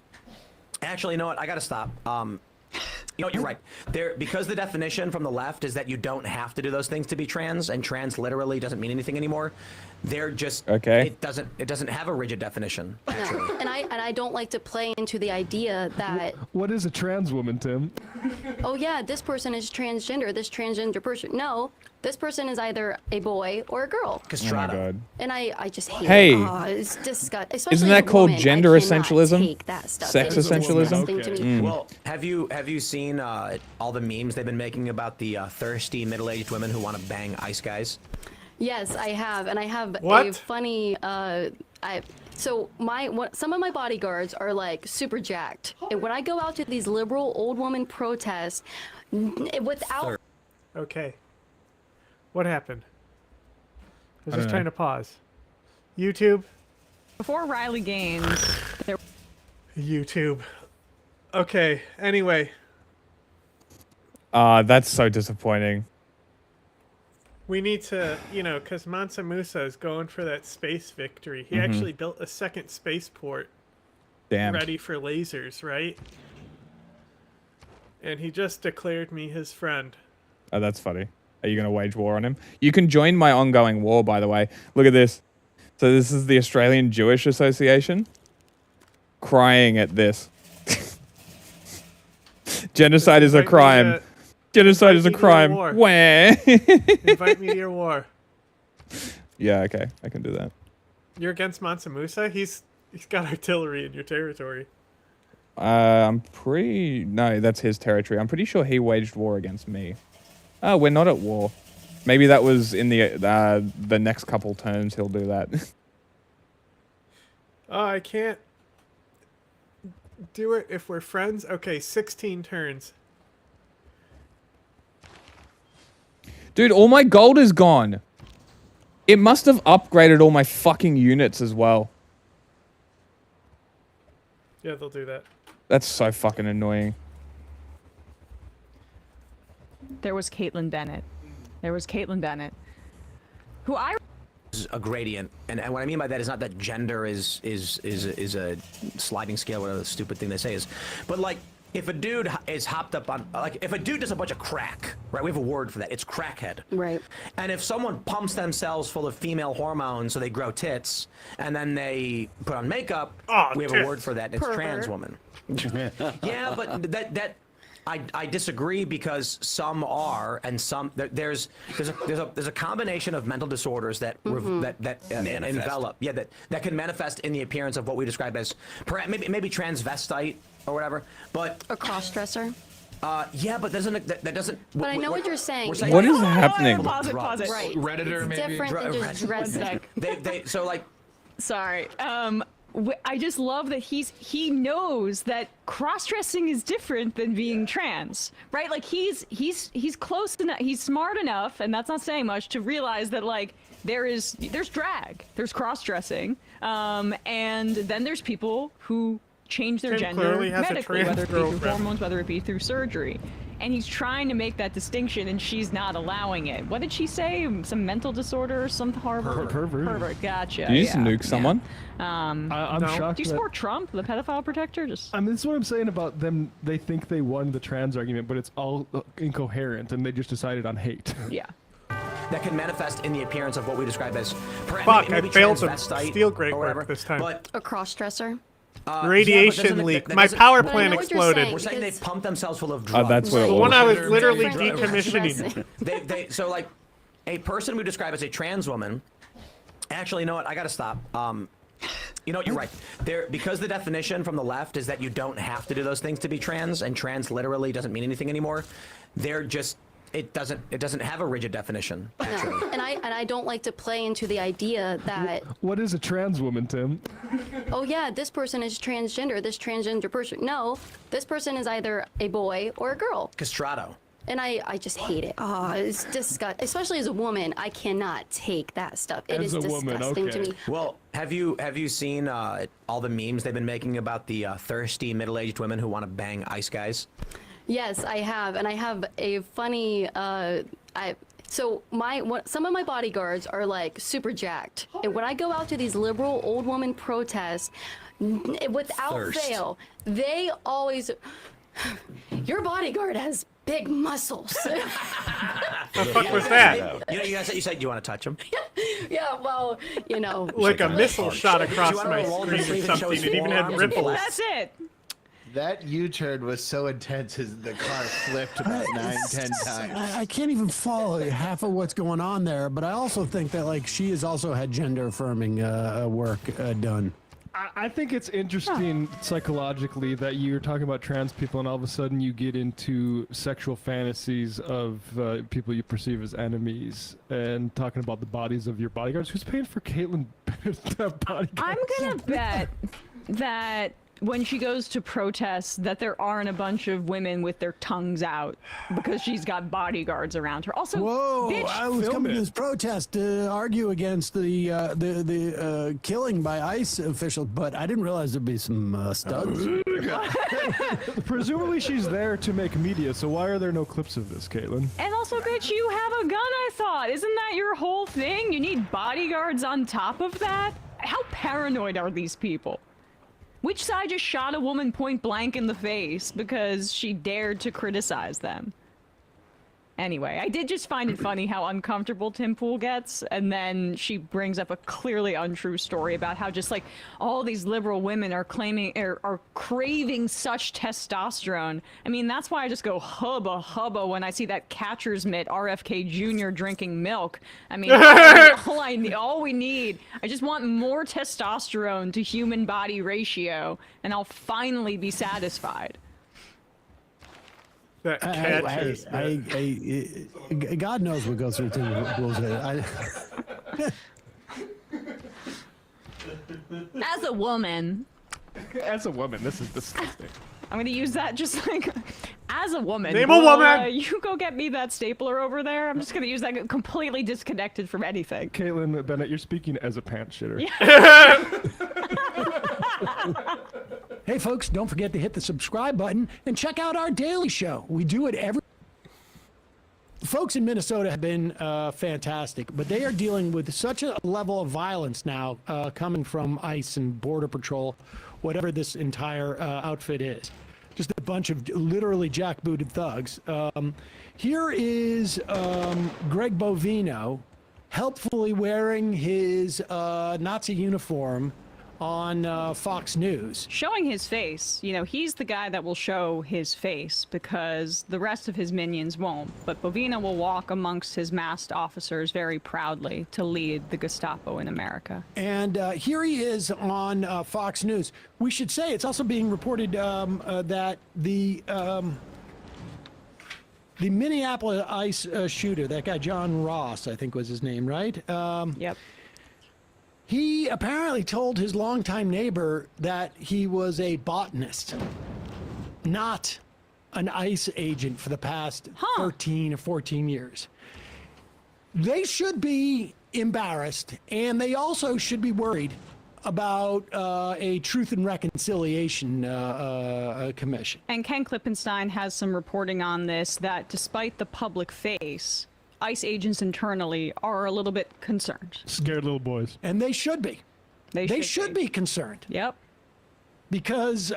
Actually, you know what? I gotta stop. You know what? You're right. Because the definition from the left is that you don't have to do those things to be trans, and trans literally doesn't mean anything anymore. They're just okay. It doesn't have a rigid definition. Actually. No. And I don't like to play into the idea that What is a trans woman, Tim? oh yeah, this person is transgender, this transgender person. No, this person is either a boy or a girl. Castrata. Oh my God. And I just hate Hey. it. Oh, it's disgusting. Especially Isn't that a called woman, I gender cannot essentialism? take that stuff. Sex It is essentialism? disgusting to me. Well, have you seen all the memes they've been making about the thirsty middle-aged women who want to bang ice guys? Yes, I have, and I have a What? funny. So some of my bodyguards are like super jacked, and when I go out to these liberal old woman protests, without. Okay. What happened? I was I just don't trying know. to pause. YouTube. Before Riley Gaines, there. YouTube. Okay. Anyway, That's so disappointing. we need to, because Mansa Musa is going for that space victory. He Mhm. actually built a second spaceport Damn. ready for lasers, right? And he just declared me his friend. Oh, that's funny. Are you going to wage war on him? You can join my ongoing war, by the way. Look at this. So this is the Australian Jewish Association crying at this. Genocide is a crime. Genocide is a crime. Where? Invite me to your war. Yeah, okay. I can do that. You're against Mansa Musa? He's got artillery in your territory. I'm pretty... No, that's his territory. I'm pretty sure he waged war against me. Oh, we're not at war. Maybe that was in the next couple turns he'll do that. Oh, I can't do it if we're friends. Okay, 16 turns. Dude, all my gold is gone. It must have upgraded all my fucking units as well. Yeah, they'll do that. That's so fucking annoying. There was Caitlin Bennett. Who I Is a gradient, and what I mean by that is not that gender is a sliding scale, whatever the stupid thing they say is, but like if a dude is hopped up on, like if a dude does a bunch of crack, right? We have a word for that. It's crackhead. Right. And if someone pumps themselves full of female hormones so they grow tits, and then they put on makeup, we have a word for that. It's trans woman. Yeah, but that. I disagree because some are, and some there's a combination of mental disorders that envelop, that can manifest in the appearance of what we describe as maybe transvestite or whatever, but a cross-dresser. Yeah, but that doesn't. But I know what you're saying. We're saying What is happening? Pause it. Right. Redditor, it's maybe? different than just dressing. So like. Sorry. I just love that he knows that cross-dressing is different than being trans, right? Like he's close enough, he's smart enough, and that's not saying much, to realize that like there's drag, there's cross-dressing, and then there's people who change their Tim gender clearly has a medically, trans whether it be through girlfriend. hormones, whether it be through surgery. And he's trying to make that distinction, and she's not allowing it. What did she say? Some mental disorder or some horrible pervert. Gotcha. Do you just nuke someone? I'm No. shocked. Do you that- support Trump, the pedophile protector? Just I mean, this is what I'm saying about them. They think they won the trans argument, but it's all incoherent, and they just decided on hate. yeah. That can manifest in the appearance of what we describe as Fuck, maybe I failed to transvestite steal great or work whatever, this time. But A cross-dresser. Radiation leak. My power But I plant know what you're exploded. saying. We're saying they because- pump themselves full of drugs. That's what it The was. one I was It's literally different than just decommissioning. dressing. So like a person we describe as a trans woman. Actually, you know what? I gotta stop. You know what? You're right. Because the definition from the left is that you don't have to do those things to be trans, and trans literally doesn't mean anything anymore. They're just it doesn't have a rigid definition. Actually. No. And I don't like to play into the idea that What is a trans woman, Tim? oh yeah, this person is transgender, this transgender person. No, this person is either a boy or a girl. Castrato. And I just hate it. Oh, it's disgusting. Especially as a woman, I cannot take that stuff. It is disgusting to me. Well, have you seen all the memes they've been making about the thirsty middle-aged women who want to bang ice guys? Yes, I have, and I have a funny. So some of my bodyguards are like super jacked, and when I go out to these liberal old woman protests, without fail, they always. Your bodyguard has big muscles. The fuck was that? You said you want to touch him. Yeah, well, you know. Like a missile shot across my screen or something. It even had ripples. That's it. That U-turn was so intense as the car flipped about 9-10 times. I can't even follow half of what's going on there, but I also think that like she has also had gender affirming work done. I think it's interesting psychologically that you're talking about trans people and all of a sudden you get into sexual fantasies of people you perceive as enemies and talking about the bodies of your bodyguards. Who's paying for Caitlyn to have bodyguards? I'm gonna bet that when she goes to protest that there aren't a bunch of women with their tongues out because she's got bodyguards around her. Also, bitch, I was coming to this protest to argue against the killing by ICE officials, but I didn't realize there'd be some studs. Presumably she's there to make media, so why are there no clips of this, Caitlyn? And also, bitch, you have a gun, I thought. Isn't that your whole thing? You need bodyguards on top of that? How paranoid are these people? Which side just shot a woman point blank in the face because she dared to criticize them? Anyway, I did just find it funny how uncomfortable Tim Pool gets, and then she brings up a clearly untrue story about how just like all these liberal women are claiming are craving such testosterone. I mean, that's why I just go hubba hubba when I see that catcher's mitt RFK Jr. drinking milk. I mean, all we need. I just want more testosterone to human body ratio, and I'll finally be satisfied. That catches. God knows what goes through Tim Pool's head. As a woman. As a woman, this is disgusting. I'm gonna use that just like, as a woman. Name a woman! You go get me that stapler over there. I'm just gonna use that completely disconnected from anything. Caitlyn Bennett, you're speaking as a pants shitter. Yeah. Hey, folks, don't forget to hit the subscribe button and check out our daily show. We do it every... Folks in Minnesota have been fantastic, but they are dealing with such a level of violence now coming from ICE and Border Patrol, whatever this entire outfit is. Just a bunch of literally jackbooted thugs. Here is Greg Bovino helpfully wearing his Nazi uniform on Fox News. Showing his face. You know, he's the guy that will show his face because the rest of his minions won't. But Bovino will walk amongst his masked officers very proudly to lead the Gestapo in America. And here he is on Fox News. We should say it's also being reported that the Minneapolis ICE shooter, that guy John Ross, I think was his name, right? Yep. He apparently told his longtime neighbor that he was a botanist, not an ICE agent for the past 13 or 14 years. They should be embarrassed, and they also should be worried about a Truth and Reconciliation Commission. And Ken Klippenstein has some reporting on this, that despite the public face, ICE agents internally are a little bit concerned. Scared little boys. And they should be. They should be concerned. Yep. Because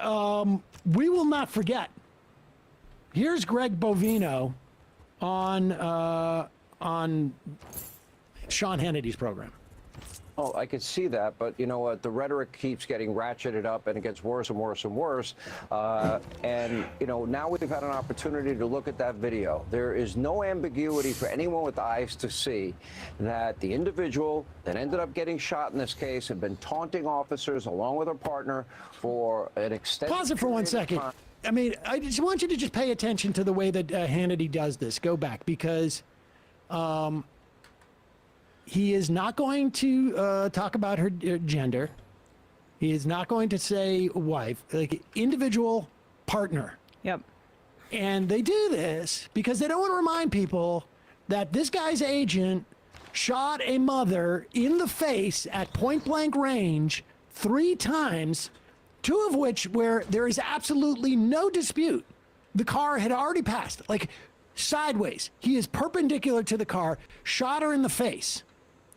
we will not forget. Here's Greg Bovino on Sean Hannity's program. Oh, I could see that, but you know what? The rhetoric keeps getting ratcheted up, and it gets worse and worse and worse. And you know, now we've had an opportunity to look at that video. There is no ambiguity for anyone with eyes to see that the individual that ended up getting shot in this case had been taunting officers along with her partner for an extended. Pause it for 1 second. I mean, I just want you to just pay attention to the way that Hannity does this. Go back, because he is not going to talk about her gender. He is not going to say wife, like individual partner. Yep. And they do this because they don't want to remind people that this guy's agent shot a mother in the face at point blank range 3 times, 2 of which where there is absolutely no dispute. The car had already passed, like sideways. He is perpendicular to the car, shot her in the face.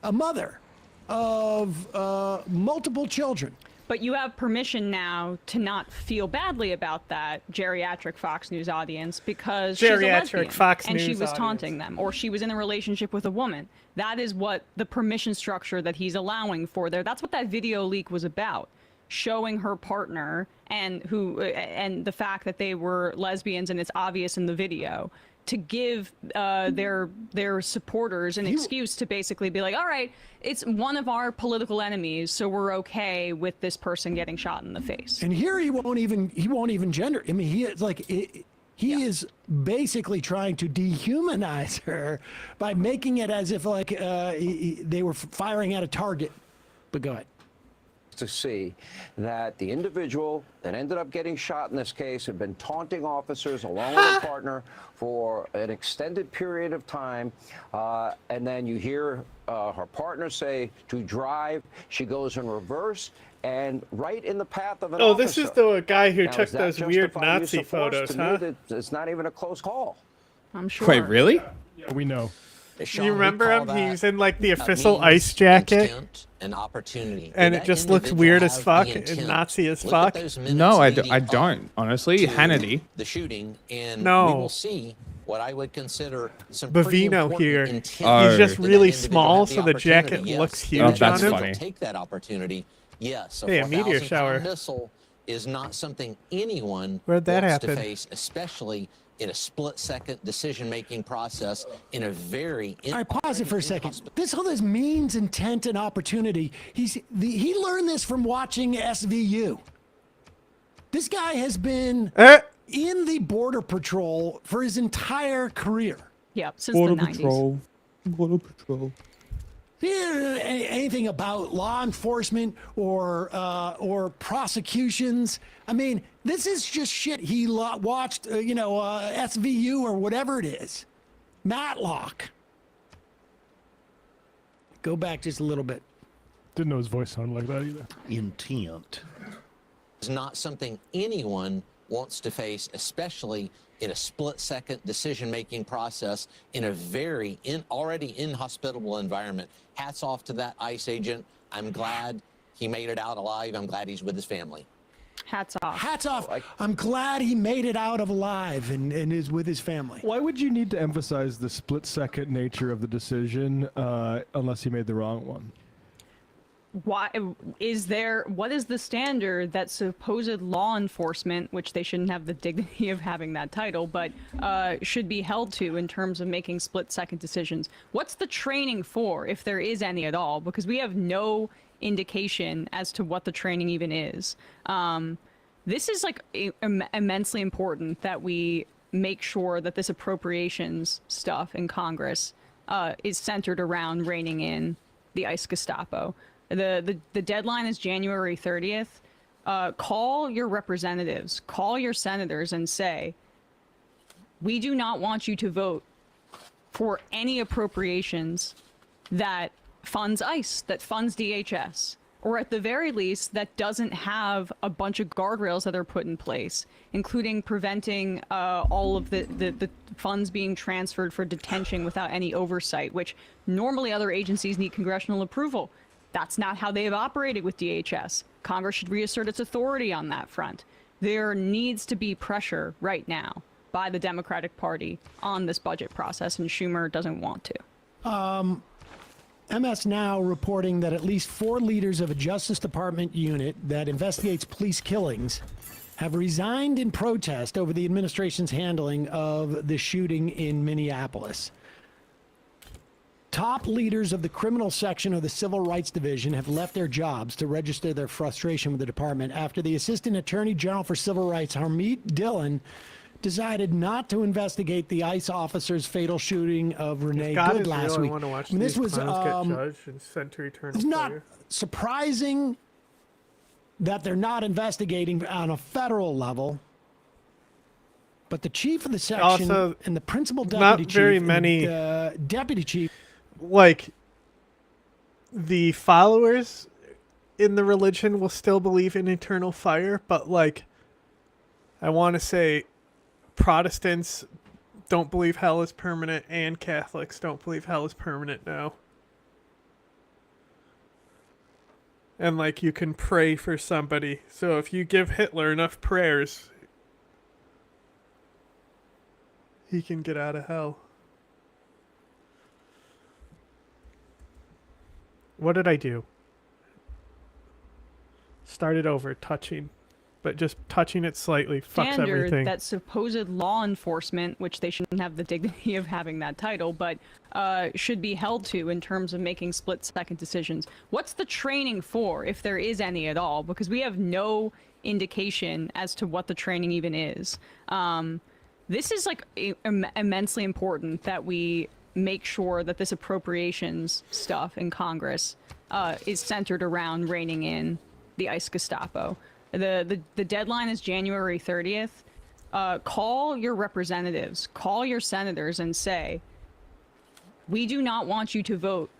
A mother of multiple children. But you have permission now to not feel badly about that geriatric Fox News audience because she's a lesbian and she was taunting them, or she was in a relationship with a woman. That is what the permission structure that he's allowing for there. That's what that video leak was about, showing her partner and the fact that they were lesbians, and it's obvious in the video, to give their supporters an excuse to basically be like, all right, it's one of our political enemies, so we're okay with this person getting shot in the face. And here he won't even gender. I mean, he is like he is basically trying to dehumanize her by making it as if like they were firing at a target. But go ahead. To see that the individual that ended up getting shot in this case had been taunting officers along with her partner for an extended period of time, and then you hear her partner say to drive. She goes in reverse and right in the path of an officer. This is the guy who took that those weird justified Nazi use of force? photos, To me, huh? it's not even a close call. I'm sure. Wait, really? We know. You remember him? He's in like the official ICE jacket. An opportunity. And it just looks weird as fuck and Nazi as fuck. No, I don't, honestly. Hannity. The shooting, and No. we will see what I would consider some pretty Bavino important here. intent. He's just that that really individual small, had so the jacket opportunity. Yes. looks The huge Oh, that's individual funny. will take that opportunity. Yes, Hey, a meteor 4,000-pound shower. missile is not something anyone Where'd that wants to happen? face, especially in a split-second decision-making process in a very... All right, pause it for a second. All this means, intent, and opportunity. He learned this from watching SVU. This guy has been in the Border Patrol for his entire career. Yep, since the 90s. Border Patrol. Anything about law enforcement or prosecutions. I mean, this is just shit he watched, SVU or whatever it is. Matlock. Go back just a little bit. Didn't know his voice sounded like that either. Intent. Is not something anyone wants to face, especially in a split-second decision-making process in a very already inhospitable environment. Hats off to that ICE agent. I'm glad he made it out alive. I'm glad he's with his family. Hats off. Hats off. I'm glad he made it out of alive and is with his family. Why would you need to emphasize the split-second nature of the decision unless he made the wrong one? What is the standard that supposed law enforcement, which they shouldn't have the dignity of having that title, but should be held to in terms of making split-second decisions? What's the training for, if there is any at all? Because we have no indication as to what the training even is. This is like immensely important that we make sure that this appropriations stuff in Congress is centered around reining in the ICE Gestapo. The deadline is January 30th. Call your representatives, call your senators and say, we do not want you to vote for any appropriations that funds ICE, that funds DHS, or at the very least that doesn't have a bunch of guardrails that are put in place, including preventing all of the funds being transferred for detention without any oversight, which normally other agencies need congressional approval. That's not how they have operated with DHS. Congress should reassert its authority on that front. There needs to be pressure right now by the Democratic Party on this budget process, and Schumer doesn't want to. MS Now reporting that at least 4 leaders of a Justice Department unit that investigates police killings have resigned in protest over the administration's handling of the shooting in Minneapolis. Top leaders of the criminal section of the Civil Rights Division have left their jobs to register their frustration with the department after the Assistant Attorney General for Civil Rights, Harmeet Dillon, decided not to investigate the ICE officer's fatal shooting of Renee Good last week. This was it's not surprising that they're not investigating on a federal level. But the chief of the section Also, and the principal not deputy very chief, many- and the deputy chief, Like, the followers in the religion will still believe in eternal fire, but like, I want to say Protestants don't believe hell is permanent, and Catholics don't believe hell is permanent now. And like, you can pray for somebody. So if you give Hitler enough prayers, he can get out of hell. What did I do? Started over, touching. But just touching it slightly fucks Standard everything. that supposed law enforcement, which they shouldn't have the dignity of having that title, but should be held to in terms of making split-second decisions. What's the training for, if there is any at all? Because we have no indication as to what the training even is. This is like immensely important that we make sure that this appropriations stuff in Congress is centered around reining in the ICE Gestapo. The deadline is January 30th. Call your representatives, call your senators and say, we do not want you to vote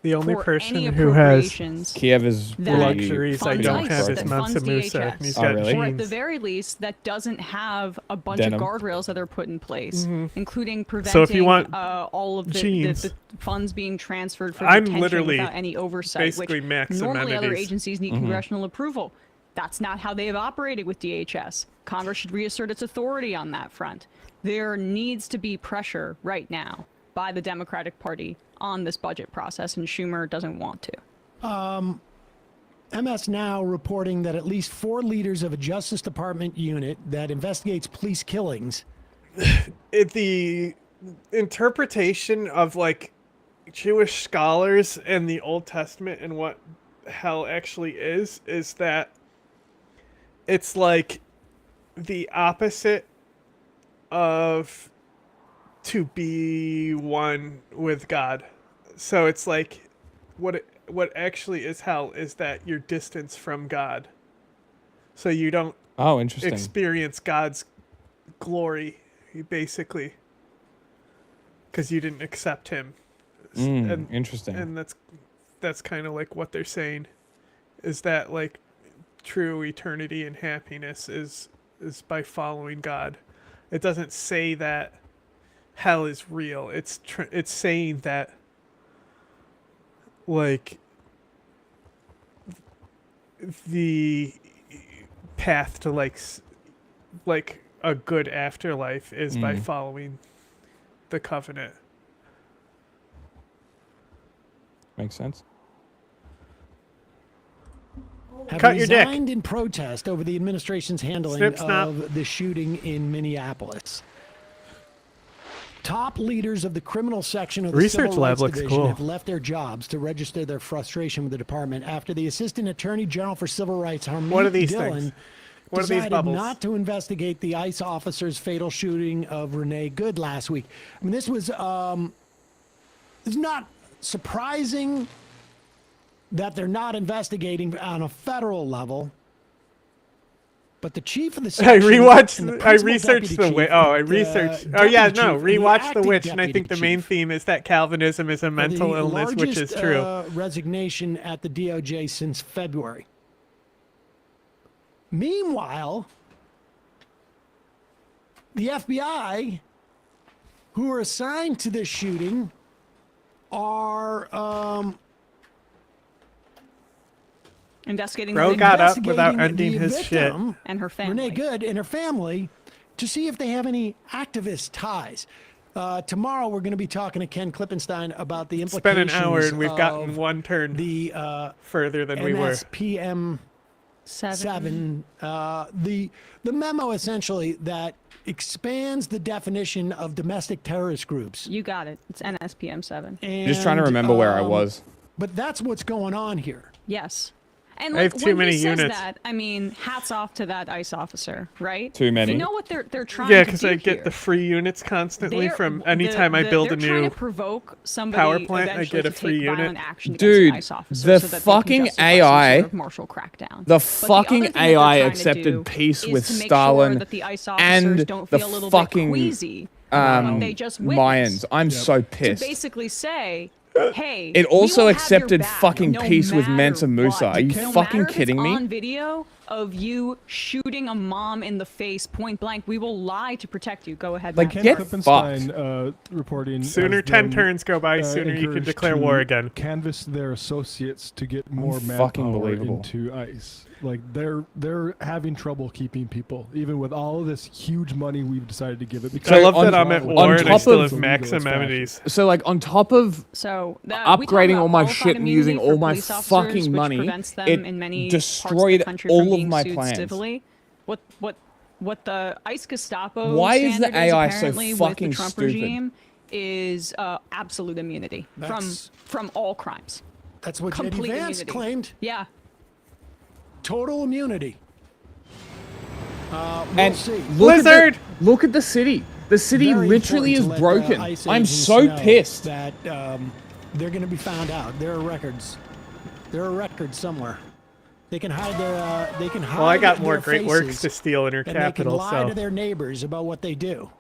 The only for person any who has appropriations Kiev is that luxuries I funds don't ICE, have is that funds Mansa Musa. DHS. And he's Oh, got really? Or at the genes. very least, that doesn't have a bunch Denim. of guardrails that are put in place, including preventing So if you want all of the genes, funds being transferred for I'm detention literally without any oversight, basically which max normally other amenities. agencies need congressional approval. That's not how they have operated with DHS. Congress should reassert its authority on that front. There needs to be pressure right now by the Democratic Party on this budget process, and Schumer doesn't want to. MS Now reporting that at least 4 leaders of a Justice Department unit that investigates police killings. The interpretation of like Jewish scholars and the Old Testament and what hell actually is that it's like the opposite of to be one with God. So it's like what actually is hell is that you're distance from God. So you don't interesting. experience God's glory, basically, because you didn't accept him. Interesting. And that's kind of like what they're saying, is that like true eternity and happiness is by following God. It doesn't say that hell is real. It's saying that like the path to like a good afterlife is by following the covenant. Makes sense. Have Cut your dick. resigned in protest over the administration's handling Snip, snap. of the shooting in Minneapolis. Top leaders of the criminal section of the Research Civil lab Rights looks Division cool. have left their jobs to register their frustration with the department after the Assistant Attorney General for Civil Rights, Harmeet What are these Dillon, things? What are these decided bubbles? not to investigate the ICE officer's fatal shooting of Renee Good last week. I mean, this was it's not surprising that they're not investigating on a federal level. But the chief of the I section rewatched. and the I principal researched deputy the chief witch. Oh, I researched. and Oh yeah, deputy no. chief and the Rewatch the acting witch, and I deputy think the main chief theme is that Calvinism is a for mental the illness, which is largest, true. Resignation at the DOJ since February. Meanwhile, the FBI, who are assigned to this shooting, are Investigating Bro the got up investigating without the ending his shit. victim, and her family. Renee Good and her family, to see if they have any activist ties. Tomorrow we're going to be talking to Ken Klippenstein about the It's implications. been an hour, and we've gotten of one turn the further than we were. MSPM 7. The memo essentially that expands the definition of domestic terrorist groups. You got it. It's NSPM 7. Just trying to remember where I was. But that's what's going on here. Yes. And I have like, too when many he says units. that, I mean, hats off to that ICE officer, right? Too many. You know what they're trying Yeah, to because do I get here? the free units constantly They're- from anytime I build a they're trying new to provoke somebody power plant. I eventually get a to free take unit. violent action against Dude, the ICE officer the so that they can fucking justify some AI, sort of martial crackdown. the But fucking other thing that they're AI trying to do accepted peace is with to make Stalin sure that the ICE officers and don't the feel a little fucking bit queasy about what they just witnessed. Mayans. I'm so To pissed. basically say, hey, It also we will have accepted your back fucking no peace with matter Mansa Musa. what. Are you No fucking matter if kidding it's me? on video of you shooting a mom in the face point blank, we will lie to protect you. Go ahead. Like, Matt. get Klippenstein, reporting. Sooner as 10 them, turns go by, sooner you can encouraged declare to war again. Canvass their associates to get more fucking manpower believable. into ICE. Like they're having trouble keeping people, even with all of this huge money we've decided to give it. Because I love that I'm at war and I still have illegal max as fashion. amenities. So like on top of So we talk upgrading about all my qualified shit and using immunity all for my police officers, fucking which money, prevents them it in many destroyed parts of the country from all of being my sued plans. civilly. What the ICE Gestapo Why is the standard AI so apparently with fucking the Trump stupid? regime is absolute immunity from all crimes. That's what J.D. Complete Vance immunity. claimed. Yeah. Total immunity. We'll And see. look at the city. The city Very literally is important to let, broken. ICE I'm agents so know pissed. that they're going to be found out. There are records. There are records somewhere. They can hide their. They can hide. Well, I got more their great works faces, to steal in her and capital, they can lie so. to their neighbors about what they do.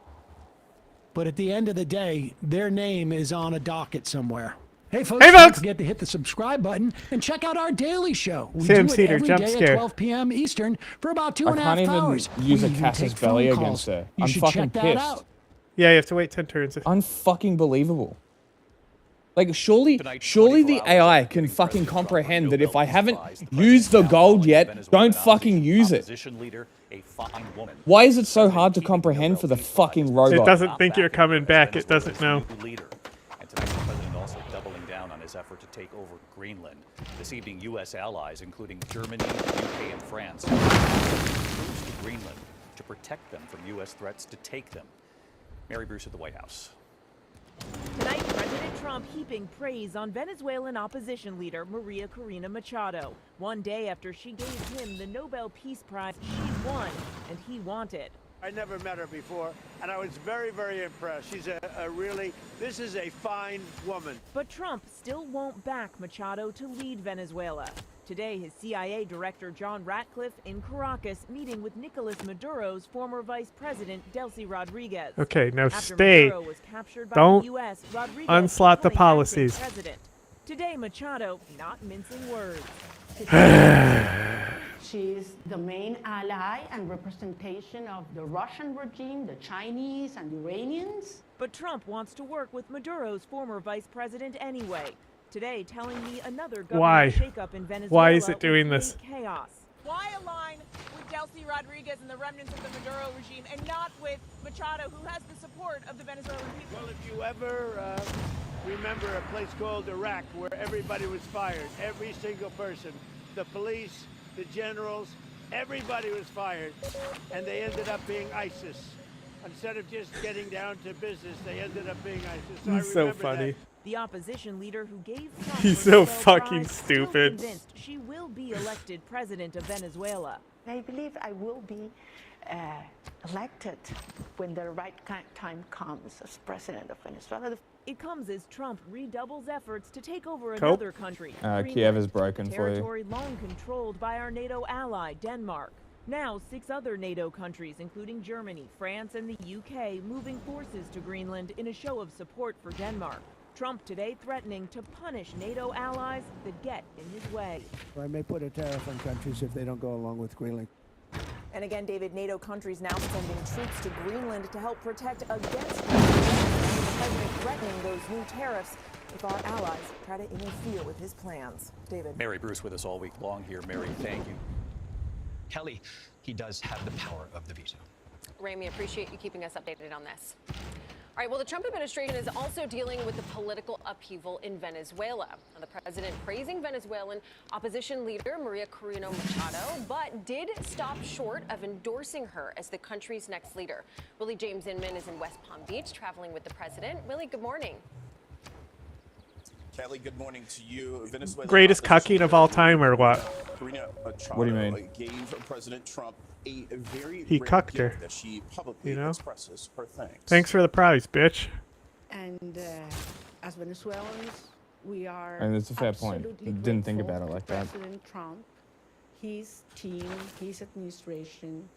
But at the end of the day, their name is on a docket somewhere. Hey folks, don't forget to hit the subscribe button and check out our daily show. We Sam do it Cedar, every jump day scare. at 12 p.m. Eastern for about 2.5 I can't even hours. use We a even Casus take Belli phone against calls. her. You I'm should fucking check that pissed. out. Yeah, you have to wait 10 turns. Unfucking believable. Like surely the AI can fucking comprehend that if I haven't used the gold yet, don't fucking use it. Why is it so hard to comprehend for the fucking robot? It doesn't think you're coming back. It doesn't know. And tonight's the president also doubling down on his effort to take over Greenland. This evening, U.S. allies, including Germany, UK, and France, troops to Greenland to protect them from U.S. threats to take them. Mary Bruce at the White House. Tonight, President Trump heaping praise on Venezuelan opposition leader Maria Corina Machado, one day after she gave him the Nobel Peace Prize she won and he wanted. I never met her before, and I was very, very impressed. She's this is a fine woman. But Trump still won't back Machado to lead Venezuela. Today, his CIA director John Ratcliffe in Caracas meeting with Nicolas Maduro's former vice president Delcy Rodriguez. Okay, now After stay. Maduro was captured by Don't the US, Rodriguez unslot the becoming acting policies. president. Today, Machado not mincing words. She's the main ally and representation of the Russian regime, the Chinese, and the Iranians. But Trump wants to work with Maduro's former vice president anyway. Today, telling me another Why? government shakeup in Venezuela. Why is it doing will this? create Chaos. Why align with Delcy Rodriguez and the remnants of the Maduro regime and not with Machado, who has the support of the Venezuelan people? Well, if you ever remember a place called Iraq where everybody was fired, every single person, the police, the generals, everybody was fired, and they ended up being ISIS. Instead of just getting down to business, they ended up being ISIS. So I He's so remember funny. that. The opposition leader who gave Trump He's the so Nobel fucking Prize, stupid. Still convinced she will be elected president of Venezuela. I believe I will be elected when the right time comes as president of Venezuela. It comes as Trump redoubles efforts to take over Cope. another country. Kiev is broken a for you. territory long controlled by our NATO ally, Denmark. Now, 6 other NATO countries, including Germany, France, and the UK, moving forces to Greenland in a show of support for Denmark. Trump today threatening to punish NATO allies that get in his way. I may put a tariff on countries if they don't go along with Greenland. And again, David, NATO countries now sending troops to Greenland to help protect against the president threatening those new tariffs if our allies try to interfere with his plans. David. Mary Bruce with us all week long here. Mary, thank you. Kelly, he does have the power of the veto. Rami, appreciate you keeping us updated on this. All right, well, the Trump administration is also dealing with the political upheaval in Venezuela. Now, the president praising Venezuelan opposition leader Maria Corina Machado, but did stop short of endorsing her as the country's next leader. Willie James Inman is in West Palm Beach traveling with the president. Willie, good morning. Kelly, good morning to you. Venezuela Greatest cucking of all time, or what? What do you mean? Gave President Trump a very He rare cucked gift her. that she publicly You know? expresses her thanks. Thanks for the prize, bitch. And as Venezuelans, we are. And it's a fair point. absolutely Didn't think grateful about it like to that. President Trump, his team, his administration,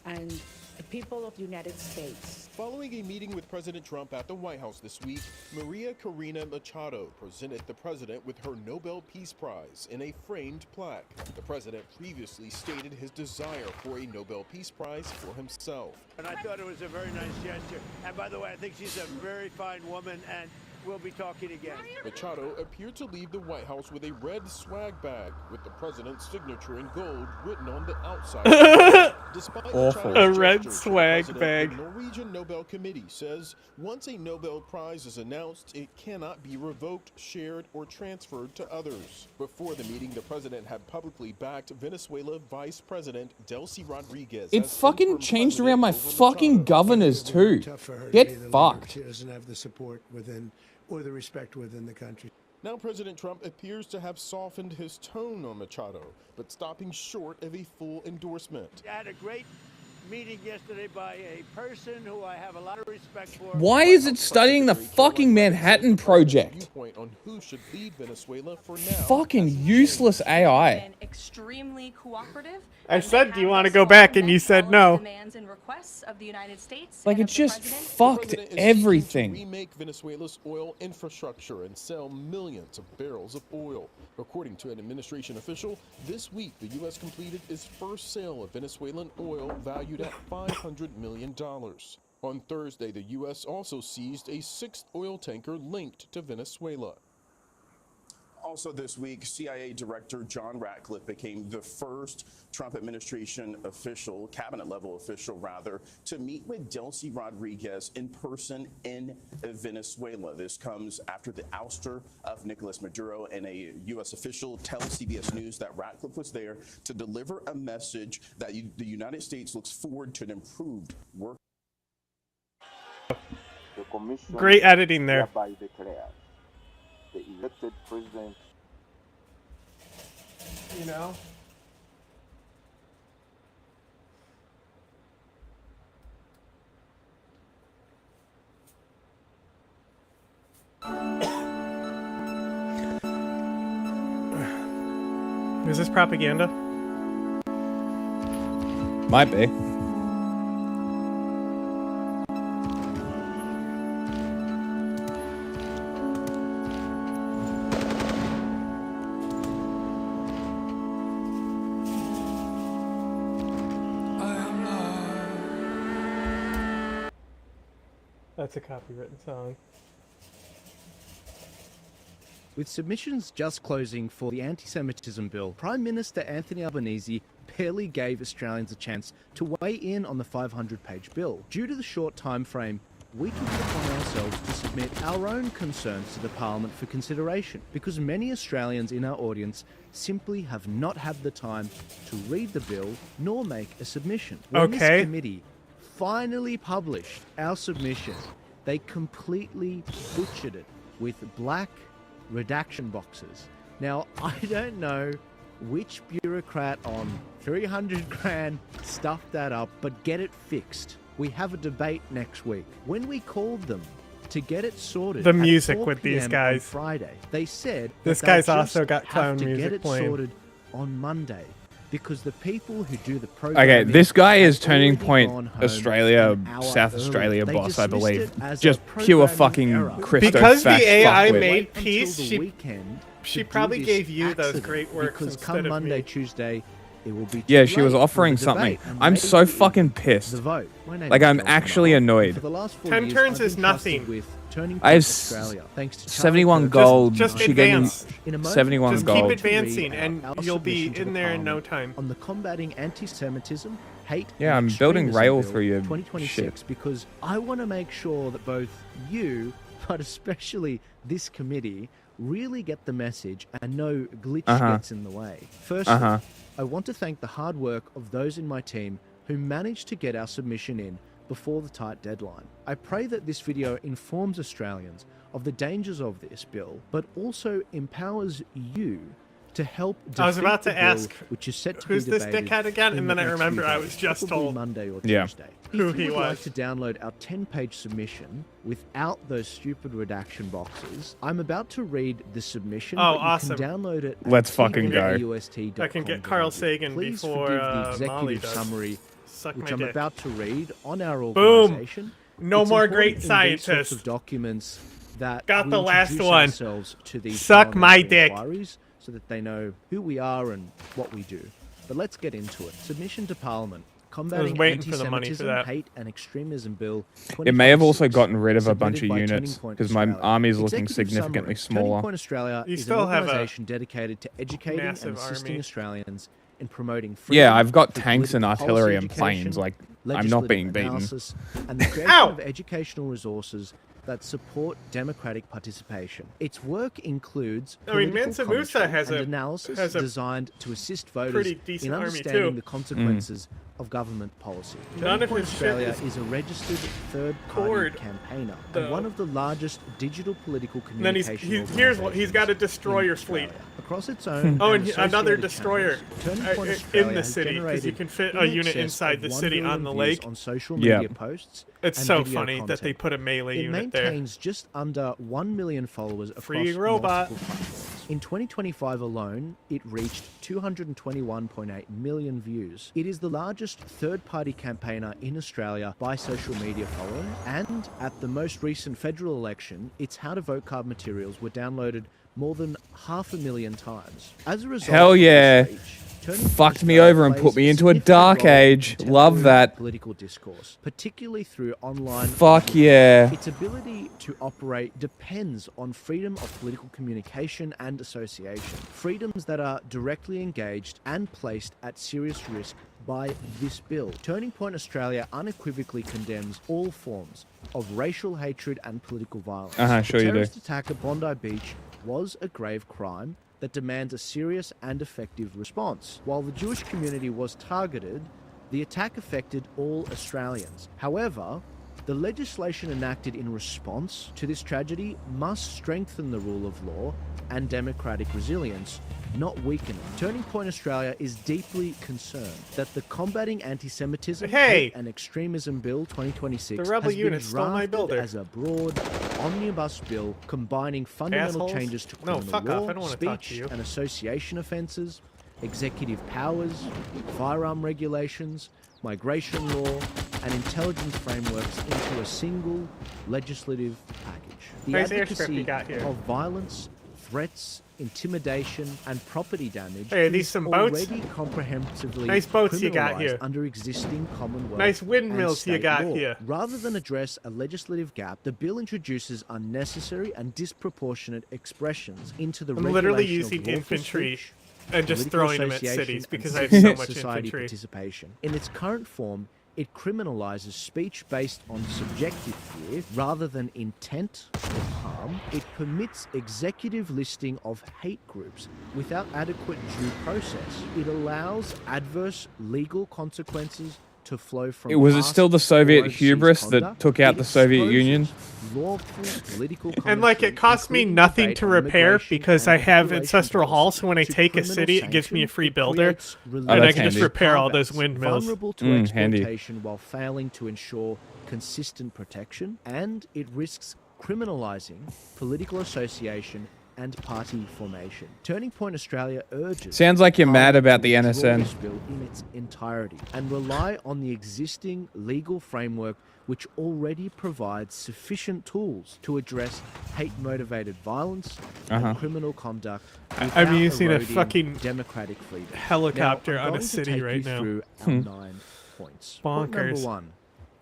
and the people of the United States. Following a meeting with President Trump at the White House this week, Maria Corina Machado presented the president with her Nobel Peace Prize in a framed plaque. The president previously stated his desire for a Nobel Peace Prize for himself. And I thought it was a very nice gesture. And by the way, I think she's a very fine woman, and we'll be talking again. Machado appeared to leave the White House with a red swag bag with the president's signature in gold written on the outside. Despite Awful. Machado's A red gesture to the swag president, bag. The Norwegian Nobel Committee says once a Nobel Prize is announced, it cannot be revoked, shared, or transferred to others. Before the meeting, the president had publicly backed Venezuela Vice President Delcy Rodriguez. It as fucking interim changed president around my over fucking Machado. governors too. Tough for her to Get be the leader. fucked. She doesn't have the support within or the respect within the country. Now President Trump appears to have softened his tone on Machado, but stopping short of a full endorsement. I had a great meeting yesterday by a person who I have a lot of respect for. Why is it studying the fucking Manhattan Project? Viewpoint on who should lead Venezuela for now. Fucking useless AI. Extremely cooperative. I said, do you want to go back? And you said no. Demands and requests of the United States. Like, and it's of the just president. fucked The president is seeking everything. to remake Venezuela's oil infrastructure and sell millions of barrels of oil. According to an administration official, this week the U.S. completed its first sale of Venezuelan oil valued at $500 million. On Thursday, the U.S. also seized a sixth oil tanker linked to Venezuela. Also this week, CIA Director John Ratcliffe became the first Trump administration official, cabinet level official rather, to meet with Delcy Rodriguez in person in Venezuela. This comes after the ouster of Nicolas Maduro, and a U.S. official tells CBS News that Ratcliffe was there to deliver a message that the United States looks forward to an improved work. Great editing there. The elected president. You know? Is this propaganda? Might be. That's a copywritten song. With submissions just closing for the anti-Semitism bill, Prime Minister Anthony Albanese barely gave Australians a chance to weigh in on the 500-page bill. Due to the short time frame, we took it upon ourselves to submit our own concerns to the Parliament for consideration, because many Australians in our audience simply have not had the time to read the bill nor make a submission. When this committee finally published our submission, they completely butchered it with black redaction boxes. Now, I don't know which bureaucrat on 300 grand stuffed that up, but get it fixed. We have a debate next week. When we called them to get it sorted, The at music 4 with these PM guys. on Friday, they said This that they'll guy's also just got have clown to music get it playing. sorted on Monday, because the people who do the Okay, programming this guy is have Turning already Point gone home Australia, an hour South early. Australia They boss, I dismissed believe. it as a Just pure programming fucking error. Christo Because the fact AI fuckwit. made Until peace, the she, weekend she to do probably this gave you those accident, great works because instead come of Monday, me. Tuesday, it will be too Yeah, she was late for offering the something. debate, and I'm so maybe fucking pissed. the vote. My name Like, is I'm John actually Bernard. annoyed. For the last 4 10 years, turns I've is been trusted nothing. with Turning I have Point Australia, thanks to 71 Charlie gold. Just She gave me advance. in a moment, 71 Just gold. keep to advancing, read and our you'll be submission to in the there in no Parliament time. on the combating anti-Semitism, hate. Yeah, and I'm building extremism rail bill through your 2026 because I want to make sure that both you, but especially this committee, really get the message and no glitch gets in the way. Firstly, I want to thank the hard work of those in my team who managed to get our submission in before the tight deadline. I pray that this video informs Australians of the dangers of this bill, but also empowers you to help I was defeat about the to bill, ask, which is set to who's be this debated dickhead again? in And the then I next remember few I days, was just probably told Monday or Yeah. Tuesday. who If he you would like was. to download our 10-page submission without those stupid redaction boxes, I'm about to read the submission. Oh, but you awesome. can download it. Let's at fucking go. I can get Carl Sagan Please before forgive the Molly executive does. summary, Suck which my I'm dick. about to read on our Boom. organization. No It's more important great in these sorts scientists. of documents that Got we the last introduce one. ourselves to these Suck my parliamentary dick. inquiries so that they know who we are and what we do. But let's get into it. Submission to Parliament. Combating waiting for the money for Anti-Semitism, that. Hate and Extremism Bill. It may have also 2026, gotten rid of a bunch of submitted by units Turning Point because my Australia. army is looking Executive significantly summary. Turning smaller. Point Australia You is still an have a organization dedicated to educating and massive assisting army. Australians in promoting freedom. Yeah, I've got through tanks and political artillery policy and planes. education, Like, I'm not being legislative beaten. analysis, and the creation Ow! of educational resources that support democratic participation. Its work includes I mean, political Mansa Musa commentary has and a- analysis has a designed to assist voters pretty decent in army, understanding too. the consequences of government policy. None Turning of Point his shit Australia is is a registered third-party cord, campaigner though. and one of the largest digital political And then communication here's what he's got: a organisations destroyer in fleet. Australia. Across its own Oh, and and another associated destroyer channels, Turning Point in Australia the has city because you generated can fit in a unit excess inside of the 1 city billion on the views lake. on social Yeah. media posts. It's and so video funny that they content. put a melee It unit there. maintains just under 1 million followers across Free robot. multiple platforms. In 2025 alone, it reached 221.8 million views. It is the largest third-party campaigner in Australia by social media following, and at the most recent federal election, its How to Vote card materials were downloaded more than 500,000 times. As a result, Hell of this yeah. reach, Turning Point Fucked me Australia over and plays put me into a significant dark role in age. Love contemporary that. political discourse, particularly through online. Fuck yeah. Its ability to operate depends on freedom of political communication and association, freedoms that are directly engaged and placed at serious risk by this bill. Turning Point Australia unequivocally condemns all forms of racial hatred and political violence. Sure the you do. terrorist attack at Bondi Beach was a grave crime that demands a serious and effective response. While the Jewish community was targeted, the attack affected all Australians. However, the legislation enacted in response to this tragedy must strengthen the rule of law and democratic resilience, not weaken it. Turning Point Australia is deeply concerned that the Combating Anti-Semitism, Hey! Hate and Extremism Bill 2026 The rebel has been unit stole my drafted builder. as a broad omnibus bill combining fundamental Assholes. changes to No, criminal fuck law, off. I don't wanna talk to speech you. and association offences, executive powers, firearm regulations, migration law, and intelligence frameworks into a single legislative package. The Nice airstrip you advocacy got here. of violence, threats, intimidation, and property damage Hey, are these is some boats? already comprehensively Nice boats you got criminalised here. under existing Commonwealth Nice and windmills you state got law. here. Rather than address a legislative gap, the bill introduces unnecessary and disproportionate expressions into the I'm literally regulation of using lawful infantry speech, and just political throwing them at association, cities and because I have civil so much society infantry. participation. In its current form, it criminalizes speech based on subjective fear rather than intent or harm. It permits executive listing of hate groups without adequate due process. It allows adverse legal consequences to flow from Was it past still the or Soviet overseas hubris that conduct. took out It the Soviet exposes Union? lawful political And like it commentary, costs me including nothing debate to on repair immigration because and I have population Ancestral Hall, policy so when I to take a criminal city, it gives me a sanction. free It builder, creates and Oh, I that's can just handy. repair all those Comebacks windmills. vulnerable to Handy. exploitation while failing to ensure consistent protection, and it risks criminalizing political association and party formation. Turning Point Australia urges Sounds like you're mad Parliament about to the withdraw NSN. this bill in its entirety and rely on the existing legal framework which already provides sufficient tools to address hate-motivated violence and criminal conduct. I'm without using a eroding fucking democratic freedom. helicopter Now, I'm on a going to city take right you now. through our 9 points. Point Bonkers. number 1.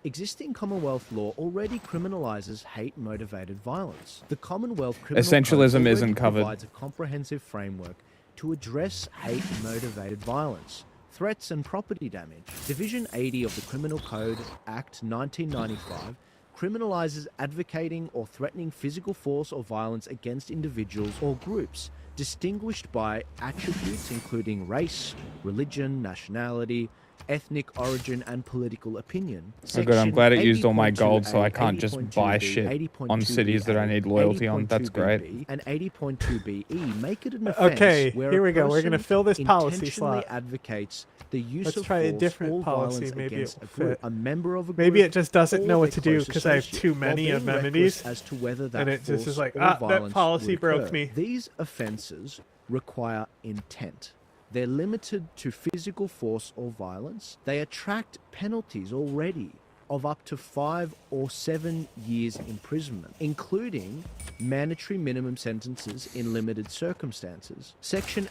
Existing Commonwealth law already criminalises hate-motivated violence. The Commonwealth Criminal Code Essentialism already isn't covered. provides a comprehensive framework to address hate-motivated violence, threats and property damage. Division 80 of the Criminal Code Act 1995 criminalises advocating or threatening physical force or violence against individuals or groups, distinguished by attributes including race, religion, nationality, ethnic origin and political opinion. Oh, good. I'm glad it used all my 80.2A, gold, so I can't just buy 80.2B, shit on 80.2BA, cities that I need loyalty on. That's great. 80.2BB, and 80.2BE make it an offense Okay, where here a we go. We're gonna person fill this policy intentionally slot. advocates the use Let's of try a force different or policy. violence Maybe it against will a group, fit. a member of a group. Maybe it just doesn't know or what a to do close because I have associate, too while many being amenities. reckless as to whether that And it just is force like, or that violence policy would broke occur. me. These offences require intent. They're limited to physical force or violence. They attract penalties already of up to 5 or 7 years imprisonment, including mandatory minimum sentences in limited circumstances. Section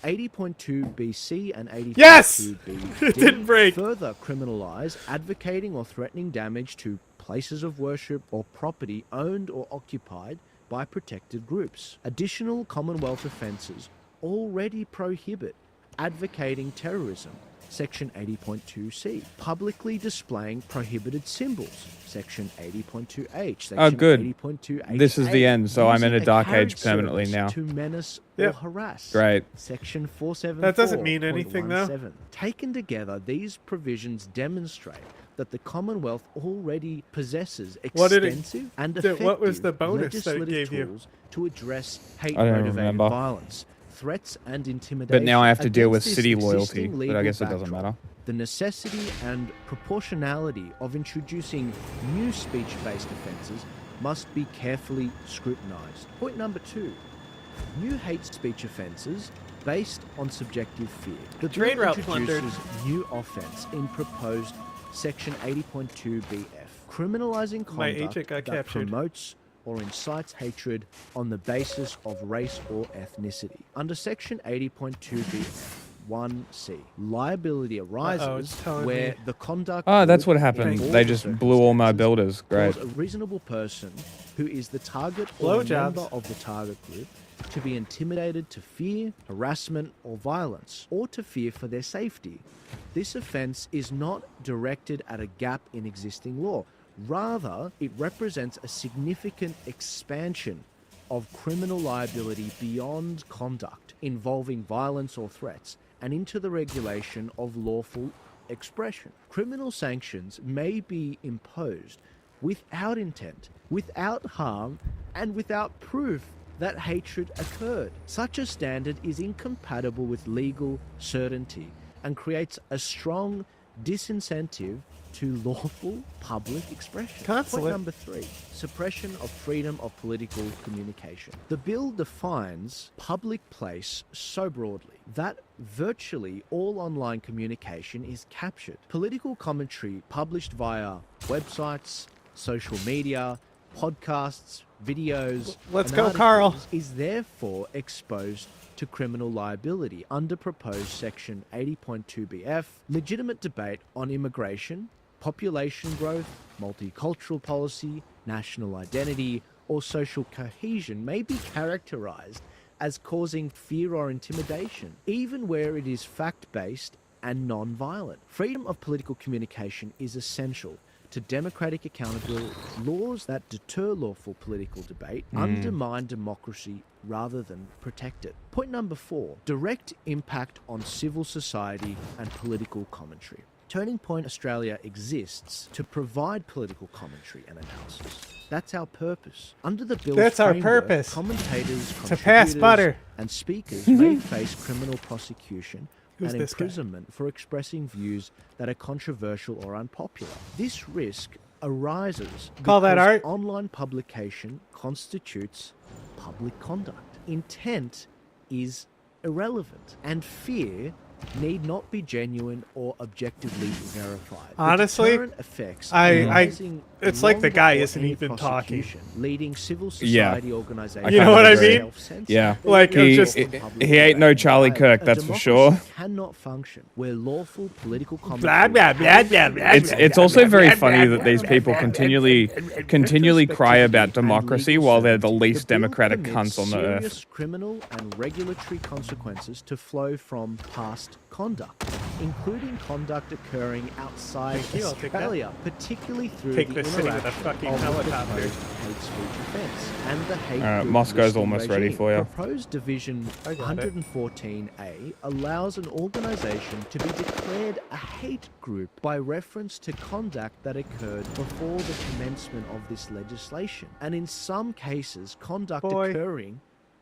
80.2BC and 80.2B Yes! It didn't break. further criminalize advocating or threatening damage to places of worship or property owned or occupied by protected groups. Additional Commonwealth offences already prohibit advocating terrorism, Section 80.2C, publicly displaying prohibited symbols, Section 80.2H, Section Oh, good. 80.2H. This is the end, so I'm in a Using dark carriage age permanently service now. To menace Yep. or harass. Great. Section 474. That doesn't mean anything, though. Taken together, these provisions demonstrate that the Commonwealth already possesses What did it- extensive and what effective was the bonus that it legislative gave you? tools to address I don't hate-motivated remember. violence, threats, and intimidation. But now I have to deal with Against this city loyalty, existing but I legal guess it doesn't backdrop, matter. The necessity and proportionality of introducing new speech-based offences must be carefully scrutinised. Point number 2. New hate speech offences based on subjective fear. The Trade bill route plundered. introduces new offence in proposed Section 80.2BF, criminalising My conduct agent got that captured. promotes or incites hatred on the basis of race or ethnicity. Under Section 80.2BF, 1C, liability arises it's telling where me. the conduct. Oh, that's would, what happened. in all They just blew all my builders. Great. cause a reasonable person who is the target or a Blowjobs. member of the target group to be intimidated to fear, harassment, or violence, or to fear for their safety. This offence is not directed at a gap in existing law. Rather, it represents a significant expansion of criminal liability beyond conduct involving violence or threats and into the regulation of lawful expression. Criminal sanctions may be imposed without intent, without harm, and without proof that hatred occurred. Such a standard is incompatible with legal certainty and creates a strong disincentive to lawful public expression. Consulate. Point number 3, suppression of freedom of political communication. The bill defines public place so broadly that virtually all online communication is captured. Political commentary published via websites, social media, podcasts, videos, Let's and go, Carl. articles is therefore exposed to criminal liability under proposed Section 80.2BF. Legitimate debate on immigration, population growth, multicultural policy, national identity, or social cohesion may be characterized as causing fear or intimidation, even where it is fact-based and non-violent. Freedom of political communication is essential to democratic accountability. Laws that deter lawful political debate undermine democracy rather than protect it. Point number 4, direct impact on civil society and political commentary. Turning Point Australia exists to provide political commentary and analysis. That's our purpose. Under the bill's That's our framework, purpose. commentators, To pass contributors, butter. and speakers may face criminal prosecution Who's and this guy? imprisonment for expressing views that are controversial or unpopular. This risk arises Call that because art? online publication constitutes public conduct. Intent is irrelevant, and fear need not be genuine or objectively verified. The Honestly, deterrent effects it's like the guy isn't even talking. Leading civil Yeah. society organizations. You know what I mean? Yeah. Like, he, just he ain't no Charlie Kirk, that's for sure. Cannot function where lawful political Blah, blah, blah, blah, blah, It's also very funny that these people continually cry about democracy while they're the least democratic cunts on the earth. Serious criminal and regulatory consequences to flow from past conduct, including conduct occurring outside Thank you, I'll take that. Australia, particularly through Take the this city with a interaction fucking of the helicopter. proposed hate speech offence and the hate Alright, group Moscow's listing almost ready regime. for you. Proposed Division 114A allows an organization to be declared a hate group by reference to conduct that occurred before the commencement of this legislation, and in some cases conduct occurring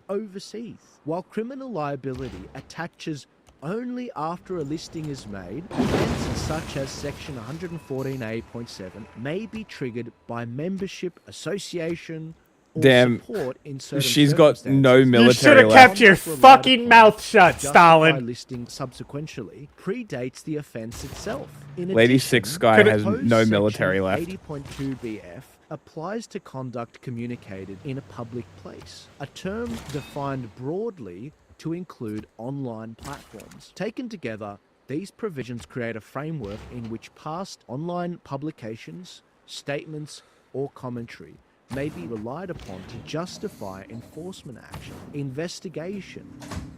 overseas. While criminal liability attaches only after a listing is made, events such as Section 114A.7 may be triggered by membership, association, or Damn, support in certain she's got no circumstances. military You should have left. kept your fucking mouth shut, Justify Stalin. listing subsequently predates the offense itself. In Lady addition, Six Sky has proposed no section military left. 80.2 BF applies to conduct communicated in a public place, a term defined broadly to include online platforms. Taken together, these provisions create a framework in which past online publications, statements, or commentary may be relied upon to justify enforcement action, investigation,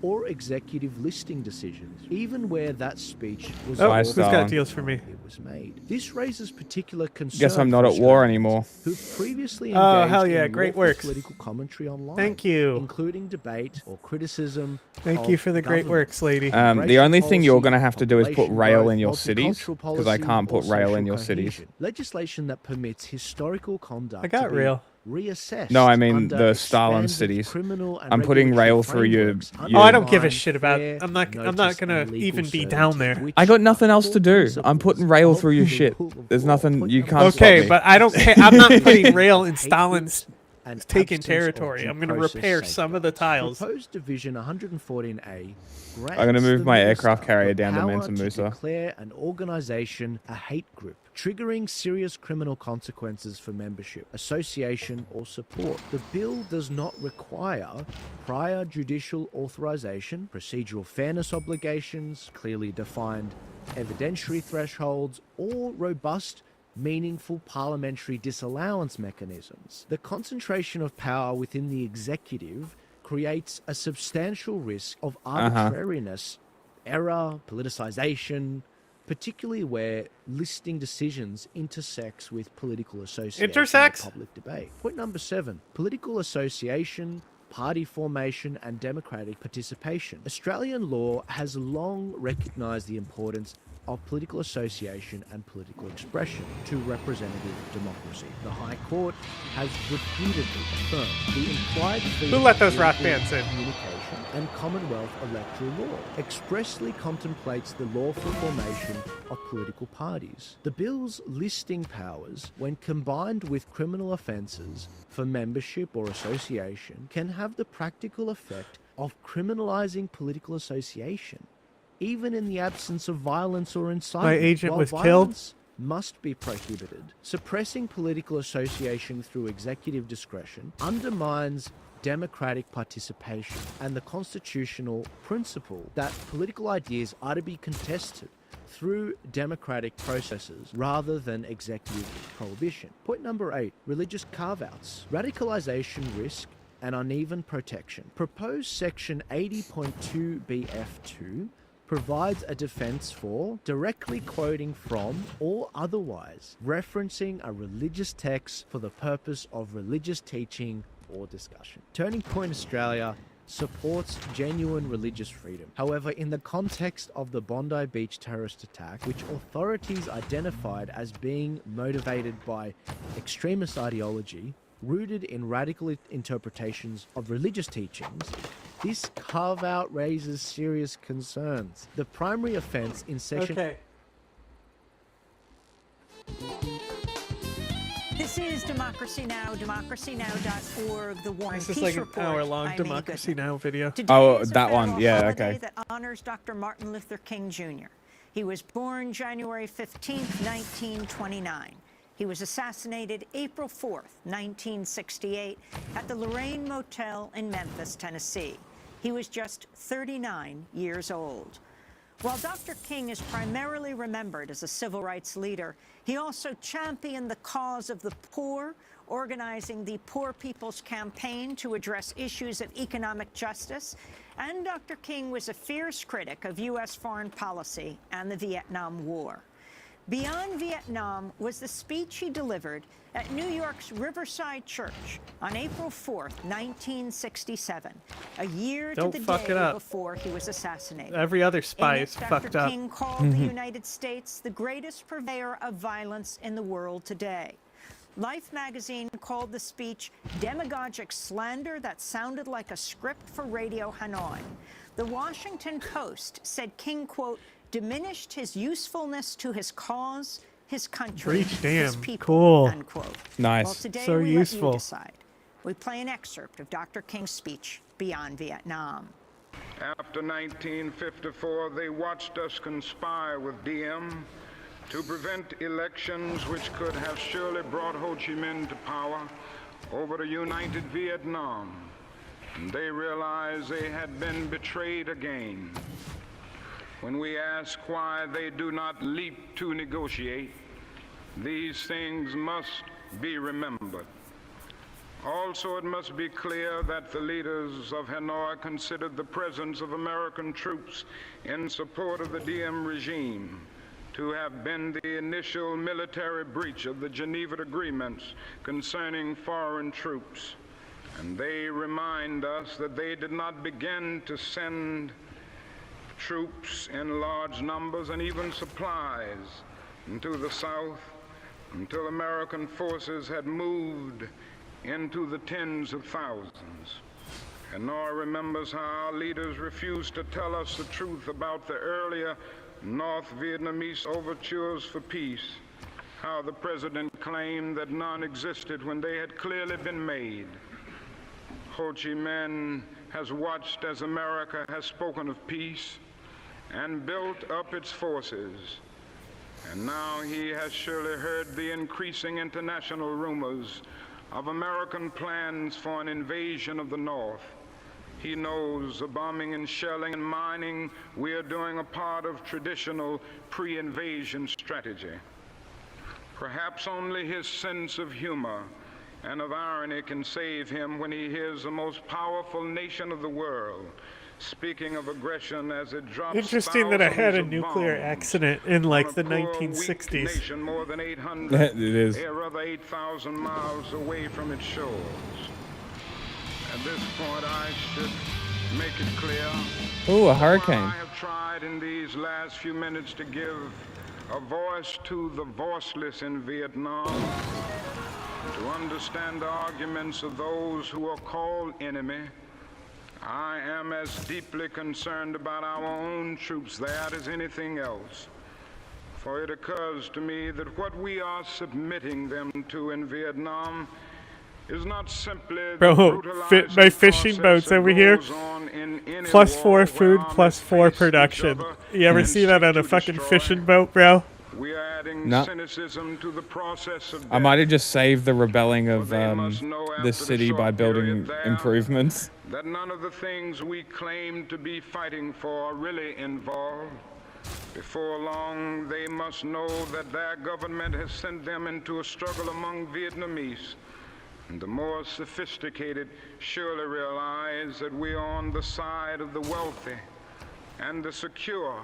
or executive listing decisions, even where that speech was Oh, Bye, who's got Stalin. deals for me? it was made. This raises particular concern. Guess I'm not for at war Australians anymore. Who've previously Oh, engaged hell yeah, in great lawful work. political commentary online. Thank you. Including debate or criticism. Thank you for the great works, lady. The only thing you're going to have to do is put rail in your cities, because I can't put rail in your cities. Legislation that permits historical conduct I got to be rail. reassessed. No, I mean under the Stalin expanded cities. criminal and I'm putting regulatory rail through your. frameworks Oh, I don't give a undermine shit about. fair I'm not notice gonna and legal even be certainty, down there. which I got nothing else to do. principles I'm putting rail through your of the shit. rule of There's law. nothing you can't stop Okay, me. but I don't care. I'm not putting rail in Stalin's and taking absence of territory. due I'm gonna process repair some of the tiles. Proposed Division 114A I'm gonna grants move the my minister aircraft carrier the down to power Mansa Musa. declare an organization a hate group, triggering serious criminal consequences for membership, association, or support. The bill does not require prior judicial authorization, procedural fairness obligations, clearly defined evidentiary thresholds, or robust meaningful parliamentary disallowance mechanisms. The concentration of power within the executive creates a substantial risk of arbitrariness, error, politicization, particularly where listing decisions intersects with political association Intersex? and public debate. Point number 7, political association, party formation and democratic participation. Australian law has long recognised the importance of political association and political expression to representative democracy. The High Court has repeatedly affirmed the implied Who let those rock freedom bands in? communication and Commonwealth electoral law expressly contemplates the lawful formation of political parties. The bill's listing powers, when combined with criminal offences for membership or association, can have the practical effect of criminalising political association, even in the absence of violence or incitement. My agent While was killed. violence must be prohibited. Suppressing political association through executive discretion undermines democratic participation and the constitutional principle that political ideas are to be contested through democratic processes rather than executive prohibition. Point number 8, religious carve-outs, radicalization risk and uneven protection. Proposed section 80.2 BF2 provides a defense for directly quoting from or otherwise referencing a religious text for the purpose of religious teaching or discussion. Turning Point Australia supports genuine religious freedom. However, in the context of the Bondi Beach terrorist attack, which authorities identified as being motivated by extremist ideology, rooted in radical interpretations of religious teachings, this carve-out raises serious concerns. The primary offence in section... Okay. This is Democracy Now!, democracynow.org, the War and This Peace is like an Report. hour-long I'm Amy Democracy Goodman. Now! video. Today Oh, is a that one. federal Yeah, holiday okay. that honors Dr. Martin Luther King Jr. He was born January 15, 1929. He was assassinated April 4th, 1968, at the Lorraine Motel in Memphis, Tennessee. He was just 39 years old. While Dr. King is primarily remembered as a civil rights leader, he also championed the cause of the poor, organizing the Poor People's Campaign to address issues of economic justice. And Dr. King was a fierce critic of U.S. foreign policy and the Vietnam War. Beyond Vietnam was the speech he delivered at New York's Riverside Church on April 4th, 1967, a year Don't to the fuck it day up. before he was assassinated. Every other spy In is it, Dr. fucked up. King called the United States the greatest purveyor of violence in the world today. Life magazine called the speech demagogic slander that sounded like a script for Radio Hanoi. The Washington Post said King, quote, diminished his usefulness to his cause, his country, Preach, his damn. people, Cool. unquote. Nice. Well, today So we useful. let you decide. We play an excerpt of Dr. King's speech, Beyond Vietnam. After 1954, they watched us conspire with Diem to prevent elections which could have surely brought Ho Chi Minh to power over a united Vietnam. And they realized they had been betrayed again. When we ask why they do not leap to negotiate, these things must be remembered. Also, it must be clear that the leaders of Hanoi considered the presence of American troops in support of the Diem regime to have been the initial military breach of the Geneva Agreements concerning foreign troops. And they remind us that they did not begin to send troops in large numbers and even supplies into the South until American forces had moved into the tens of thousands. Hanoi remembers how our leaders refused to tell us the truth about the earlier North Vietnamese overtures for peace, how the president claimed that none existed when they had clearly been made. Ho Chi Minh has watched as America has spoken of peace and built up its forces. And now he has surely heard the increasing international rumors of American plans for an invasion of the North. He knows the bombing and shelling and mining we are doing a part of traditional pre-invasion strategy. Perhaps only his sense of humor and of irony can save him when he hears the most powerful nation of the world speaking of aggression as it drops. Interesting that I had a thousands of nuclear bombs accident in like on the a poor, weak 1960s. nation more than 800 It is. or other 8,000 miles away from its shores. At this point, I should make it clear. Ooh, a hurricane. I have tried in these last few minutes to give a voice to the voiceless in Vietnam, to understand the arguments of those who are called enemy. I am as deeply concerned about our own troops there as anything else. For it occurs to me that what we are submitting them to in Vietnam is not simply Bro, my fishing boats over here. +4 food, +4 production. You ever see that on a fucking fishing boat, bro? We are adding No. cynicism to the process of I might have just saved the rebelling of this city by building improvements. that none of the things we claim to be fighting for are really involved. Before long, they must know that their government has sent them into a struggle among Vietnamese. And the more sophisticated surely realize that we are on the side of the wealthy and the secure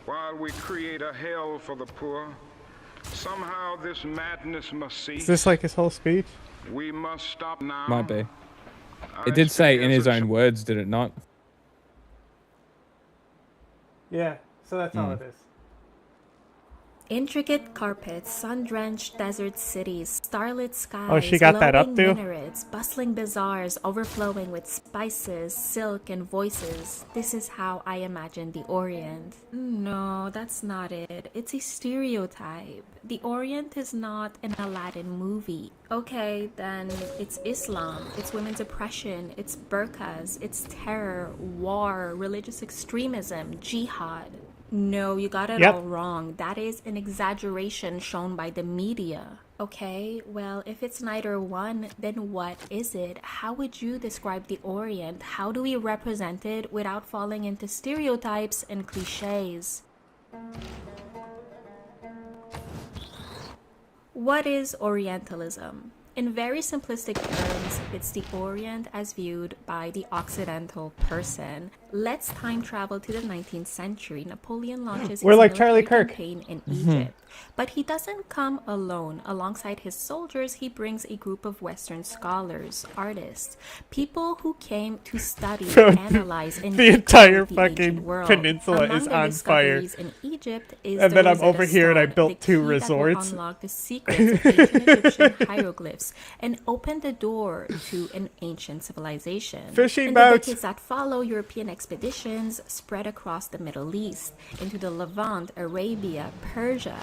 while we create a hell for the poor. Somehow this madness must cease. Is this like his whole speech? We must stop now. Might be. It did say in his own words, did it not? Yeah, so that's all it is. Intricate carpets, sun-drenched desert cities, starlit skies, Oh, she got that up glowing too? minarets, bustling bazaars overflowing with spices, silk, and voices. This is how I imagine the Orient. No, that's not it. It's a stereotype. The Orient is not an Aladdin movie. Okay, then it's Islam, it's women's oppression, it's burqas, it's terror, war, religious extremism, jihad. No, you got it all wrong. That is an exaggeration shown by the media. Okay, well, if it's neither one, then what is it? How would you describe the Orient? How do we represent it without falling into stereotypes and cliches? What is Orientalism? In very simplistic terms, this. It's the Orient as viewed by the Occidental person. Let's time travel to the 19th century. Napoleon launches We're his like Charlie military Kirk. campaign in Mhm. Egypt. But he doesn't come alone. Alongside his soldiers, he brings a group of Western scholars, artists, people who came to study, Bro, analyze, and the decode entire the fucking ancient world. peninsula Among is the on fire. discoveries in Egypt is And the then I'm Rosetta over here and I Stone, built the 2 key that will resorts. unlock the secrets of ancient Egyptian hieroglyphs and open the door to an ancient civilization. Fishing In boats. the decades that follow, European expeditions spread across the Middle East, into the Levant, Arabia, Persia.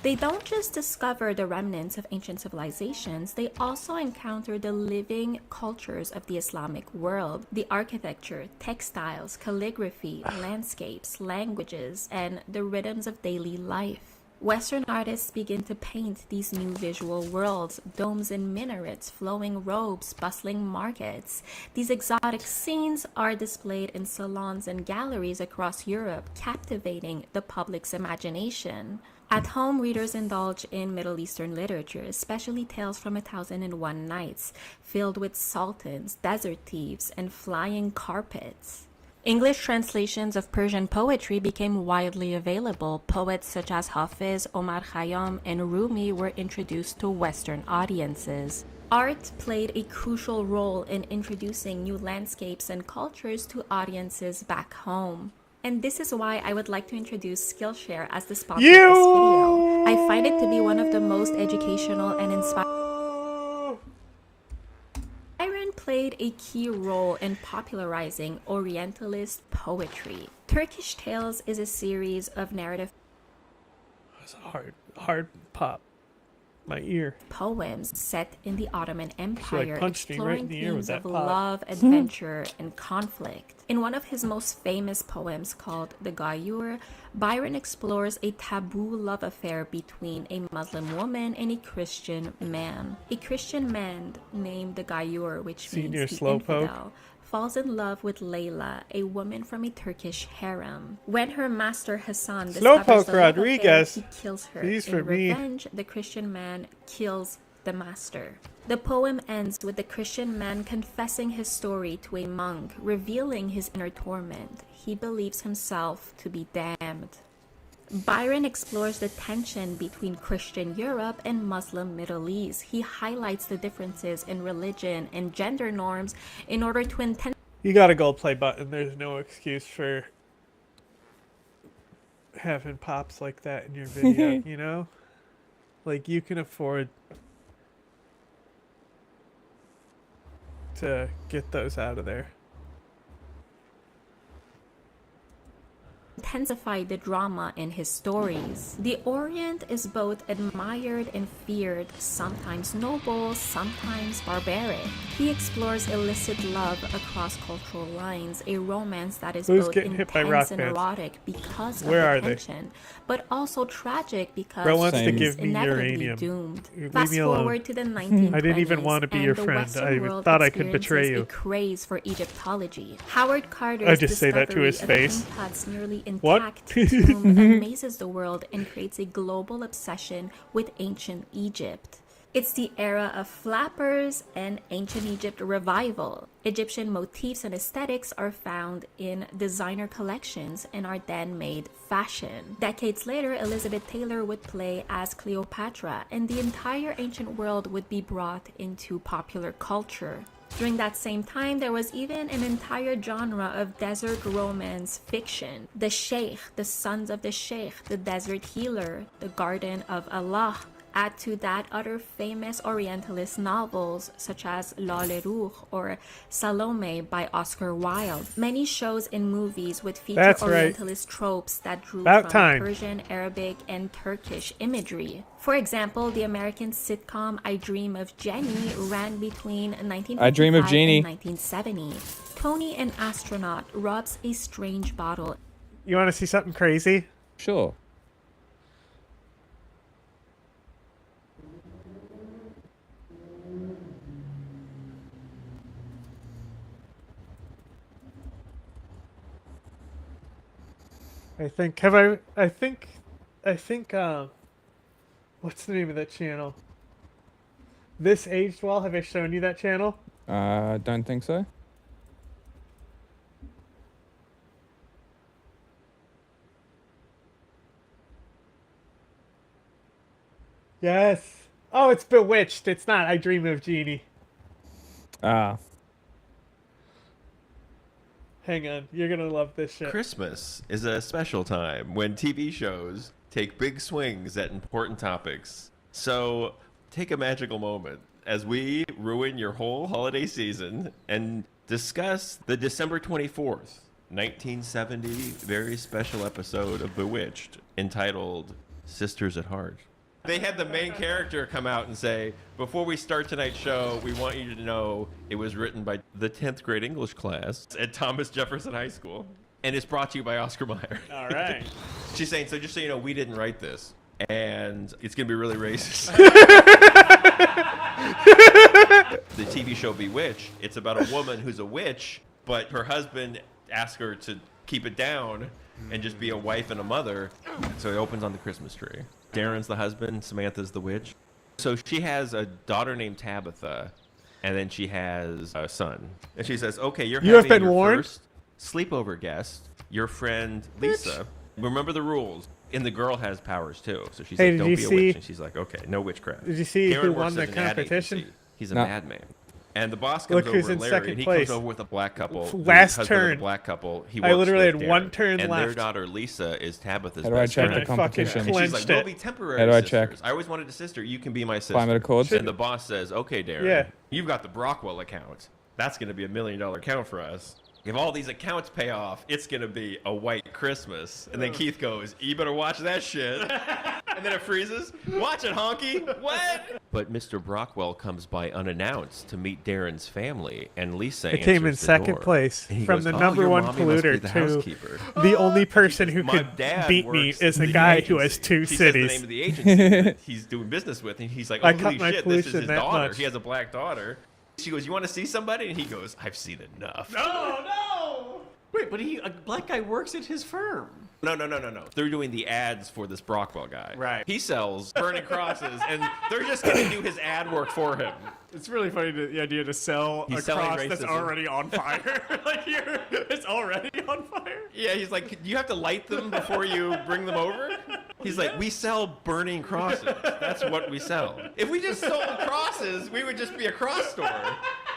They don't just discover the remnants of ancient civilizations, they also encounter the living cultures of the Islamic world, the architecture, textiles, calligraphy, landscapes, languages, and the rhythms of daily life. Western artists begin to paint these new visual worlds, domes and minarets, flowing robes, bustling markets. These exotic scenes are displayed in salons and galleries across Europe, captivating the public's imagination. At home, readers indulge in Middle Eastern literature, especially tales from 1001 Nights, filled with sultans, desert thieves, and flying carpets. English translations of Persian poetry became widely available. Poets such as Hafiz, Omar Khayyam, and Rumi were introduced to Western audiences. Art played a crucial role in introducing new landscapes and cultures to audiences back home. And this is why I would like to introduce Skillshare as the sponsor of this video. I find it to be one of the most educational and inspiring. Byron played a key role in popularizing Orientalist poetry. Turkish Tales is a series of narrative It's hard pop. My ear. poems set in the Ottoman Empire, punched me right in exploring the ear with themes of that pop. love, adventure, and conflict. In one of his most famous poems called The Gayur, Byron explores a taboo love affair between a Muslim woman and a Christian man. A Christian man named the Gayur, which Senior means the Slowpoke. infidel, falls in love with Layla, a woman from a Turkish harem. When her master Hassan discovers Slowpoke the love affair, Rodriguez. he kills her. He's In for me. revenge, the Christian man kills the master. The poem ends with the Christian man confessing his story to a monk, revealing his inner torment. He believes himself to be damned. Byron explores the tension between Christian Europe and Muslim Middle East. He highlights the differences in religion and gender norms in order to intensify. You got a gold play button. There's no excuse for having pops like that in your video, you know? Like, you can afford to get those out of there. Intensify the drama in his stories. The Orient is both admired and feared, sometimes noble, sometimes barbaric. He explores illicit love across cultural lines, a romance that is Who's both getting hit by rock intense and bands? erotic because Where of are the they? tension, but also tragic because Bro wants to he is give me inevitably uranium. doomed. Leave Fast me alone. forward to the 1920s, I didn't even want to be and your the friend. Western I world thought I could betray experiences you. a craze for Egyptology. Howard Carter's I just say that to his discovery of face. Imhotep's nearly What? intact tomb amazes the world and creates a global obsession with ancient Egypt. It's the era of flappers and ancient Egypt revival. Egyptian motifs and aesthetics are found in designer collections and are then made fashion. Decades later, Elizabeth Taylor would play as Cleopatra, and the entire ancient world would be brought into popular culture. During that same time, there was even an entire genre of desert romance fiction. The Sheikh, the Sons of the Sheikh, the Desert Healer, the Garden of Allah. Add to that other famous Orientalist novels such as Lale Rouge or Salome by Oscar Wilde. Many shows and movies would feature That's right. Orientalist tropes that drew About from time. Persian, Arabic, and Turkish imagery. For example, the American sitcom I Dream of Jenny ran between 1955 I Dream of Jeannie. and 1970. Tony, an astronaut, rubs a strange bottle. You want to see something crazy? Sure. I think what's the name of that channel? This Aged Well, have I shown you that channel? Don't think so. Yes. Oh, it's Bewitched. It's not I Dream of Jeannie. Ah. Hang on. You're going to love this shit. Christmas is a special time when TV shows take big swings at important topics. So take a magical moment as we ruin your whole holiday season and discuss the December 24th, 1970 very special episode of Bewitched entitled Sisters at Heart. They had the main character come out and say, before we start tonight's show, we want you to know it was written by the 10th grade English class at Thomas Jefferson High School. And it's brought to you by Oscar Mayer. All right. She's saying, so just so you know, we didn't write this. And it's going to be really racist. The TV show Bewitched, it's about a woman who's a witch, but her husband asks her to keep it down and just be a wife and a mother. So it opens on the Christmas tree. Darren's the husband, Samantha's the witch. So she has a daughter named Tabitha, and then she has a son. And she says, okay, you're You have having been your warned? first sleepover guest, your friend Lisa. Remember the rules. And the girl has powers too. So she's Hey, like, did don't you be a see- witch. And she's like, okay, no witchcraft. Did you see Darren who works won the as an ad competition? agency. He's a No. madman. And the boss comes Look who's over, in Larry, second and he place. comes over with a black couple. the Last husband of turn. the black couple. He I works literally with had one Darren. turn and left. their daughter Lisa is Tabitha's How do I best check friend. the competition? And she's like, clenched we'll it. be temporary How do I sisters. check? I always wanted a sister. You can be my sister. Climate Accords? And the boss says, okay, Darren, Yeah. you've got the Brockwell account. That's going to be $1 million account for us. If all these accounts pay off, it's going to be a white Christmas. And then Keith goes, you better watch that shit. And then it freezes. Watch it, honky. What? But Mr. Brockwell comes by unannounced to meet Darren's family, and Lisa It came in answers the second door. place And he from goes, the "Oh, number your one mommy must be polluter the to housekeeper." the only person who My could dad beat me works is a in the guy who has agency. two He says the cities. name of the agency that he's doing business with, and he's like, I "Oh, cut holy my shit, this is pollution his that daughter. much. He has a black daughter." She goes, "You want to see somebody?" And he goes, "I've seen enough." No! Wait, but a black guy works at his firm. No. They're doing the ads for this Brockwell guy. Right. He sells burning crosses, and they're just going to do his ad work for him. It's really funny the idea to sell He's a selling cross that's racism. already on fire. It's already on fire. Yeah, he's like, "You have to light them before you bring them over?" He's like, "We sell burning crosses. That's what we sell. If we just sold crosses, we would just be a cross store.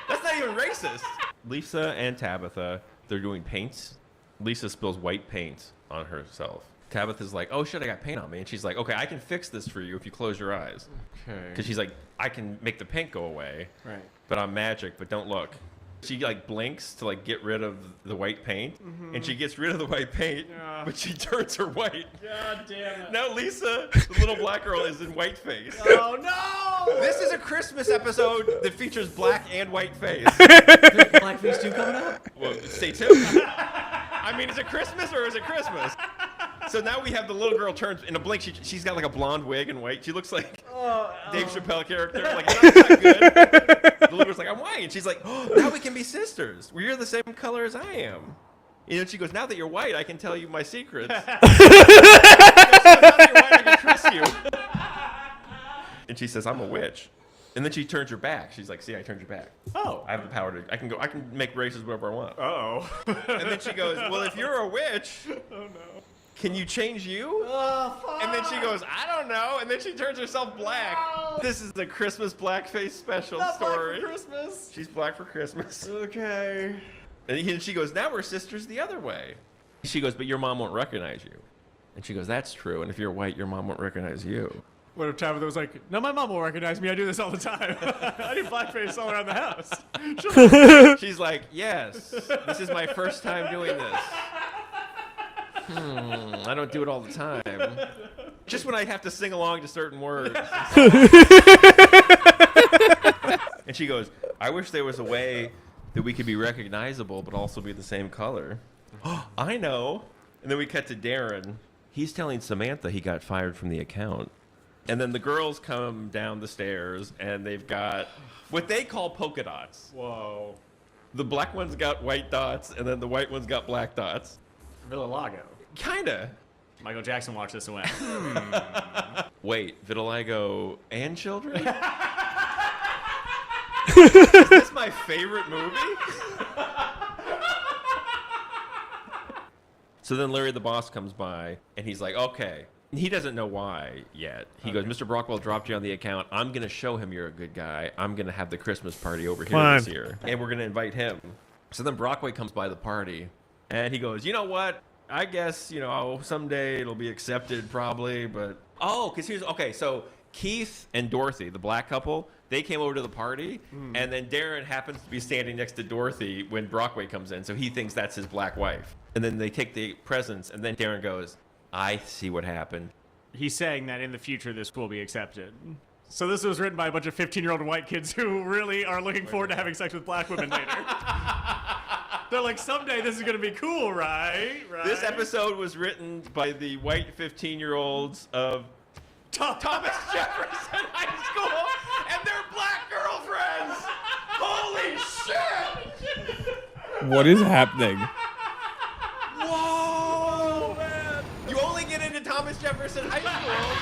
That's not even racist." Lisa and Tabitha, they're doing paints. Lisa spills white paint on herself. Tabitha's like, "Oh shit, I got paint on me." And she's like, "Okay, I can fix this for you if you close your eyes." Okay. Because she's like, "I can make the paint go away. Right. But I'm magic, but don't look." She like blinks to like get rid of the white paint, and she gets rid of the white paint, Yeah. but she turns her white. God damn it. Now Lisa, the little black girl, is in white face. Oh no! This is a Christmas episode that features black and white face. Blackface 2 coming up? Well, stay tuned. I mean, is it Christmas or is it Christmas? So now we have the little girl turns in a blink. She's got like a blonde wig and white. She looks like Dave Chappelle character. Like, that's not good. The little girl's like, "I'm white," and she's like, "Oh, now we can be sisters. Well, you're the same color as I am." You know, she goes, "Now that you're white, I can tell you my secrets." Now that you're white, I can trust you. And she says, "I'm a witch." And then she turns her back. She's like, "See, I turned your back. Oh. I have the power to. I can make races whatever I want." Uh-oh. And then she goes, "Well, if you're a witch, Oh no. can you change you?" And then she goes, "I don't know." And then she turns herself black. This is the Christmas blackface special story. Black for Christmas. She's black for Christmas. Okay. And she goes, "Now we're sisters the other way." She goes, "But your mom won't recognize you." And she goes, "That's true. And if you're white, your mom won't recognize you." What if Tabitha was like, "No, my mom will recognize me. I do this all the time. I do blackface all around the house." She's like, "Yes, this is my first time doing this. I don't do it all the time. Just when I have to sing along to certain words." And she goes, "I wish there was a way that we could be recognizable but also be the same color." I know. And then we cut to Darren. He's telling Samantha he got fired from the account. And then the girls come down the stairs and they've got what they call polka dots. Whoa. The black one's got white dots, and then the white one's got black dots. Vitiligo. Kinda. Michael Jackson watched this and went, Wait, vitiligo and children? Is this my favorite movie? So then Larry the Boss comes by, and he's like, okay. He doesn't know why yet. He goes, Mr. Brockwell dropped you on the account. I'm going to show him you're a good guy. I'm going to have the Christmas party over here this year. And we're going to invite him. So then Brockway comes by the party, and he goes, you know what? I guess, you know, someday it'll be accepted probably, but... Oh, because here's... Okay, so Keith and Dorothy, the black couple, they came over to the party, and then Darren happens to be standing next to Dorothy when Brockway comes in, so he thinks that's his black wife. And then they take the presents, and then Darren goes... I see what happened. He's saying that in the future this will be accepted. So this was written by a bunch of 15-year-old white kids who really are looking forward to having sex with black women later. They're like, someday this is going to be cool, right? This episode was written by the white 15-year-olds of Thomas Jefferson High School and their black girlfriends. Holy shit! What is happening? Whoa, man! You only get into Thomas Jefferson High School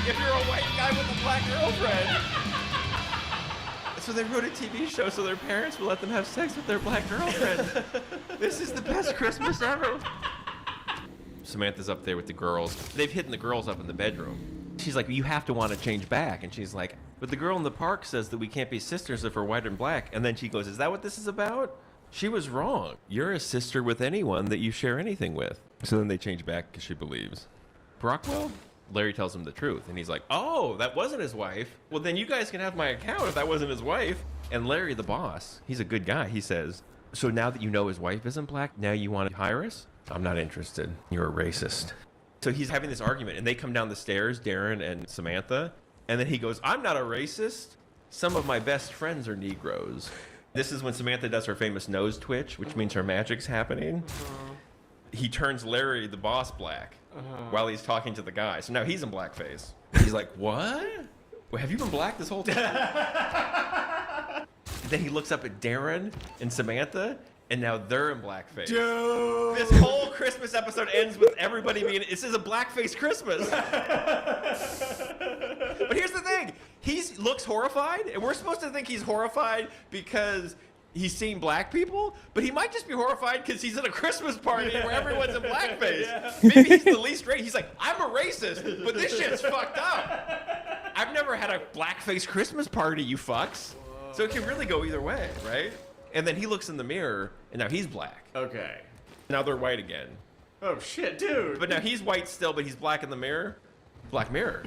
if you're a white guy with a black girlfriend. So they wrote a TV show so their parents will let them have sex with their black girlfriend. This is the best Christmas ever. Samantha's up there with the girls. They've hidden the girls up in the bedroom. She's like, you have to want to change back. And she's like, but the girl in the park says that we can't be sisters if we're white and black. And then she goes, is that what this is about? She was wrong. You're a sister with anyone that you share anything with. So then they change back because she believes. Brockwell? Larry tells him the truth, and he's like, oh, that wasn't his wife. Well, then you guys can have my account if that wasn't his wife. And Larry, the boss, he's a good guy. He says, so now that you know his wife isn't black, now you want to hire us? I'm not interested. You're a racist. So he's having this argument, and they come down the stairs, Darren and Samantha, and then he goes, I'm not a racist. Some of my best friends are Negroes. This is when Samantha does her famous nose twitch, which means her magic's happening. He turns Larry, the boss, black while he's talking to the guy. So now he's in blackface. He's like, what? Well, have you been black this whole time? And then he looks up at Darren and Samantha, and now they're in blackface. Dude. This whole Christmas episode ends with everybody being, this is a blackface Christmas. But here's the thing. He looks horrified, and we're supposed to think he's horrified because he's seen black people, but he might just be horrified because he's at a Christmas party where everyone's in blackface. Yeah. Maybe he's the least racist. He's like, I'm a racist, but this shit's fucked up. I've never had a blackface Christmas party, you fucks. Whoa. So it can really go either way, right? And then he looks in the mirror, and now he's black. Okay. Now they're white again. Oh, shit, dude. But now he's white still, but he's black in the mirror. Black Mirror.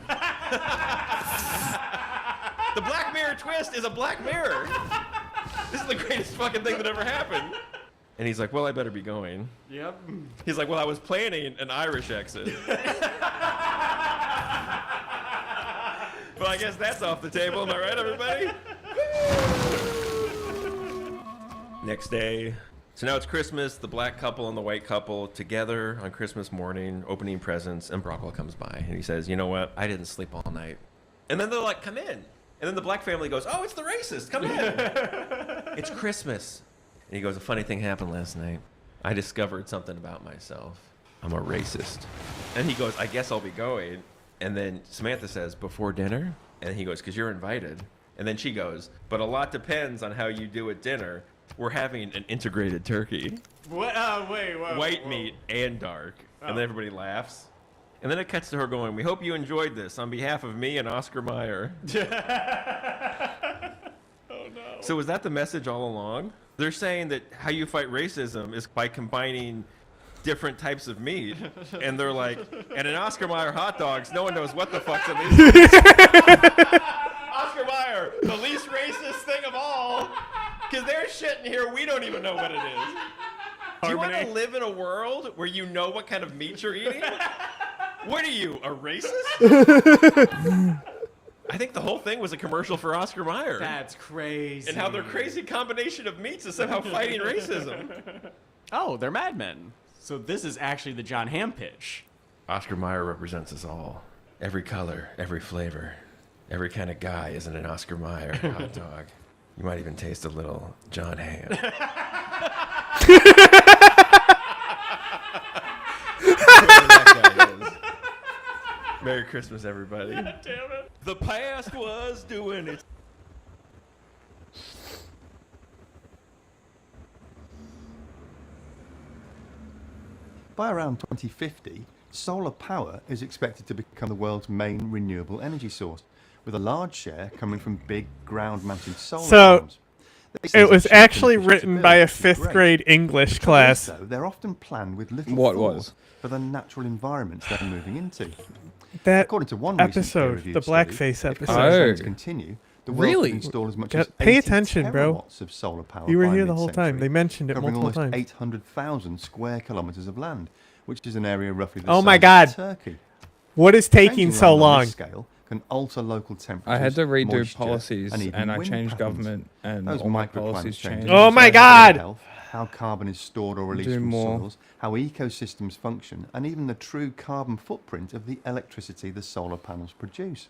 The Black Mirror twist is a Black Mirror. This is the greatest fucking thing that ever happened. And he's like, well, I better be going. Yep. He's like, well, I was planning an Irish exit. But I guess that's off the table. Am I right, everybody? Next day. So now it's Christmas. The black couple and the white couple together on Christmas morning, opening presents, and Brockwell comes by. And he says, you know what? I didn't sleep all night. And then they're like, come in. And then the black family goes, oh, it's the racist. Come in. It's Christmas. And he goes, a funny thing happened last night. I discovered something about myself. I'm a racist. And he goes, I guess I'll be going. And then Samantha says, before dinner? And he goes, because you're invited. And then she goes, but a lot depends on how you do at dinner. We're having an integrated turkey. What? Wait. White meat and dark. And then everybody laughs. And then it cuts to her going, we hope you enjoyed this on behalf of me and Oscar Mayer. Oh, no. So was that the message all along? They're saying that how you fight racism is by combining different types of meat. And they're like, and in Oscar Mayer hot dogs, no one knows what the fuck's in these. Oscar Mayer, the least racist thing of all. Because there's shit in here we don't even know what it is. Do you want to live in a world where you know what kind of meat you're eating? What are you, a racist? I think the whole thing was a commercial for Oscar Mayer. That's crazy. And how their crazy combination of meats is somehow fighting racism. Oh, they're Mad Men. So this is actually the John Hamm pitch. Oscar Mayer represents us all. Every color, every flavor, every kind of guy isn't an Oscar Mayer hot dog. You might even taste a little John Hamm. Merry Christmas, everybody. God damn it. The past was doing it. By around 2050, solar power is expected to become the world's main renewable energy source, with a large share coming from big ground-mounted solar farms. It was actually written by a 5th grade English class. So they're often planned with little What thought was? for the natural environments they're moving into. That According to one recent episode, peer-reviewed the study, blackface if episode. current trends continue, the world Really? could install as much Got- as pay 80 attention, bro. terawatts of solar power You were by here the whole time. mid-century, They mentioned it covering multiple almost times. 800,000 square kilometers of land, which is an area roughly the Oh size my of God. Turkey. What is taking Changing so land on long? this scale can alter local temperatures, I had to redo moisture, policies, and, even and I wind changed patterns. government, and Those all my microclimate policies changes changed. Oh my affect God! health, how carbon is stored or released Do from more. soils, how ecosystems function, and even the true carbon footprint of the electricity the solar panels produce.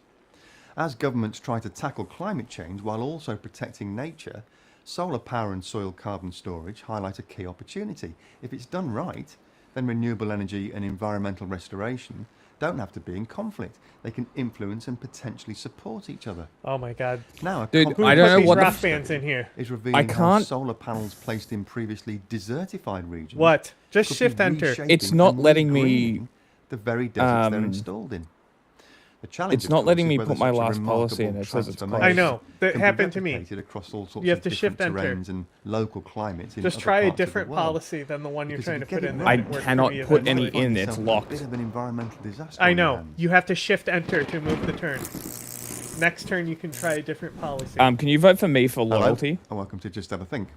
As governments try to tackle climate change while also protecting nature, solar power and soil carbon storage highlight a key opportunity. If it's done right, then renewable energy and environmental restoration don't have to be in conflict. They can influence and potentially support each other. Oh my God. Now, a Dude, comprehensive I don't know these what the rock f- bands in here? is revealing how can't- solar panels placed in previously desertified regions. What? Just could be shift enter. reshaping It's not and letting me, regreening the very deserts they're um, installed in. The challenge, It's of not course, letting is me whether put my such a last policy in. remarkable It says it's transformation closed. I know. That can be happened to me. replicated across all sorts You have of to shift different enter. terrains and local climates in Just other try a parts of the different world. policy than the one you're Because trying to if you put get in it there. I right, We're cannot pretty put eventually. any in. It's yourself a locked. bit of an environmental disaster I on your know. hands. You have to shift enter to move the turn. Next turn, you can try a different policy. Can you vote for me for Hello? loyalty? And welcome to Just Have a Think.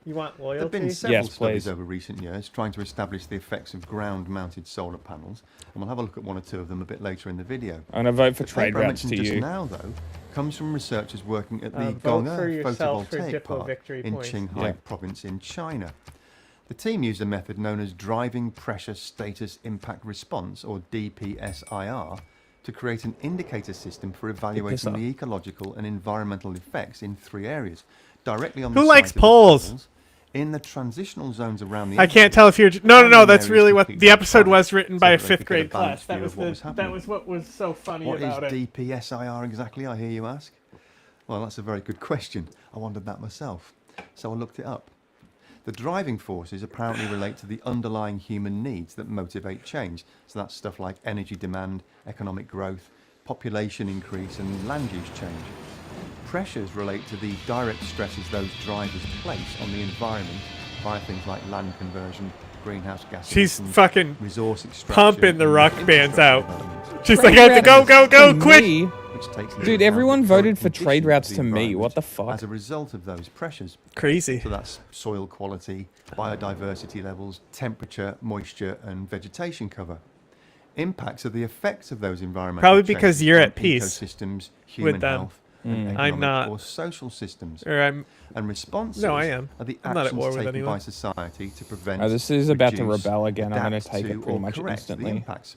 You want There have loyalty? been several Yes, studies please. over recent years trying to establish the effects of ground-mounted solar panels, and we'll have a look at one or two of them a bit later in the video. I'm gonna vote for The trade paper I routes mentioned to just you. now, though, comes from researchers working at the vote for Gong'e yourself for photovoltaic Diplo park victory in points. Qinghai Yeah. province in China. The team used a method known as Driving Pressure Status Impact Response, or DPSIR, to create an indicator system for evaluating DPSR. the ecological and environmental effects in 3 areas, directly on the Who site likes of the polls? panels, in the transitional zones around the I can't edges, tell if you're. No, and no. in That's areas really what completely the episode flat, was written so by a that they 5th could get grade balanced class. view of what was That happening. was what was so funny What is about it. DPSIR exactly, I hear you ask? Well, that's a very good question. I wondered that myself. So I looked it up. The driving forces apparently relate to the underlying human needs that motivate change. So that's stuff like energy demand, economic growth, population increase, and land use change. Pressures relate to the direct stresses those drivers place on the environment via things like land conversion, greenhouse gas She's emissions, fucking resource extraction, pumping the and rock bands out. infrastructure development. She's like, I have to go, go, go, To quick! me- Which takes into Dude, account everyone the current voted for trade conditions of routes the to me. What the environment fuck? As a result of those pressures. Crazy. So that's soil quality, biodiversity levels, temperature, moisture, and vegetation cover. Impacts are the effects of those environmental Probably because changes you're on at peace ecosystems, human them. health, and I'm economic not. or social systems. Or I'm. And responses No, I am. are the I'm not at actions war with taken anyone. by society to prevent, Oh, this is about to reduce, rebel again. I'm gonna adapt take to, it pretty or much correct the instantly. impacts.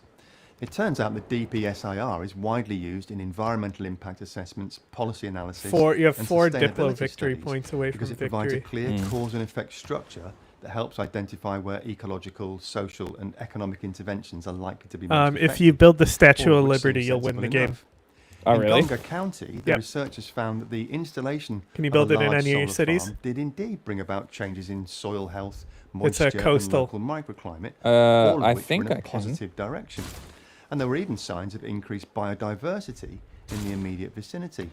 It turns out that DPSIR is widely used in environmental impact assessments, policy analysis, You have and 4 Diplo sustainability victory studies points away because from it provides a victory. clear cause and effect structure that helps identify where ecological, social, and economic interventions are likely to be most If effective, you build the all Statue of of which Liberty, seems you'll win sensible the game. enough. Oh, in really? Gong'e County, the Yep. researchers found that the installation Can you of build a it in large any of your solar cities? farm did indeed bring about changes in soil health, It's a moisture, and coastal. local microclimate, all of I which think were in I a can. positive direction. And there were even signs of increased biodiversity in the immediate vicinity.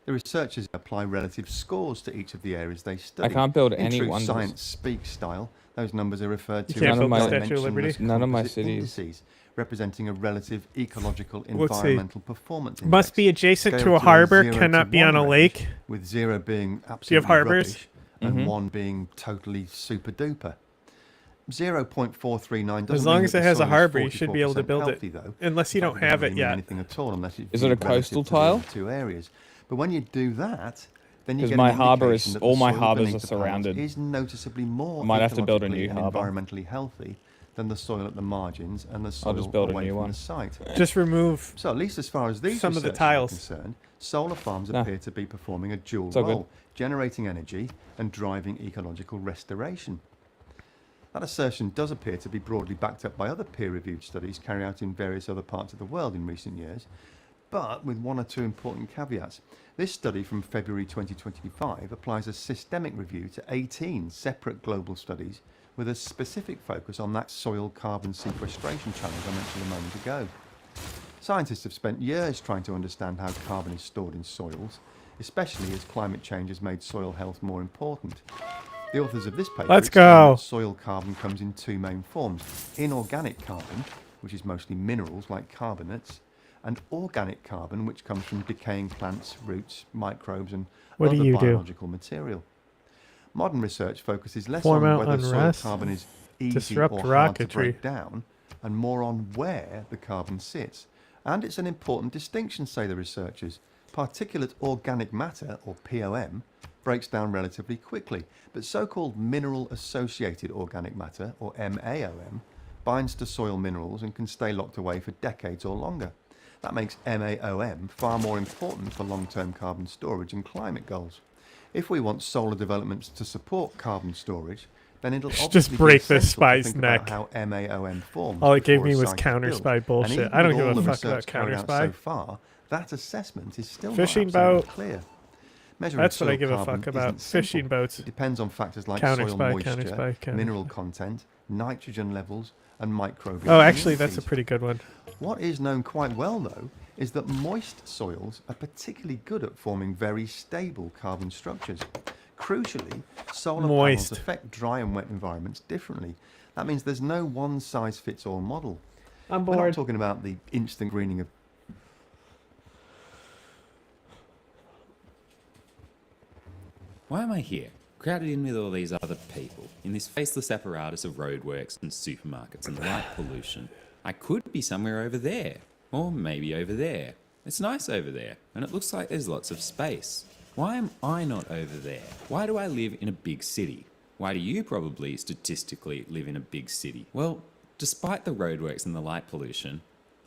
The researchers apply relative scores to each of the areas they study. can't build in any true wonders. science speak style, those numbers are referred You to can't as build the dimensionless Statue of Liberty? None of my composite cities. indices, representing a relative ecological Let's see. environmental performance index. Must be adjacent to scaled a harbor, 0 to cannot be on 1 a range, lake. with 0 being absolutely Do you have harbors? rubbish and Mhm. 1 being totally super duper. 0.439 doesn't As long mean as that it the has a soil is harbor, you should be able to 44% build healthy, it. though. Unless you In don't fact, it have doesn't it mean yet. anything at all unless it's Is it a relative coastal to the tile? two areas. But when you do that, then you 'Cause get my an harbour indication is- that all the my soil harbours beneath are the panels surrounded. is noticeably more I might have to build a ecologically new and harbour. environmentally healthy than the soil at the margins and the soil I'll just build a away new from one. the site. Just remove So at least as far as these some of the researchers tiles. are concerned, solar farms Nah. appear to be performing a dual It's all good. role, generating energy and driving ecological restoration. That assertion does appear to be broadly backed up by other peer-reviewed studies carried out in various other parts of the world in recent years. but with one or two important caveats. This study from February 2025 applies a systemic review to 18 separate global studies with a specific focus on that soil carbon sequestration challenge I mentioned a moment ago. Scientists have spent years trying to understand how carbon is stored in soils, especially as climate change has made soil health more important. The authors of this paper Let's explain go. that soil carbon comes in two main forms: inorganic carbon, which is mostly minerals like carbonates, and organic carbon, which comes from decaying plants, roots, microbes, and What do other you do? biological material. Modern research focuses less Form on out whether unrest, soil carbon is easy disrupt or hard to rocketry. break down, and more on where the carbon sits. And it's an important distinction, say the researchers. Particulate organic matter, or POM, breaks down relatively quickly, but so-called mineral-associated organic matter, or MAOM, binds to soil minerals and can stay locked away for decades or longer. That makes MAOM far more important for long-term carbon storage and climate goals. If we want solar developments to support carbon storage, then it'll Just obviously break be this essential to spy's think neck. about how MAOM forms. All it gave before me a was site is counter built. spy And bullshit. even I don't with give a all the fuck research about carried counter out spy. so far, that assessment is still Fishing not absolutely boat. clear. Measuring That's what I soil give a carbon fuck about. isn't simple. Fishing boats. It depends on factors like Counter soil spy, moisture, counter spy, counter mineral spy. content, nitrogen levels, and microbial Oh, actually, that's a communities. pretty good one. What is known quite well, though, is that moist soils are particularly good at forming very stable carbon structures. Crucially, solar Moist. panels affect dry and wet environments differently. That means there's no one-size-fits-all model. I'm We're not bored. talking about the instant greening of... Why am I here, crowded in with all these other people, in this faceless apparatus of roadworks and supermarkets and light pollution? I could be somewhere over there, or maybe over there. It's nice over there, and it looks like there's lots of space. Why am I not over there? Why do I live in a big city? Why do you probably statistically live in a big city? Well, despite the roadworks and the light pollution,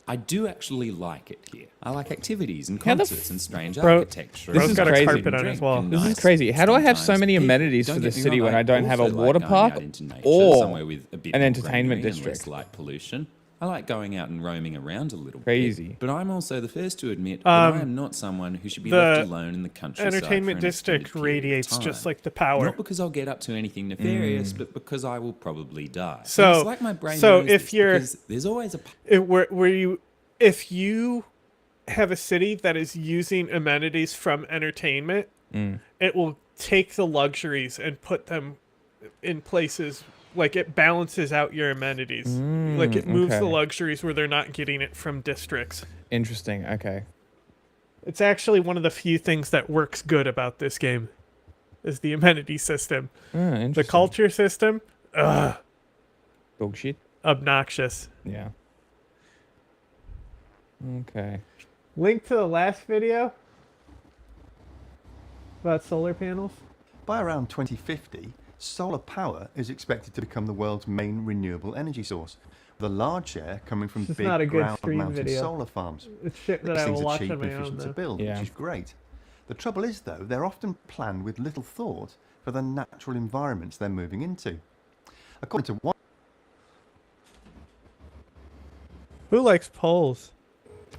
I do actually like it here. I like activities and How the concerts and strange Bro, architecture. this and is nice crazy. food and on drink as well. and This is nice crazy. How do I have so sometimes many people. amenities Don't for the get me city wrong, when I don't have a also like water going park out into nature, or somewhere with a bit an more entertainment greenery and district? less light pollution? I like going out and roaming around a little Crazy. bit. But I'm also the first to admit that I am not someone who should be left alone in the countryside. entertainment for an extended district period of radiates time. just like the power. Not because I'll get up to anything nefarious, but because I will probably die. And So, it's like my brain so knows if this, you're, because there's always a if you have a city that is using amenities from entertainment, it will take the luxuries and put them in places. Like, it balances out your amenities. Like, it moves the okay. luxuries where they're not getting it from districts. Interesting. Okay. It's actually one of the few things that works good about this game, is the amenity system. The Interesting. culture system, Bullshit. obnoxious. Yeah. Okay. Link to the last video about solar panels. By around 2050, solar power is expected to become the world's main renewable energy source, with a large share coming from This is big not a good stream ground-mounted video. solar farms. It's shit that These I things will are watch cheap on and my own, efficient to though. build, Yeah. which is great. The trouble is, though, they're often planned with little thought for the natural environments they're moving into. According to one... Who likes poles?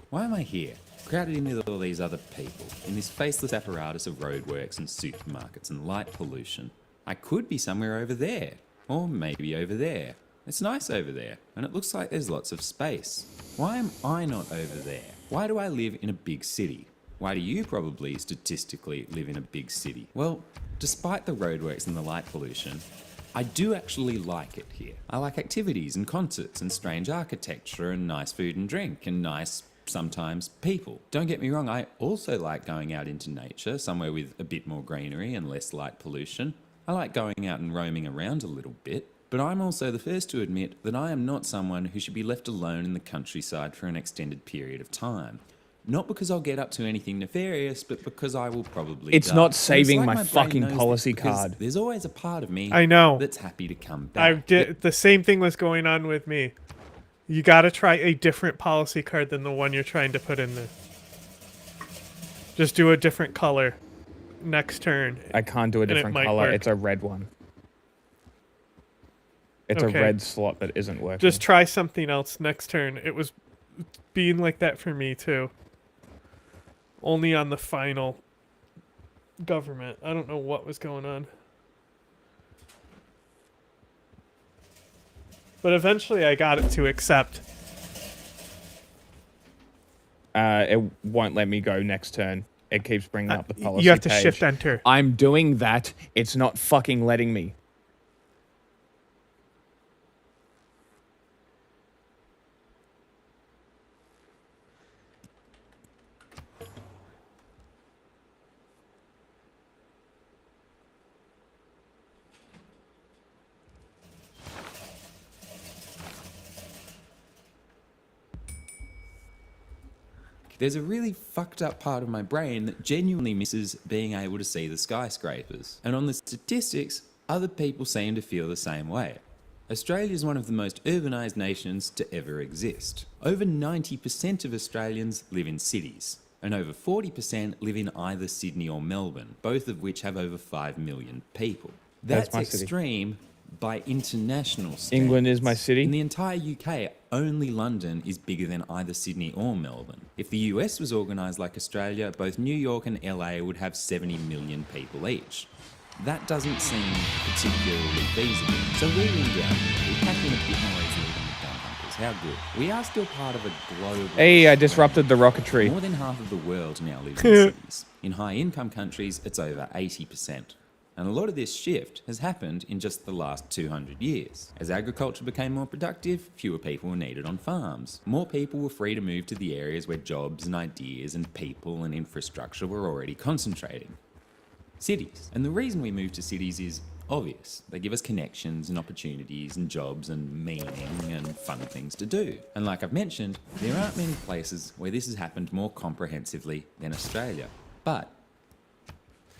Why am I here, crowded in with all these other people, in this faceless apparatus of roadworks and supermarkets and light pollution? I could be somewhere over there, or maybe over there. It's nice over there, and it looks like there's lots of space. Why am I not over there? Why do I live in a big city? Why do you probably statistically live in a big city? Well, despite the roadworks and the light pollution, I do actually like it here. I like activities and concerts and strange architecture and nice food and drink and nice, sometimes, people. Don't get me wrong, I also like going out into nature, somewhere with a bit more greenery and less light pollution. I like going out and roaming around a little bit. But I'm also the first to admit that I am not someone who should be left alone in the countryside for an extended period of time. Not because I'll get up to anything nefarious, but because I will probably It's die. not And it's saving like my brain fucking knows this policy because card. There's always a part of me I know. that's happy to come I back. did the same thing was going on with me. You got to try a different policy card than the one you're trying to put in there. Just do a different color next turn. I can't do a and it different might color. work. It's a red one. It's Okay. a red slot that isn't working. Just try something else next turn. It was being like that for me too. only on the final government. I don't know what was going on. But eventually I got it to accept. It won't let me go next turn. It keeps bringing up the policy You have to page. shift enter. I'm doing that. It's not fucking letting me. There's a really fucked up part of my brain that genuinely misses being able to see the skyscrapers. And on the statistics, other people seem to feel the same way. Australia is one of the most urbanised nations to ever exist. Over 90% of Australians live in cities, and over 40% live in either Sydney or Melbourne, both of which have over 5 million people. That's That's my city. extreme by international standards. England is my city. In the entire UK, only London is bigger than either Sydney or Melbourne. If the US was organised like Australia, both New York and LA would have 70 million people each. That doesn't seem particularly feasible. So we're in down here. We pack in a bit more easily than the gun hunters. How good. We are still part of a global... Hey, I disrupted the rocketry. More than half of the world now lives in cities. In high-income countries, it's over 80%. And a lot of this shift has happened in just the last 200 years. As agriculture became more productive, fewer people were needed on farms. More people were free to move to the areas where jobs and ideas and people and infrastructure were already concentrating. Cities. And the reason we move to cities is obvious. They give us connections and opportunities and jobs and meaning and fun things to do. And like I've mentioned, there aren't many places where this has happened more comprehensively than Australia. But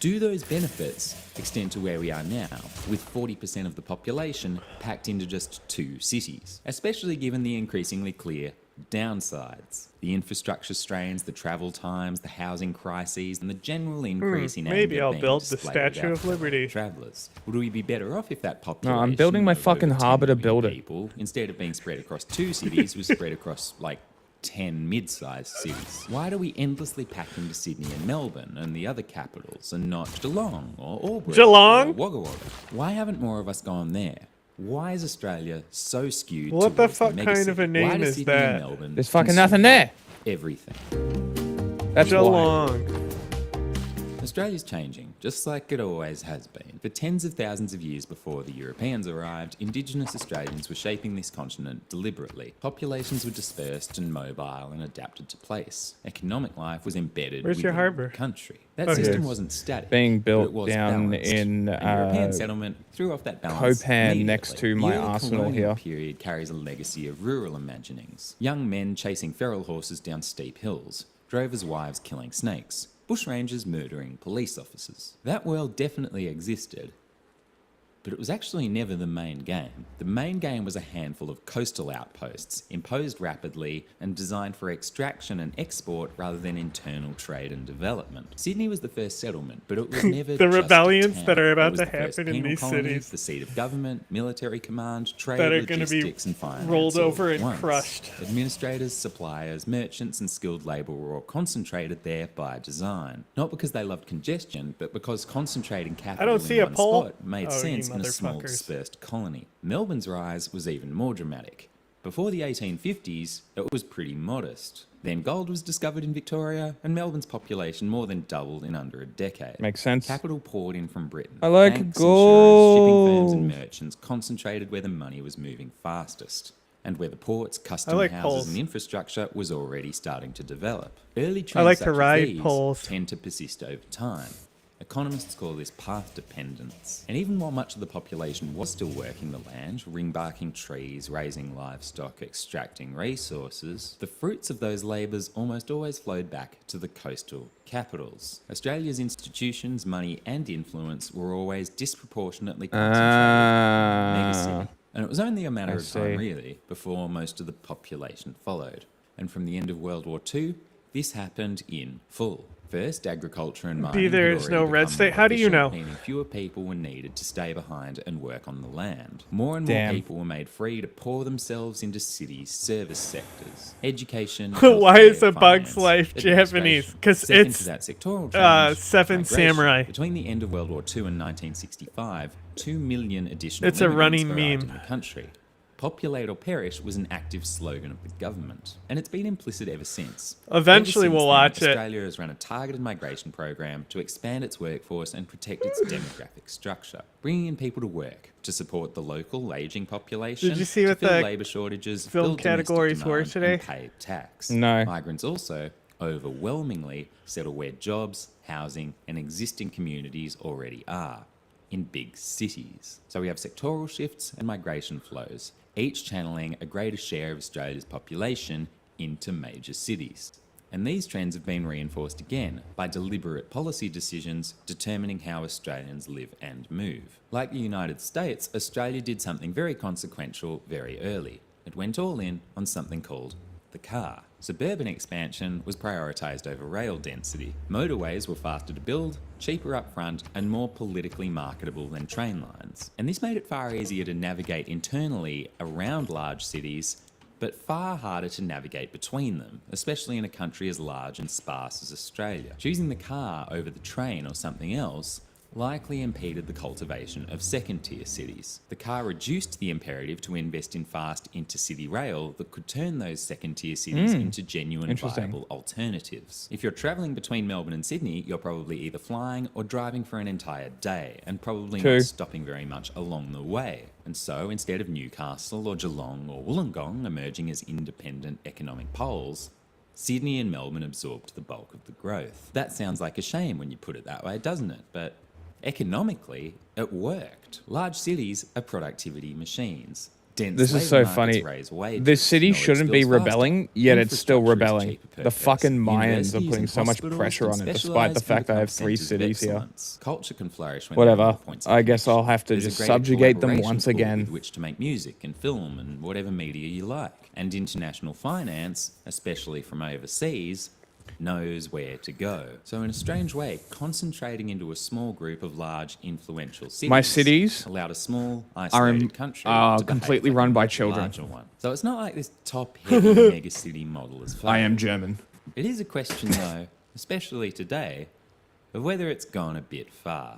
do those benefits extend to where we are now, with 40% of the population packed into just 2 cities? Especially given the increasingly clear downsides. The infrastructure strains, the travel times, the housing crises, and the general increase in maybe anger I'll being build the displayed Statue out of Liberty. Travellers. Would we be better off if that No, population I'm building my of over fucking 10 harbour to million build it. people, instead of being spread across 2 cities, was spread across like 10 mid-sized cities? Why do we endlessly pack into Sydney and Melbourne and the other capitals and not Geelong or Albury Geelong? or Wagga Wagga? Why haven't more of us gone there? Why is Australia so skewed What the towards fuck megacity? kind of a Why name do is Sydney and that? Melbourne There's fucking consume nothing there. Everything. That's why. Geelong. Australia's changing, just like it always has been. For tens of thousands of years before the Europeans arrived, Indigenous Australians were shaping this continent deliberately. Populations were dispersed and mobile and adapted to place. Economic life was embedded Where's your within harbour? the country. That Okay. system wasn't static. Being but it built was down balanced. in And European settlement threw off that balance Copan next immediately. to my The early arsenal colonial here. period carries a legacy of rural imaginings. Young men chasing feral horses down steep hills, drovers' wives killing snakes, bushrangers murdering police officers. That world definitely existed, but it was actually never the main game. The main game was a handful of coastal outposts, imposed rapidly and designed for extraction and export rather than internal trade and development. Sydney was the first settlement, but it was never The just a rebellions town. that are about It was to the first happen in penal these colony, cities. the seat of government, military command, trade, That are gonna be logistics and finance rolled all over at and once. crushed. Administrators, suppliers, merchants and skilled labour were all concentrated there by design. Not because they loved congestion, but because concentrating capital see in a one poll. spot made Oh, you sense in a small motherfuckers. dispersed colony. Melbourne's rise was even more dramatic. Before the 1850s, it was pretty modest. Then gold was discovered in Victoria, and Melbourne's population more than doubled in under a decade. Makes sense. Capital poured in from Britain. I like Banks, insurers, shipping firms, and gold. merchants concentrated where the money was moving fastest, and where the ports, custom like houses, polls. and infrastructure was already starting to develop. Early I trends like such to as ride these polls. tend to persist over time. Economists call this path dependence. And even while much of the population was still working the land, ring-barking trees, raising livestock, extracting resources, the fruits of those labours almost always flowed back to the coastal capitals. Australia's institutions, money and influence were always disproportionately concentrated in the megacity. And it was only a matter I of time, see. really, before most of the population followed. And from the end of World War II, this happened in full. first, agriculture and Be mining. there had is already no red become state. more How do you efficient, know? Meaning fewer people were needed to stay behind and work on the land. More and more Damn. people were made free to pour themselves into cities' service sectors, education. Why is healthcare, A Bug's finance, Life Japanese? administration. 'Cause Second it's, to that sectoral change, Seven migration. Samurai. Between the end of World War II and 1965, 2 million additional It's a immigrants running arrived meme. in the country. Populate or perish was an active slogan of the government, and it's been implicit ever since. Eventually Ever since we'll then, watch it. Australia has run a targeted migration program to expand its workforce and protect its demographic structure, bringing in people to work to support the local ageing population, Did you see to what fill the labour shortages, film build domestic categories were demand, today? and pay tax. No. Migrants also overwhelmingly settle where jobs, housing, and existing communities already are, in big cities. So we have sectoral shifts and migration flows, each channeling a greater share of Australia's population into major cities. And these trends have been reinforced again by deliberate policy decisions determining how Australians live and move. Like the United States, Australia did something very consequential very early. It went all in on something called the car. Suburban expansion was prioritised over rail density. Motorways were faster to build, cheaper upfront, and more politically marketable than train lines. And this made it far easier to navigate internally around large cities, but far harder to navigate between them, especially in a country as large and sparse as Australia. Choosing the car over the train or something else likely impeded the cultivation of second-tier cities. The car reduced the imperative to invest in fast intercity rail that could turn those second-tier cities into genuine Interesting. viable alternatives. If you're travelling between Melbourne and Sydney, you're probably either flying or driving for an entire day, and probably True. not stopping very much along the way. And so, instead of Newcastle or Geelong or Wollongong emerging as independent economic poles, Sydney and Melbourne absorbed the bulk of the growth. That sounds like a shame when you put it that way, doesn't it? But economically, it worked. Large cities are productivity machines. Dense This is labour so markets funny. raise wages, This city knowledge shouldn't be builds faster, rebelling, yet it's still infrastructure is rebelling. cheaper per The fucking person, Mayans are universities putting and so much hospitals pressure can on it, despite specialise the and fact I become have 3 centres of cities here. excellence. Culture can flourish when there are Whatever. more points of I guess I'll connection. have to There's a just greater subjugate them collaboration once pool again. with which to make music and film and whatever media you like. And international finance, especially from overseas, knows where to go. So in a strange way, concentrating into a small group of large, influential cities, My cities allowed a small, are isolated country to behave completely like run a by much children. larger one. So it's not like this top-heavy megacity model is I am failing. German. It is a question, though, especially today, of whether it's gone a bit far.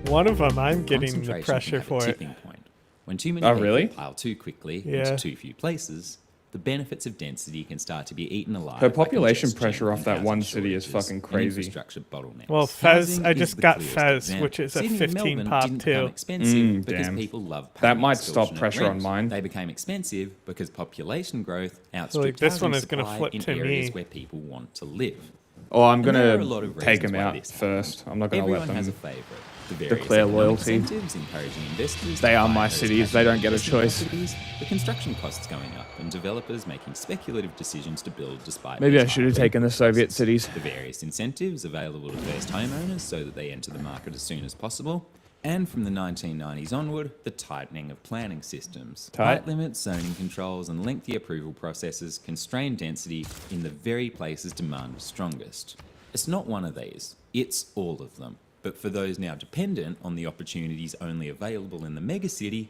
One of them, I'm getting the Concentration pressure can have a for it. tipping point. When too many Oh, people really? pile too quickly Yeah. into too few places, the benefits of density can start to be eaten alive. Her by population congestion pressure off and that housing one city is shortages fucking and crazy. infrastructure bottlenecks. Well, Fez, Housing I is just the got clearest Fez, example. which is a Sydney and 15 Melbourne pop didn't too. become expensive because damn. people love That paying might stop extortionate pressure on rent. mine. They became expensive because population growth like, outstripped this housing one is gonna supply flip in to areas me. where people want to live. Oh, I'm And there are a gonna lot of take reasons him why out this first. I'm not gonna Everyone let has a them favourite. The various declare economic loyalty. incentives encouraging investors to They are buy my those cities. They don't get a national choice. properties, the construction costs going up, and developers making speculative decisions to build despite. Maybe these I should high have taken the input Soviet prices. cities. The various incentives available to first homeowners so that they enter the market as soon as possible. And from the 1990s onward, the tightening of planning systems. Tight. Height limits, zoning controls, and lengthy approval processes constrain density in the very places demand is strongest. It's not one of these, it's all of them. But for those now dependent on the opportunities only available in the megacity,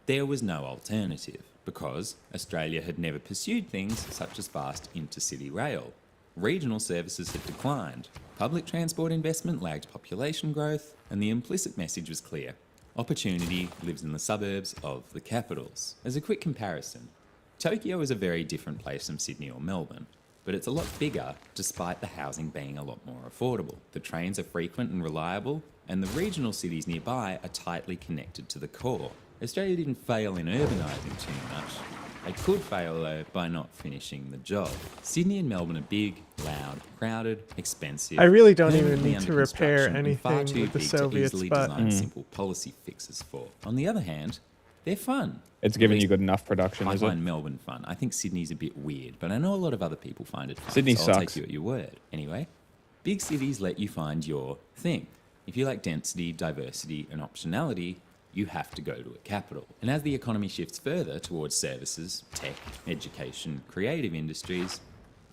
there was no alternative, because Australia had never pursued things such as fast intercity rail. Regional services had declined, public transport investment lagged population growth, and the implicit message was clear: opportunity lives in the suburbs of the capitals. As a quick comparison, Tokyo is a very different place from Sydney or Melbourne, but it's a lot bigger despite the housing being a lot more affordable. The trains are frequent and reliable, and the regional cities nearby are tightly connected to the core. Australia didn't fail in urbanising too much. They could fail, though, by not finishing the job. Sydney and Melbourne are big, loud, crowded, expensive. I really don't even permanently need under to repair construction, and far anything too with the big Soviets, to easily but- design simple policy fixes for. On the other hand, they're fun. It's At giving you least good enough production, I is it? find Melbourne fun. I think Sydney's a bit weird, but I know a lot of other people find it fun. Sydney so I'll sucks. take you at your word. Anyway, big cities let you find your thing. If you like density, diversity, and optionality, you have to go to a capital. And as the economy shifts further towards services, tech, education, creative industries,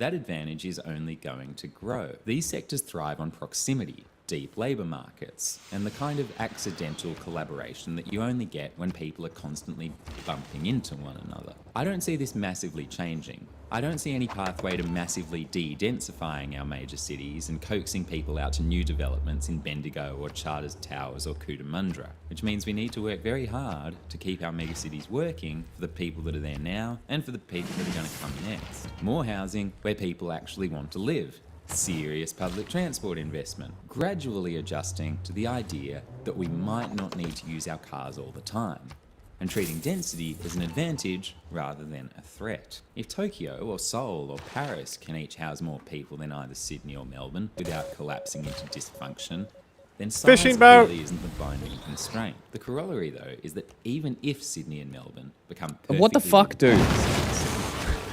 that advantage is only going to grow. These sectors thrive on proximity, deep labour markets, and the kind of accidental collaboration that you only get when people are constantly bumping into one another. I don't see this massively changing. I don't see any pathway to massively de-densifying our major cities and coaxing people out to new developments in Bendigo or Charters Towers or Cootamundra, which means we need to work very hard to keep our megacities working for the people that are there now and for the people that are going to come next. More housing where people actually want to live. Serious public transport investment, gradually adjusting to the idea that we might not need to use our cars all the time, and treating density as an advantage rather than a threat. If Tokyo or Seoul or Paris can each house more people than either Sydney or Melbourne without collapsing into dysfunction, then size really isn't the binding constraint. The corollary, though, is that even if Sydney and Melbourne become perfectly What the fuck, dude?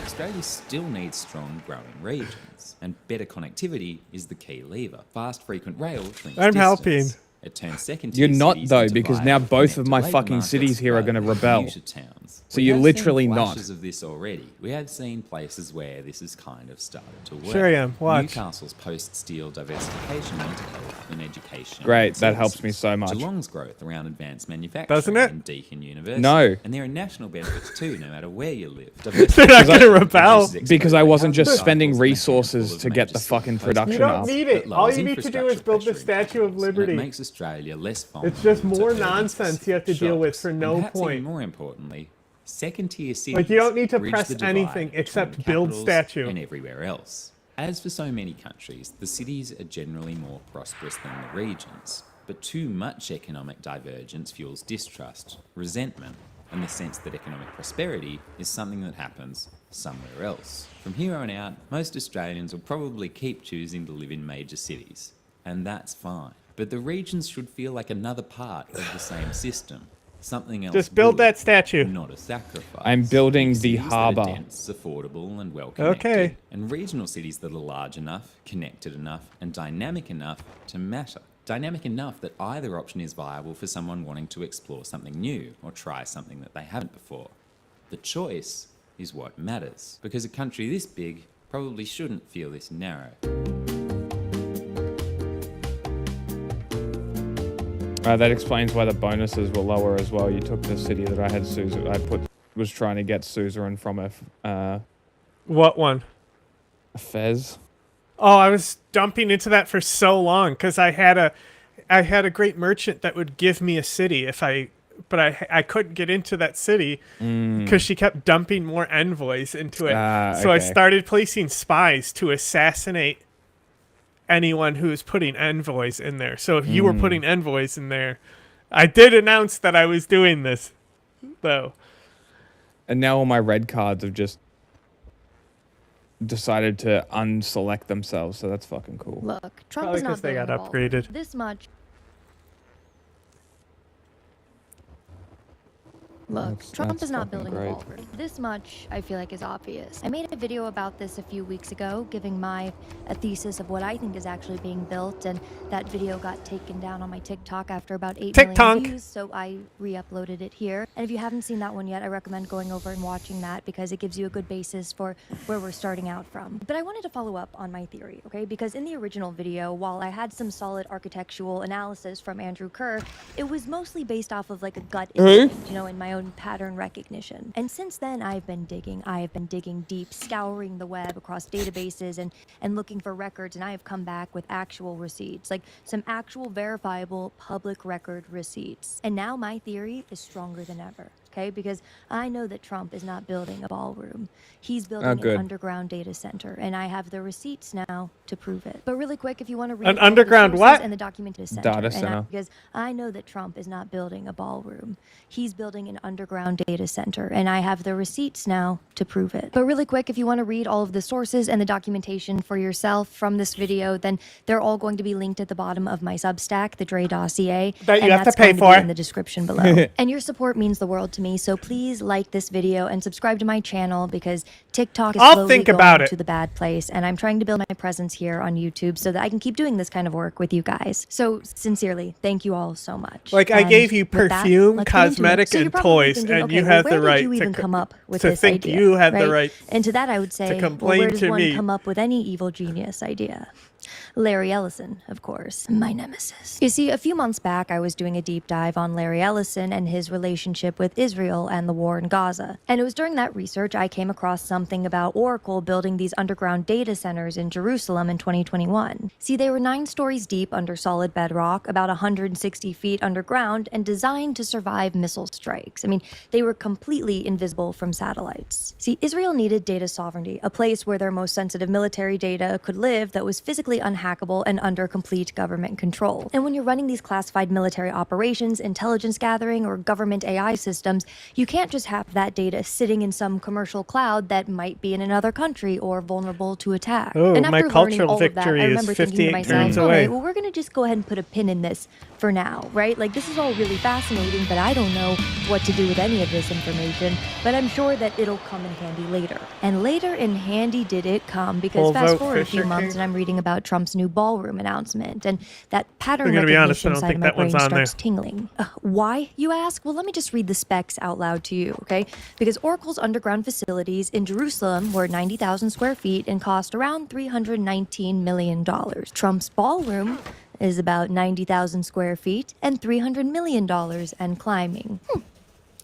Australia still needs strong, growing regions, and better connectivity is the key lever. Fast, frequent rail shrinks I'm distance. helping. It turns second You're tier not cities though, into because viable now both of my connect-to-labour fucking markets cities here are rather going to than rebel. commuter towns. So We you're have literally seen not. flashes of this already. We have seen places where this has kind of started to work. Sure I am. Watch. Newcastle's post-steel diversification into health and education. Great, and that helps me services. so much. Geelong's growth around advanced manufacturing Doesn't it? and Deakin University. No. And there are national benefits too, no matter where you live. They're not going to rebel. Because I wasn't just Cycles spending and a handful resources of to get major the fucking cities. production You don't up. need it. That All lowers you need to do is infrastructure build the pressure in Statue of towns, and it Liberty. makes Australia less vulnerable It's just to more urban nonsense you have to deal with shocks. for And no perhaps even point. more importantly, second-tier cities Like, you don't need to bridge press the divide anything between except build capitals statue. and everywhere else. As for so many countries, the cities are generally more prosperous than the regions. But too much economic divergence fuels distrust, resentment, and the sense that economic prosperity is something that happens somewhere else. From here on out, most Australians will probably keep choosing to live in major cities, and that's fine. But the regions should feel like another part of the same system. Something else. Just build good, that statue. Not a sacrifice. I'm building Big the cities that are harbour. dense, affordable, and well connected. Okay. And regional cities that are large enough, connected enough, and dynamic enough to matter. Dynamic enough that either option is viable for someone wanting to explore something new or try something that they haven't before. The choice is what matters, because a country this big probably shouldn't feel this narrow. That explains why the bonuses were lower as well. You took the city that I had was trying to get Suzerain from What one? Fez. Oh, I was dumping into that for so long because I had a great merchant that would give me a city but I couldn't get into that city because she kept dumping more envoys into it. So I okay. started placing spies to assassinate anyone who's putting envoys in there. So if you were putting envoys in there, I did announce that I was doing this, though. And now all my red cards have just decided to unselect themselves, so that's fucking cool. Look, Trump Probably is not 'cause they got building a wall. upgraded. This much. Look, Trump is not building a wall. This much, I feel like, is obvious. I made a video about this a few weeks ago, giving my thesis of what I think is actually being built, and that video got taken down on my TikTok after about 8 million views, so I re-uploaded it here. And if you haven't seen that one yet, I recommend going over and watching that because it gives you a good basis for where we're starting out from. But I wanted to follow up on my theory, okay? Because in the original video, while I had some solid architectural analysis from Andrew Kerr, it was mostly based off of like a gut instinct, you know, in my own pattern recognition. And since then, I have been digging deep, scouring the web across databases and looking for records, and I have come back with actual receipts, like some actual verifiable public record receipts. And now my theory is stronger than ever. Okay, because I know that Trump is not building a ballroom. He's building an underground data center, and I have the receipts now to prove it. But really quick, if you want to read An underground what? and the documented center, Data center. because I know that Trump is not building a ballroom. He's building an underground data center, and I have the receipts now to prove it. But really quick, if you want to read all of the sources and the documentation for yourself from this video, then they're all going to be linked at the bottom of my Substack, the Dre Dossier. That you and have to that's pay going to be for. in the description below. And your support means the world to me. me, so please like this video and subscribe to my channel because TikTok is I'll slowly think going about it. to the bad place, and I'm trying to build my presence here on YouTube so that I can keep doing this kind of work with you guys. So sincerely, thank you all so much. Like, I And gave you with that, perfume, let's get into it. cosmetic, So you're and probably toys, thinking, and okay, you well, had where the right did you even to come up with to this think idea, you had the right And to that I would say, complain well, where does to one me. come up with any evil genius idea? Larry Ellison, of course, my nemesis. You see, a few months back, I was doing a deep dive on Larry Ellison and his relationship with Israel and the war in Gaza. And it was during that research I came across something about Oracle building these underground data centers in Jerusalem in 2021. See, they were 9 stories deep under solid bedrock, about 160 feet underground, and designed to survive missile strikes. I mean, they were completely invisible from satellites. See, Israel needed data sovereignty, a place where their most sensitive military data could live that was physically unhackable and under complete government control. And when you're running these classified military operations, intelligence gathering, or government AI systems, you can't just have that data sitting in some commercial cloud that might be in another country or vulnerable to attack. Oh, and my after learning cultural all of that, victory I is remember thinking 58 to myself, turns okay, away. well, we're going to just go ahead and put a pin in this for now, right? Like, this is all really fascinating, but I don't know what to do with any of this information, but I'm sure that it'll come in handy later. And later in handy did it come, because Full fast vote forward a few Fisher months King. and I'm reading about Trump's new ballroom announcement, and that pattern I'm gonna be honest, I recognition don't side think of my that brain one's on starts there. tingling. Why, you ask? Well, let me just read the specs out loud to you, okay? Because Oracle's underground facilities in Jerusalem were 90,000 square feet and cost around $319 million. Trump's ballroom is about 90,000 square feet and $300 million and climbing.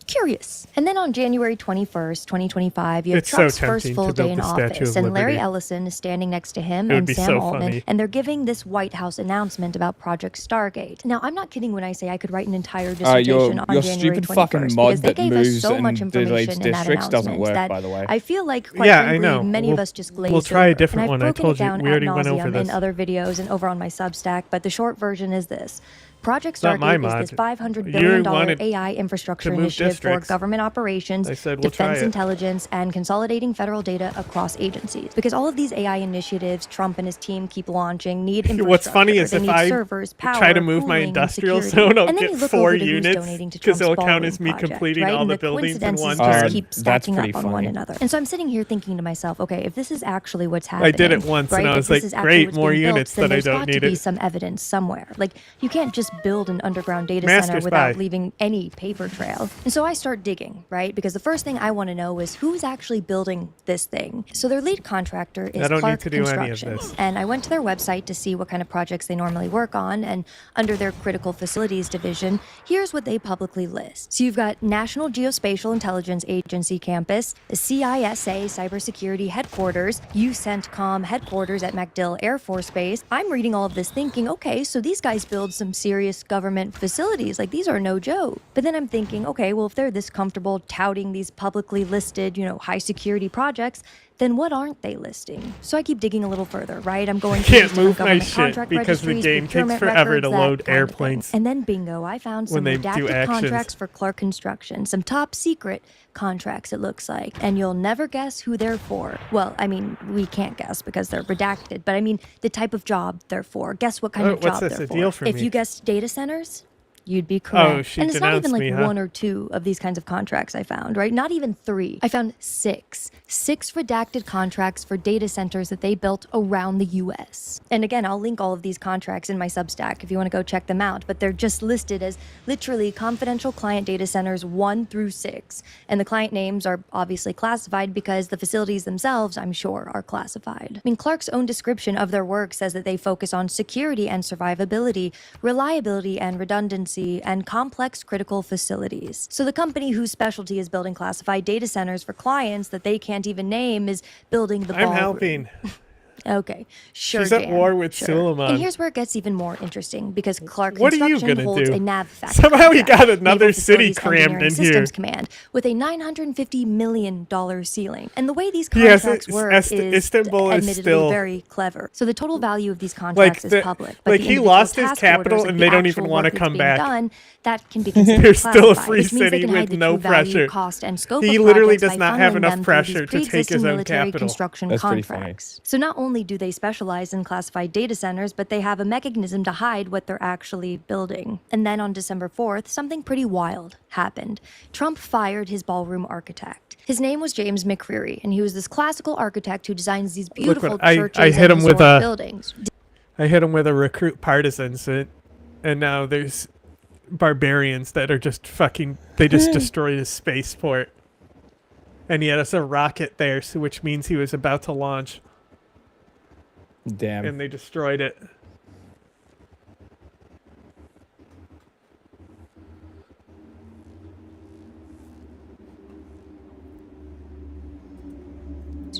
Curious. And then on January 21st, 2025, you have It's so Trump's first tempting full to day build in the Statue office, of and Larry Liberty. Ellison is standing next to him It would and be Sam so Altman, funny. and they're giving this White House announcement about Project Stargate. Now, I'm not kidding when I say I could write an entire Your dissertation on January stupid 21st, fucking mod because they that gave us moves so much and deletes information in that districts doesn't announcement work, that by the way. I feel like, quite Yeah, I frankly, know. many of We'll- us just glazed we'll try a over. different And one. I've I broken told it you, down we ad already went over nauseum this. in other videos and over on my Substack, but the short version is this. Project It's not my Stargate is this mod. $500 You billion wanted AI to infrastructure move initiative districts. for government operations, I said, we'll try defense it. intelligence, and consolidating federal data across agencies. Because all of these AI initiatives Trump and his team keep launching need infrastructure. What's funny is They if need I servers, power, try to move my cooling, and industrial security. zone, I'll And then get you look 4 over to who's units donating to because Trump's it'll count Ballroom as me project, completing right? all And the buildings in coincidences one just turn. keep That's stacking pretty up on one funny. another. And so I'm sitting here thinking to myself, okay, if this is actually what's happening, I did it once, and right, I if was this like, is actually great, what's more being built, units then that I there's don't got need to be it. some evidence somewhere. Like, you can't just build an underground data Master center without spy. leaving any paper trail. And so I start digging, right? Because the first thing I want to know is who's actually building this thing. So their lead contractor is I don't Clark need to do any of Construction. this. And I went to their website to see what kind of projects they normally work on, and under their critical facilities division, here's what they publicly list. So you've got National Geospatial Intelligence Agency campus, the CISA Cybersecurity Headquarters, UCENTCOM headquarters at MacDill Air Force Base. I'm reading all of this thinking, okay, so these guys build some serious government facilities. Like, these are no joke. But then I'm thinking, okay, well, if they're this comfortable touting these publicly listed, high security projects, then what aren't they listing? So I keep digging a little further, right? I'm going Can't through move different my government shit contract because the registries, game takes procurement forever to records, that load kind of thing. airplanes. And then bingo, I found some when they do redacted actions. contracts for Clark Construction, some top secret contracts, it looks like. And you'll never guess who they're for. Well, I mean, we can't guess because they're redacted, but I mean the type of job they're for. Guess what kind of what's job this, they're a deal for If me? you guessed data centers, you'd be correct. Oh, she and it's not even denounced like me, huh? 1 or 2 of these kinds of contracts I found, right? Not even 3. I found 6. 6 redacted contracts for data centers that they built around the US. And again, I'll link all of these contracts in my Substack if you want to go check them out, but they're just listed as literally confidential client data centers 1 through 6. And the client names are obviously classified because the facilities themselves, I'm sure, are classified. I mean, Clark's own description of their work says that they focus on security and survivability, reliability and redundancy, and complex critical facilities. So the company whose specialty is building classified data centers for clients that they can't even name is building the I'm ballroom. helping. Okay, sure. She's at Dan, war with sure. Suleiman. And here's where it gets even more interesting because Clark What are you Construction gonna holds do? a NAV factor. Somehow we got contract, another Naval city Facilities crammed Engineering in here. Systems Command with a $950 million ceiling. And the way these Yes, contracts work is Istanbul is admittedly still- very clever. So the total value of these contracts is public. But like the he individual lost his task capital orders, and like they the don't even actual want to work that's come being back. done, that can be considered They're still a classified, free which means they city can hide with the no true value, pressure. cost, and scope He of literally projects does by not have funneling enough them through pressure these to take his pre-existing own military capital. construction That's pretty funny. contracts. So not only only do they specialize in classified data centers, but they have a mechanism to hide what they're actually building. And then on December 4th, something pretty wild happened. Trump fired his ballroom architect. His name was James McCreary, and he was this classical architect who designs these beautiful churches I hit and him with historic buildings. I hit him with a recruit partisans, and now there's barbarians that are just fucking. They just destroyed his spaceport, and he had us a rocket there, so which means he was about to launch. Damn. And they destroyed it.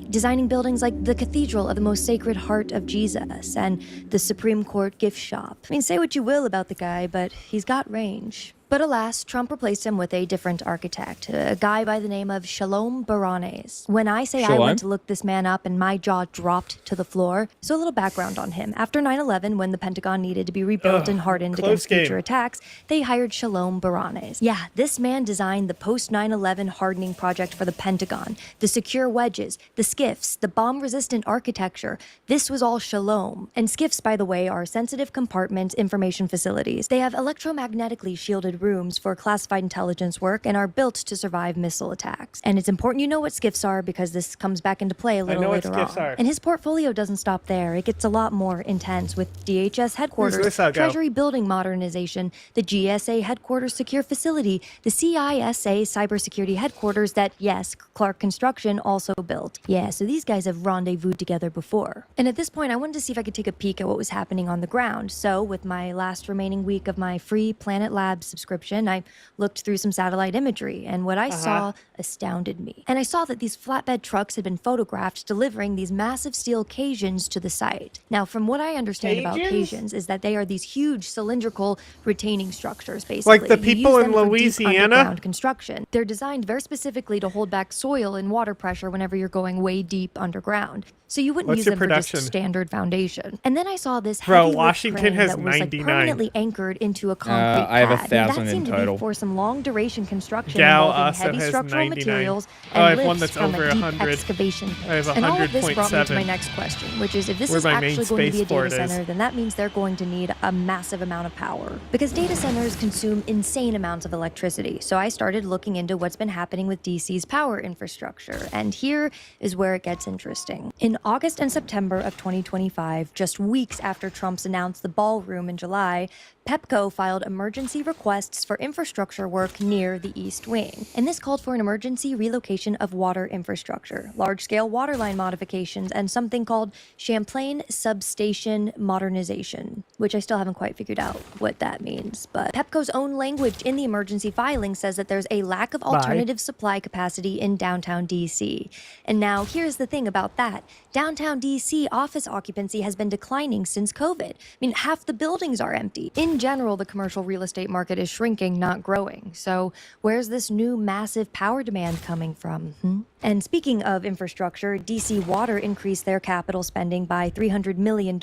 Designing buildings like the Cathedral of the Most Sacred Heart of Jesus and the Supreme Court gift shop. I mean, say what you will about the guy, but he's got range. But alas, Trump replaced him with a different architect, a guy by the name of Shalom Baranes. When I say I went to look this man up and my jaw dropped to the floor, so a little background on him. After 9/11, when the Pentagon needed to be rebuilt and hardened against future attacks, they hired Shalom Baranes. Yeah, this man designed the post-9/11 hardening project for the Pentagon, the secure wedges, the skiffs, the bomb-resistant architecture. This was all Shalom. And skiffs, by the way, are sensitive compartment information facilities. They have electromagnetically shielded rooms for classified intelligence work and are built to survive missile attacks. And it's important you know what skiffs are because this comes back into play a little later on. And his portfolio doesn't stop there. It gets a lot more intense with DHS headquarters, Treasury building modernization, the GSA headquarters secure facility, the CISA cybersecurity headquarters that, yes, Clark Construction also built. Yeah, so these guys have rendezvoused together before. And at this point, I wanted to see if I could take a peek at what was happening on the ground. So with my last remaining week of my free Planet Labs subscription, I looked through some satellite imagery, and what I saw astounded me. And I saw that these flatbed trucks had been photographed delivering these massive steel caissons to the site. Now, from what I understand about caissons is that they are these huge cylindrical retaining structures, basically. Like the people in Louisiana? Underground construction. They're designed very specifically to hold back soil and water pressure whenever you're going way deep underground. So you wouldn't use them for just standard foundation. And then I saw this heavy lift Washington crane has that was 99. permanently anchored into a concrete I have pad. 1,000 that seemed in to total. be for some long duration construction Gal involving also heavy has structural 99. materials Oh, I and have one lifts that's from over a deep 100. excavation pit. I have And all of this brought me to 100.7. my next question, which is if this Where is my main actually going to be a spaceport data is. center, then that means they're going to need a massive amount of power. Because data centers consume insane amounts of electricity. So I started looking into what's been happening with DC's power infrastructure. And here is where it gets interesting. In August and September of 2025, just weeks after Trump's announced the ballroom in July, PEPCO filed emergency requests for infrastructure work near the East Wing. And this called for an emergency relocation of water infrastructure, large-scale water line modifications, and something called Champlain Substation Modernization, which I still haven't quite figured out what that means. But PEPCO's own language in the emergency filing says that there's a lack of alternative supply capacity in downtown DC. And now here's the thing about that. Downtown DC office occupancy has been declining since COVID. I mean, half the buildings are empty. In general, the commercial real estate market is shrinking, not growing. So where's this new massive power demand coming from? And speaking of infrastructure, DC Water increased their capital spending by $300 million,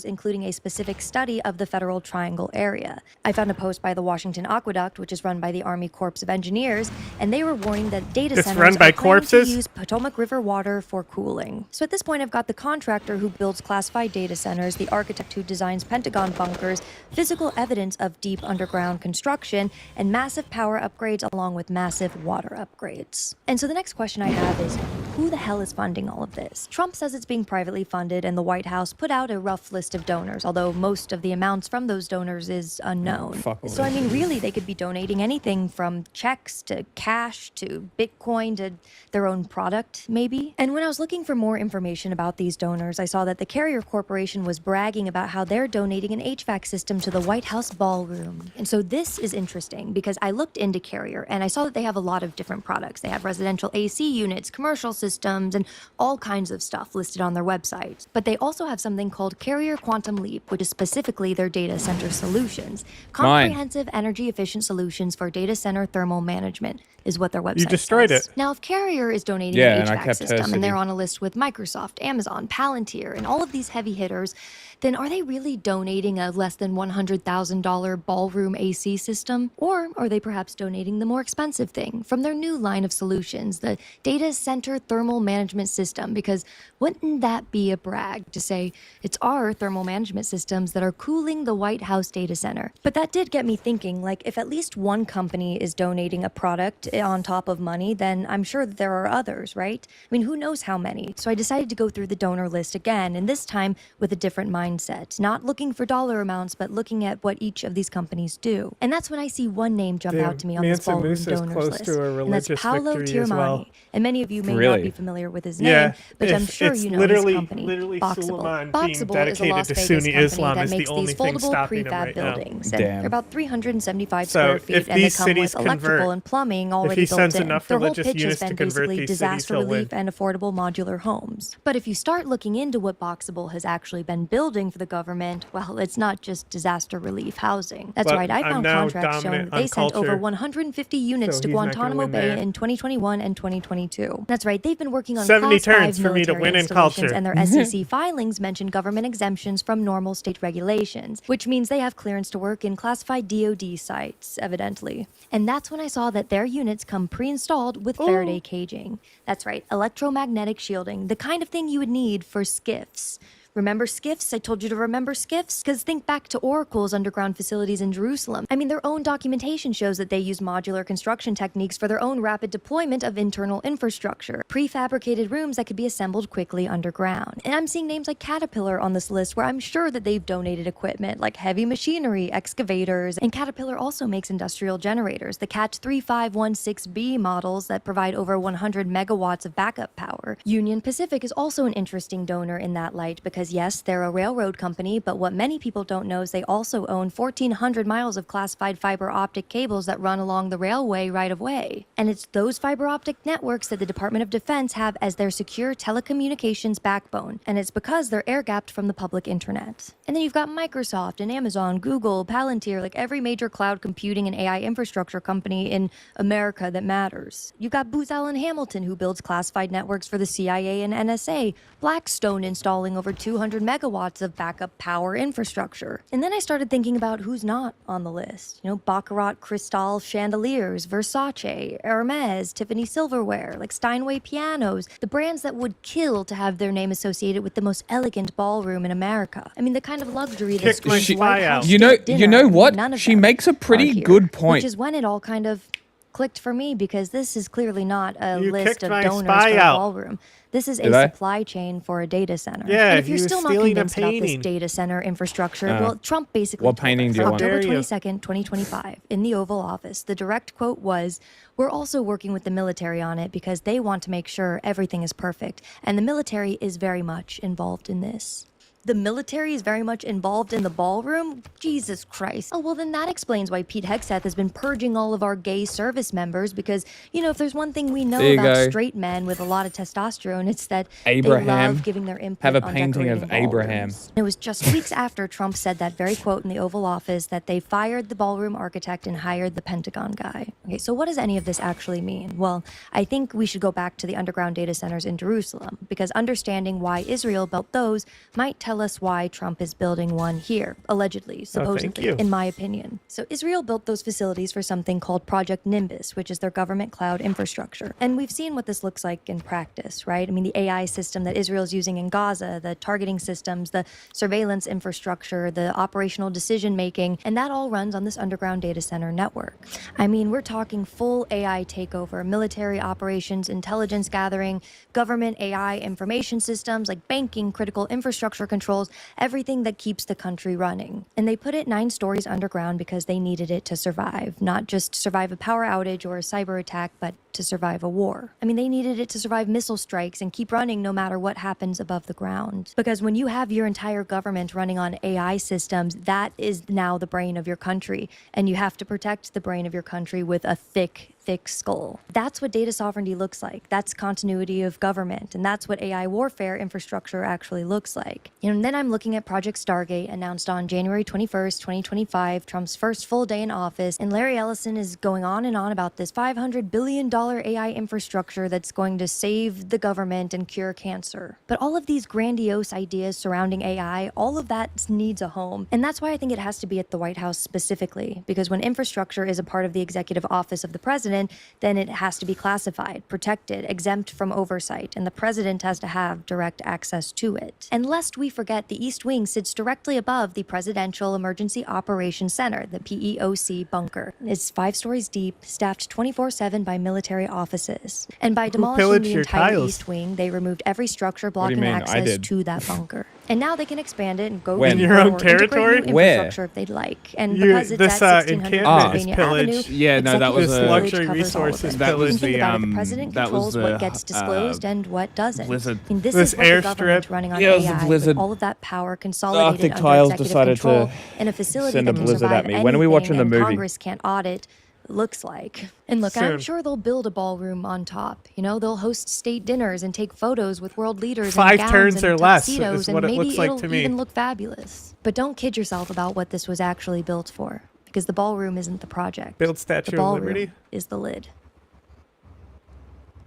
including a specific study of the Federal Triangle area. I found a post by the Washington Aqueduct, which is run by the Army Corps of Engineers, and they were warning that data It's centers run by are planning to corpses? use Potomac River water for cooling. So at this point, I've got the contractor who builds classified data centers, the architect who designs Pentagon bunkers, physical evidence of deep underground construction, and massive power upgrades along with massive water upgrades. And so the next question I have is, who the hell is funding all of this? Trump says it's being privately funded, and the White House put out a rough list of donors, although most of the amounts from those donors is unknown. So I mean, really, they could be donating anything from checks to cash to Bitcoin to their own product, maybe. And when I was looking for more information about these donors, I saw that the Carrier Corporation was bragging about how they're donating an HVAC system to the White House ballroom. And so this is interesting because I looked into Carrier and I saw that they have a lot of different products. They have residential AC units, commercial systems, and all kinds of stuff listed on their website. But they also have something called Carrier Quantum Leap, which is specifically their data center solutions. Comprehensive energy efficient solutions for data center thermal management is what their website You destroyed says. it. Now, if Carrier is donating Yeah, an and I HVAC kept her system and they're city. on a list with Microsoft, Amazon, Palantir, and all of these heavy hitters, then are they really donating a less than $100,000 ballroom AC system? Or are they perhaps donating the more expensive thing from their new line of solutions, the Data Center Thermal Management System? Because wouldn't that be a brag to say it's our thermal management systems that are cooling the White House data center? But that did get me thinking, like, if at least one company is donating a product on top of money, then I'm sure that there are others, right? I mean, who knows how many? So I decided to go through the donor list again, and this time with a different mindset. Not looking for dollar amounts, but looking at what each of these companies do. And that's when I see one name jump out to me on this Mansa ballroom Musa is donors close list. to a And that's religious Paolo victory as Tirmani. well. And many of you may not Really? be familiar with his Yeah, name, but I'm sure it's you know literally, his company, literally Boxable. Suleiman being Boxable is a dedicated Las to Vegas Sunni company Islam that is the makes only these thing foldable stopping him prefab right now. buildings. And Damn. they're about 375 So square feet, if and they these come cities with electrical convert- and plumbing if already he built sends in. enough Their whole religious pitch has units to been convert basically these cities, disaster he'll relief win. and affordable modular homes. But if you start looking into what Boxable has actually been building for the government, well, it's not just disaster relief housing. That's But right, I I'm found now contracts showing dominant that they on sent over culture, 150 units so to he's not gonna Guantanamo win Bay there. in 2021 and 2022. That's right, they've been working on 70 Class 5 turns for me to military win in installations, culture. and their SEC filings mention government exemptions from normal state regulations, which means they have clearance to work in classified DoD sites, evidently. And that's when I saw that their units come pre-installed with Faraday caging. That's right, electromagnetic shielding, the kind of thing you would need for skiffs. Remember skiffs? I told you to remember skiffs? Because think back to Oracle's underground facilities in Jerusalem. I mean, their own documentation shows that they use modular construction techniques for their own rapid deployment of internal infrastructure, prefabricated rooms that could be assembled quickly underground. And I'm seeing names like Caterpillar on this list where I'm sure that they've donated equipment like heavy machinery, excavators, and Caterpillar also makes industrial generators, the Cat 3516B models that provide over 100 megawatts of backup power. Union Pacific is also an interesting donor in that light because yes, they're a railroad company, but what many people don't know is they also own 1,400 miles of classified fiber optic cables that run along the railway right of way. And it's those fiber optic networks that the Department of Defense have as their secure telecommunications backbone, and it's because they're air-gapped from the public internet. And then you've got Microsoft and Amazon, Google, Palantir, like every major cloud computing and AI infrastructure company in America that matters. You've got Booz Allen Hamilton, who builds classified networks for the CIA and NSA, Blackstone installing over 200 megawatts of backup power infrastructure. And then I started thinking about who's not on the list. You know, Baccarat Cristal chandeliers, Versace, Hermes, Tiffany silverware, like Steinway pianos, the brands that would kill to have their name associated with the most elegant ballroom in America. I mean, the kind of luxury that Kicked my spy out. You know what? She makes a pretty here, good point. Which is when it all kind of clicked for me, because this is clearly not a You list kicked of my donors spy for a out. ballroom. This is Did a I? supply chain for a data center. Yeah, and if you're he was still not stealing a convinced about this painting. data center infrastructure, Oh. well, Trump basically What told painting us do you on want? October How dare you. 22nd, 2025, in the Oval Office. The direct quote was, "We're also working with the military on it because they want to make sure everything is perfect, and the military is very much involved in this." The military is very much involved in the ballroom? Jesus Christ. Oh, well, then that explains why Pete Hegseth has been purging all of our gay service members because, you know, if there's one thing we know There you about go. straight men with a lot of testosterone, it's that they Abraham. love giving their input Have a on painting of decorating Abraham. ballrooms. It was just weeks after Trump said that very quote in the Oval Office that they fired the ballroom architect and hired the Pentagon guy. Okay, so what does any of this actually mean? Well, I think we should go back to the underground data centers in Jerusalem, because understanding why Israel built those might tell us why Trump is building one here, allegedly, supposedly, you. in my opinion. So Israel built those facilities for something called Project Nimbus, which is their government cloud infrastructure. And we've seen what this looks like in practice, right? I mean, the AI system that Israel's using in Gaza, the targeting systems, the surveillance infrastructure, the operational decision making, and that all runs on this underground data center network. I mean, we're talking full AI takeover, military operations, intelligence gathering, government AI information systems like banking, critical infrastructure controls, everything that keeps the country running. And they put it 9 stories underground because they needed it to survive, not just survive a power outage or a cyber attack, but to survive a war. I mean, they needed it to survive missile strikes and keep running no matter what happens above the ground. Because when you have your entire government running on AI systems, that is now the brain of your country. And you have to protect the brain of your country with a thick fixed goal. That's what data sovereignty looks like. That's continuity of government, and that's what AI warfare infrastructure actually looks like. And then I'm looking at Project Stargate, announced on January 21st, 2025, Trump's first full day in office, and Larry Ellison is going on and on about this $500 billion AI infrastructure that's going to save the government and cure cancer. But all of these grandiose ideas surrounding AI, all of that needs a home. And that's why I think it has to be at the White House specifically, because when infrastructure is a part of the executive office of the president, then it has to be classified, protected, exempt from oversight, and the president has to have direct access to it. And lest we forget, the East Wing sits directly above the Presidential Emergency Operations Center, the PEOC bunker. It's 5 stories deep, staffed 24/7 by military offices. And by demolishing the entire East Wing, they removed every structure blocking access to that bunker. And now they can expand it and go in your own territory? Infrastructure if they'd like. And because it's at 1600 Pennsylvania Avenue, yeah, no, that was luxury resources pillage. The president controls what gets disclosed and what doesn't. Blizzard. And this is what the government running on AI, with all of that power consolidated under Tiles executive decided control to in a facility send that a can blizzard survive at me. When are we watching the anything and movie? Congress can't audit. Looks like. And look, Soon. I'm sure they'll build a ballroom on top. You know, they'll host state dinners and take photos with world leaders 5 in gowns turns and or less tuxedos, is what and it maybe looks like it'll to me. even look fabulous. But don't kid yourself about what this was actually built for, because the ballroom isn't the project. Build Statue the of ballroom Liberty? is the lid.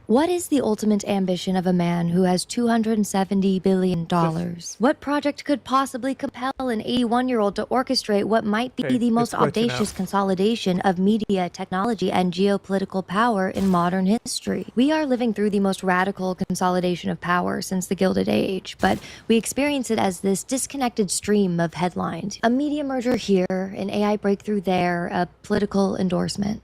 What is the ultimate ambition of a man who has $270 billion? What project could possibly compel an 81-year-old to orchestrate what might be the most audacious consolidation of media, technology, and geopolitical power in modern history? We are living through the most radical consolidation of power since the Gilded Age, but we experience it as this disconnected stream of headlines. A media merger here, an AI breakthrough there, a political endorsement.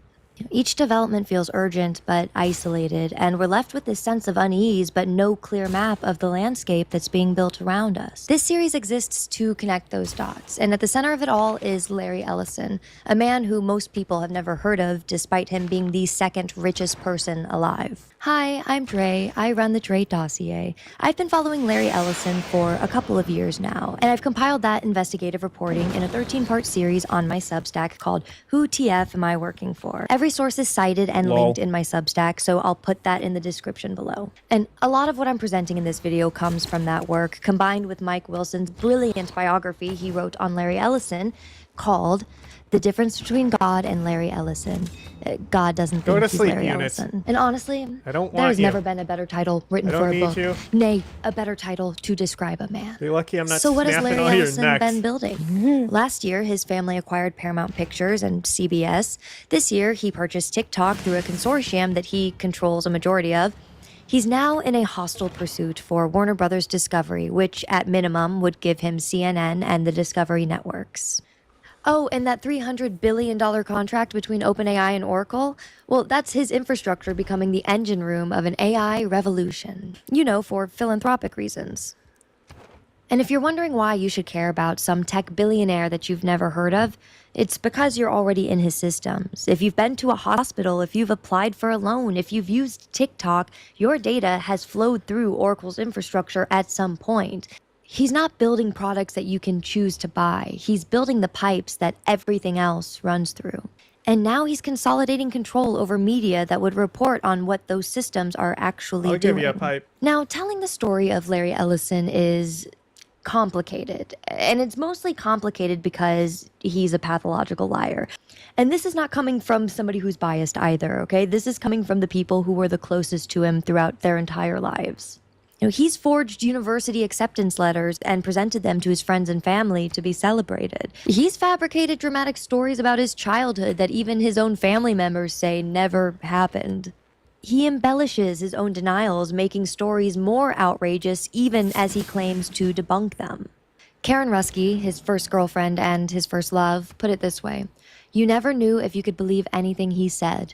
Each development feels urgent but isolated, and we're left with this sense of unease but no clear map of the landscape that's being built around us. This series exists to connect those dots, and at the center of it all is Larry Ellison, a man who most people have never heard of despite him being the second richest person alive. Hi, I'm Dre. I run the Dre Dossier. I've been following Larry Ellison for a couple of years now, and I've compiled that investigative reporting in a 13-part series on my Substack called Who TF Am I Working For? Every source is cited and linked in my Substack, so I'll put that in the description below. And a lot of what I'm presenting in this video comes from that work, combined with Mike Wilson's brilliant biography he wrote on Larry Ellison called The Difference Between God and LarryEllison. God doesn't think he's Larry Ellison. And honestly, there's never been a better title written for a book. Nay, a better title to describe a man. You're lucky I'm not So what has snapping Larry all your Ellison necks. been building? Last year, his family acquired Paramount Pictures and CBS. This year, he purchased TikTok through a consortium that he controls a majority of. He's now in a hostile pursuit for Warner Brothers Discovery, which at minimum would give him CNN and the Discovery networks. Oh, and that $300 billion contract between OpenAI and Oracle? Well, that's his infrastructure becoming the engine room of an AI revolution. You know, for philanthropic reasons. And if you're wondering why you should care about some tech billionaire that you've never heard of, it's because you're already in his systems. If you've been to a hospital, if you've applied for a loan, if you've used TikTok, your data has flowed through Oracle's infrastructure at some point. He's not building products that you can choose to buy. He's building the pipes that everything else runs through. And now he's consolidating control over media that would report on what those systems are actually I'll doing. give you a pipe. Now, telling the story of Larry Ellison is complicated. And it's mostly complicated because he's a pathological liar. And this is not coming from somebody who's biased either, okay? This is coming from the people who were the closest to him throughout their entire lives. You know, he's forged university acceptance letters and presented them to his friends and family to be celebrated. He's fabricated dramatic stories about his childhood that even his own family members say never happened. He embellishes his own denials, making stories more outrageous even as he claims to debunk them. Karen Ruski, his first girlfriend and his first love, put it this way: "You never knew if you could believe anything he said.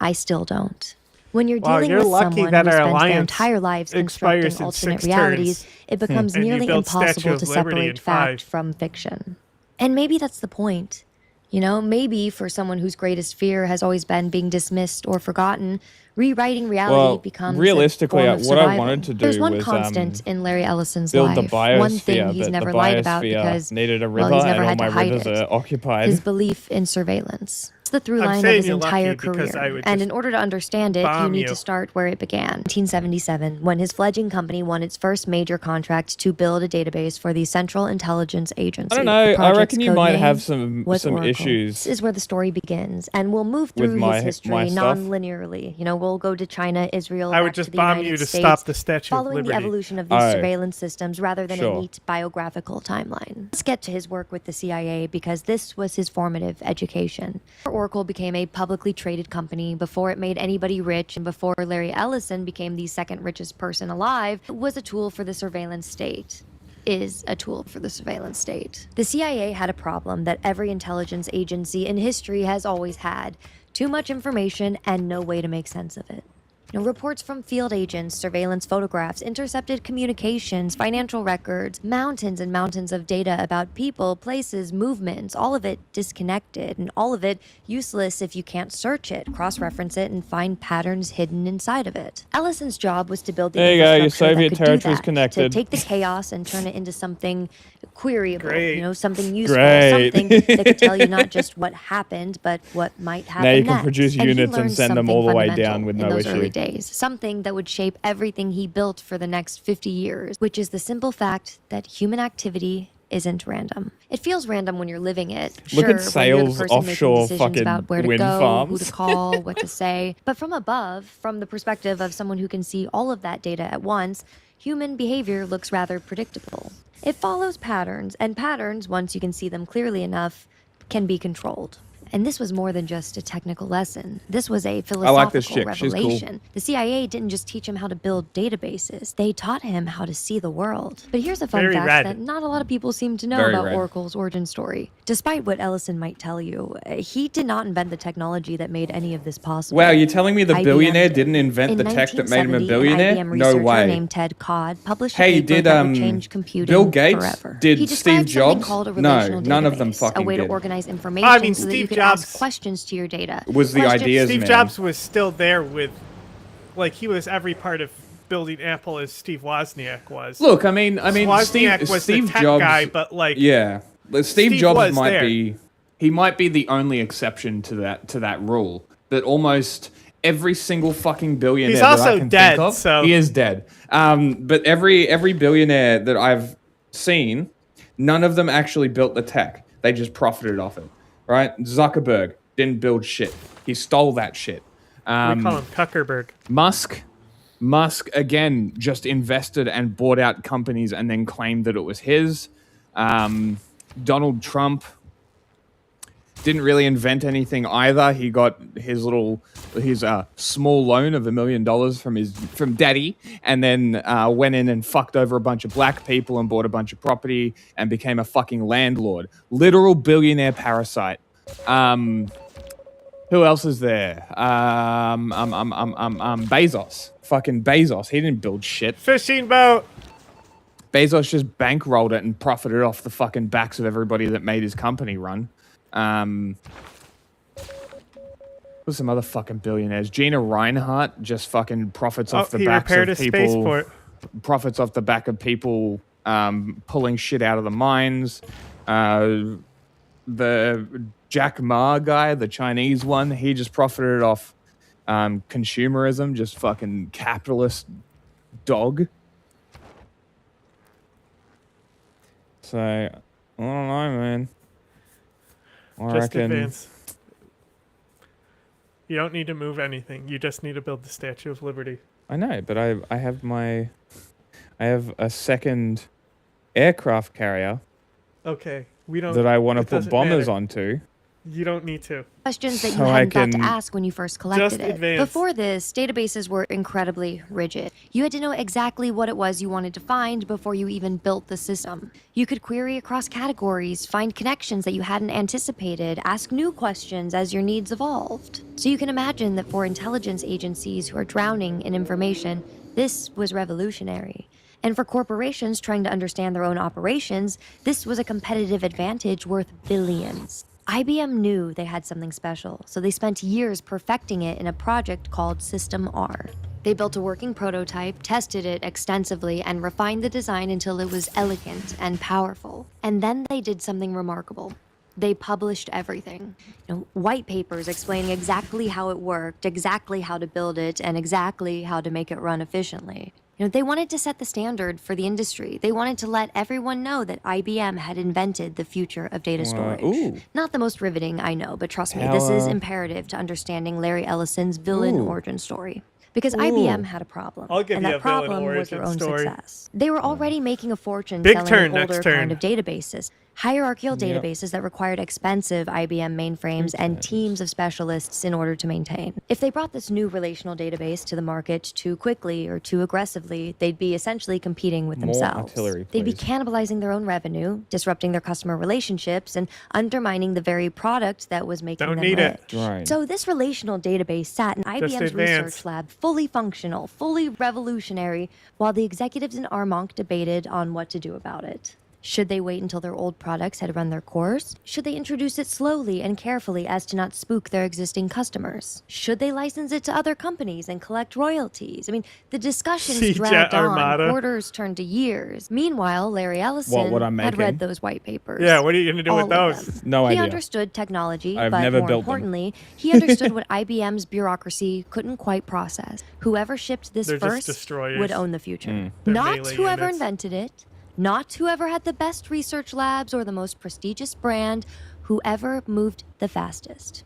I still don't." When you're dealing with someone who spent their entire lives constructing alternate realities, it becomes nearly impossible to separate fact from fiction. And maybe that's the point. You know, maybe for someone whose greatest fear has always been being dismissed or forgotten, rewriting reality becomes realistically, a form of what I survival. wanted to do There's one was constant in Larry Ellison's build the life. biosphere, One thing he's but never the lied about biosphere because needed a well, river, he's never and all had my to hide rivers it. are occupied. His belief in surveillance. It's the through I'm line of saying his you're entire lucky because I career. would And just in order to understand it, you bomb need you. to start where it began. 1977, when his fledgling company won its first major contract to build a database for the Central Intelligence Agency. I don't The know. I project's reckon you code might name have some was Oracle. issues. This is where the story begins, and we'll move with through my- his history my stuff. non-linearly. You know, we'll go to China, Israel, I would back just to the bomb United you to States, stop the Statue of following the Liberty. evolution of these Oh, surveillance systems rather than sure. a neat biographical timeline. Let's get to his work with the CIA because this was his formative education. Oracle became a publicly traded company before it made anybody rich, and before Larry Ellison became the second richest person alive. It was a tool for the surveillance state. Is a tool for the surveillance state. The CIA had a problem that every intelligence agency in history has always had: too much information and no way to make sense of it. You know, reports from field agents, surveillance photographs, intercepted communications, financial records, mountains and mountains of data about people, places, movements, all of it disconnected, and all of it useless if you can't search it, cross-reference it, and find patterns hidden inside of it. Ellison's job was to build the There you go, your infrastructure that Soviet could do territory's that, connected. to take the chaos and turn it into something queryable, Great. you know, something useful, Great. something that could tell you not just what happened, but what might happen Now you can next. produce And he units and learned send them something all the way fundamental down with in no those issue. early days, something that would shape everything he built for the next 50 years, which is the simple fact that human activity isn't random. It feels random when you're living it. Look Sure, at when you're the Sales person making offshore decisions fucking about where to wind go, who farms. to call, what to say. But from above, from the perspective of someone who can see all of that data at once, human behavior looks rather predictable. It follows patterns, and patterns, once you can see them clearly enough, can be controlled. And this was more than just a technical lesson. This was a philosophical like this chick. She's cool. revelation. The CIA didn't just teach him how to build databases. They taught him how to see the world. But here's a fun Very fact red. that not a lot of people seem to know Very about red. Oracle's origin story. Despite what Ellison might tell you, he did not invent the technology that made any of this possible. Wow, you're telling me the IBM billionaire did. didn't invent In the tech that made him a 1970, billionaire? An IBM No researcher way. named Ted Codd published Hey, a paper did that would change computing Bill Gates? forever. Did He Steve described something Jobs? called a No, relational none of them database, fucking a way did. to organize information I mean, so that Steve you could Jobs ask questions to your data. Was the Questions- ideas Steve man. Jobs was still there with, like, he was every part of building Apple as Steve Wozniak was. Look, I mean, Wozniak was Steve the tech Jobs, guy, but like, yeah, Steve Steve Jobs was might there. be, he might be the only exception to that rule. That almost every single fucking billionaire He's that also I can dead, think of, so- he is dead. But every billionaire that I've seen, none of them actually built the tech. They just profited off it, right? Zuckerberg didn't build shit. He stole that shit. we call him Zuckerberg. Musk again just invested and bought out companies and then claimed that it was his. Donald Trump didn't really invent anything either. He got his small loan of $1 million from daddy, and then went in and fucked over a bunch of black people and bought a bunch of property and became a fucking landlord. Literal billionaire parasite. Who else is there? Bezos. Fucking Bezos. He didn't build shit. Fishing boat. Bezos just bankrolled it and profited off the fucking backs of everybody that made his company run. Who's some other fucking billionaires? Gina Reinhardt just fucking profits off the he backs repaired of a people. spaceport. Profits off the back of people pulling shit out of the mines. The Jack Ma guy, the Chinese one, he just profited off consumerism, just fucking capitalist dog. So, I don't know, man. I Just reckon... advance. You don't need to move anything. You just need to build the Statue of Liberty. I know, but I have a second aircraft carrier Okay, we don't. that I want to it put doesn't bombers matter. onto. You don't need to. Questions that you So I hadn't got to can ask when you first collected just it. advance. Before this, databases were incredibly rigid. You had to know exactly what it was you wanted to find before you even built the system. You could query across categories, find connections that you hadn't anticipated, ask new questions as your needs evolved. So you can imagine that for intelligence agencies who are drowning in information, this was revolutionary. And for corporations trying to understand their own operations, this was a competitive advantage worth billions. IBM knew they had something special, so they spent years perfecting it in a project called System R. They built a working prototype, tested it extensively, and refined the design until it was elegant and powerful. And then they did something remarkable. They published everything. White papers explaining exactly how it worked, exactly how to build it, and exactly how to make it run efficiently. They wanted to set the standard for the industry. They wanted to let everyone know that IBM had invented the future of data storage. Ooh. Not the most riveting, I know, but trust me, this is imperative to understanding Larry Ellison's villain origin story. Because IBM had a problem. I'll give and you that a villain problem was their own origin story. success. They were already making a fortune Big selling turn, older next turn. kind of databases. Hierarchical Yep. databases that required expensive IBM mainframes and teams of specialists in order to maintain. If they brought this new relational database to the market too quickly or too aggressively, they'd be essentially competing with More themselves. artillery, They'd be please. cannibalizing their own revenue, disrupting their customer relationships, and undermining the very product that was making Don't them need rich. it. Right. So this relational database sat in IBM's advance. research lab, fully functional, fully revolutionary, while the executives in Armonk debated on what to do about it. Should they wait until their old products had run their course? Should they introduce it slowly and carefully as to not spook their existing customers? Should they license it to other companies and collect royalties? I mean, the discussions Sea dragged Jet on. Armada. Quarters turned to years. Meanwhile, Larry Ellison what I'm had making. read those white papers. Yeah, what are you going to do All with of those? them. No He idea. understood technology, I've but never more built them. importantly, he understood what IBM's bureaucracy couldn't quite process. Whoever shipped this They're just first destroyers. would own the future. They're Not melee whoever units. invented it, not whoever had the best research labs or the most prestigious brand, whoever moved the fastest.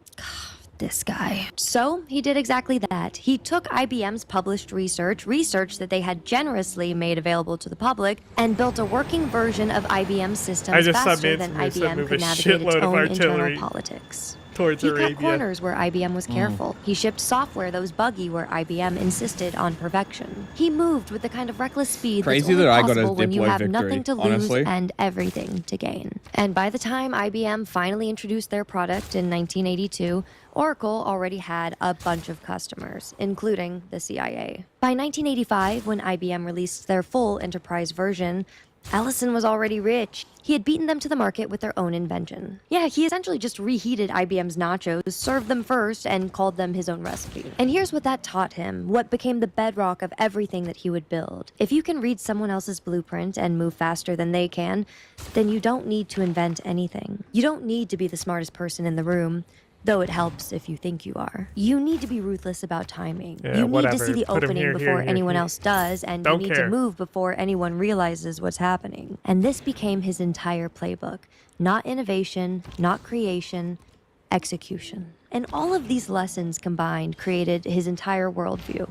This guy. So he did exactly that. He took IBM's published research that they had generously made available to the public, and built a working version of IBM's systems I just saw faster than Manson said IBM move could a navigate its shitload of own artillery internal politics. towards He Arabia. cut corners where IBM was careful. He shipped software that was buggy where IBM insisted on perfection. He moved with the kind of reckless speed Crazy that's only that I got a possible when you Diplo have victory, nothing to lose honestly. and everything to gain. And by the time IBM finally introduced their product in 1982, Oracle already had a bunch of customers, including the CIA. By 1985, when IBM released their full enterprise version, Ellison was already rich. He had beaten them to the market with their own invention. Yeah, he essentially just reheated IBM's nachos, served them first, and called them his own recipe. And here's what that taught him, what became the bedrock of everything that he would build. If you can read someone else's blueprint and move faster than they can, then you don't need to invent anything. You don't need to be the smartest person in the room, though it helps if you think you are. You need to be ruthless about timing. Yeah, you need whatever. to see the Put 'em opening here, before here, anyone here. else does, and Don't you need care. to move before anyone realizes what's happening. And this became his entire playbook. Not innovation, not creation, execution. And all of these lessons combined created his entire worldview.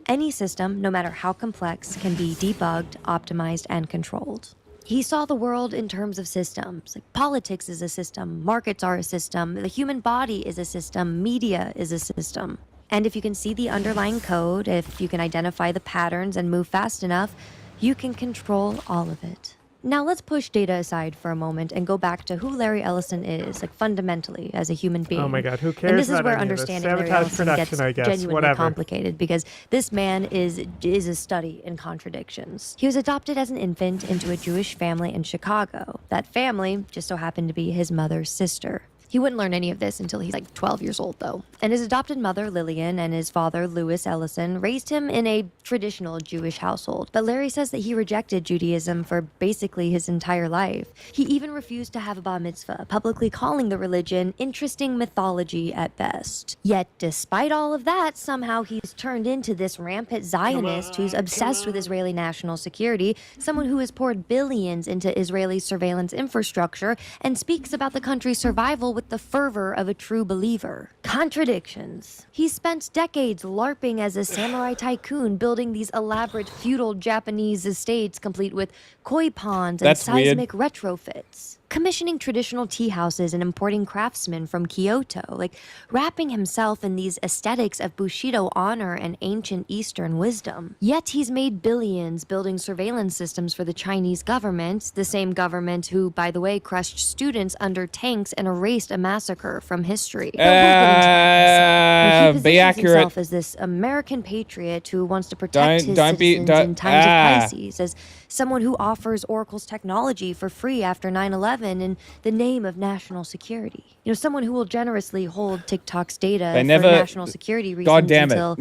Any system, no matter how complex, can be debugged, optimized, and controlled. He saw the world in terms of systems. Like politics is a system, markets are a system, the human body is a system, media is a system. And if you can see the underlying code, if you can identify the patterns and move fast enough, you can control all of it. Now let's push data aside for a moment and go back to who Larry Ellison is, like fundamentally as a human being. Oh my God, who cares And this is about where any of this? understanding Larry Sabotage Ellison production, gets I guess. genuinely Whatever. complicated, because this man is a study in contradictions. He was adopted as an infant into a Jewish family in Chicago. That family just so happened to be his mother's sister. He wouldn't learn any of this until he's like 12 years old, though. And his adopted mother, Lillian, and his father, Louis Ellison, raised him in a traditional Jewish household. But Larry says that he rejected Judaism for basically his entire life. He even refused to have a bar mitzvah, publicly calling the religion interesting mythology at best. Yet, despite all of that, somehow he's turned into this rampant Zionist who's obsessed with Israeli national security, someone who has poured billions into Israeli surveillance infrastructure, and speaks about the country's survival with the fervor of a true believer. Contradictions. He spent decades LARPing as a samurai tycoon, building these elaborate feudal Japanese estates complete with koi ponds and That's weird. seismic retrofits. Commissioning traditional tea houses and importing craftsmen from Kyoto, like wrapping himself in these aesthetics of Bushido honor and ancient Eastern wisdom. Yet he's made billions building surveillance systems for the Chinese government, the same government who, by the way, crushed students under tanks and erased a massacre from history. But we'll get into that in a second. He Be positions accurate. himself as this American patriot who wants to protect his Don't be- citizens don't- in times ah. of crises, as someone who offers Oracle's technology for free after 9/11. 9/11 in the name of national security. You know, someone who will generously hold TikTok's data They for never- national security reasons God damn it. until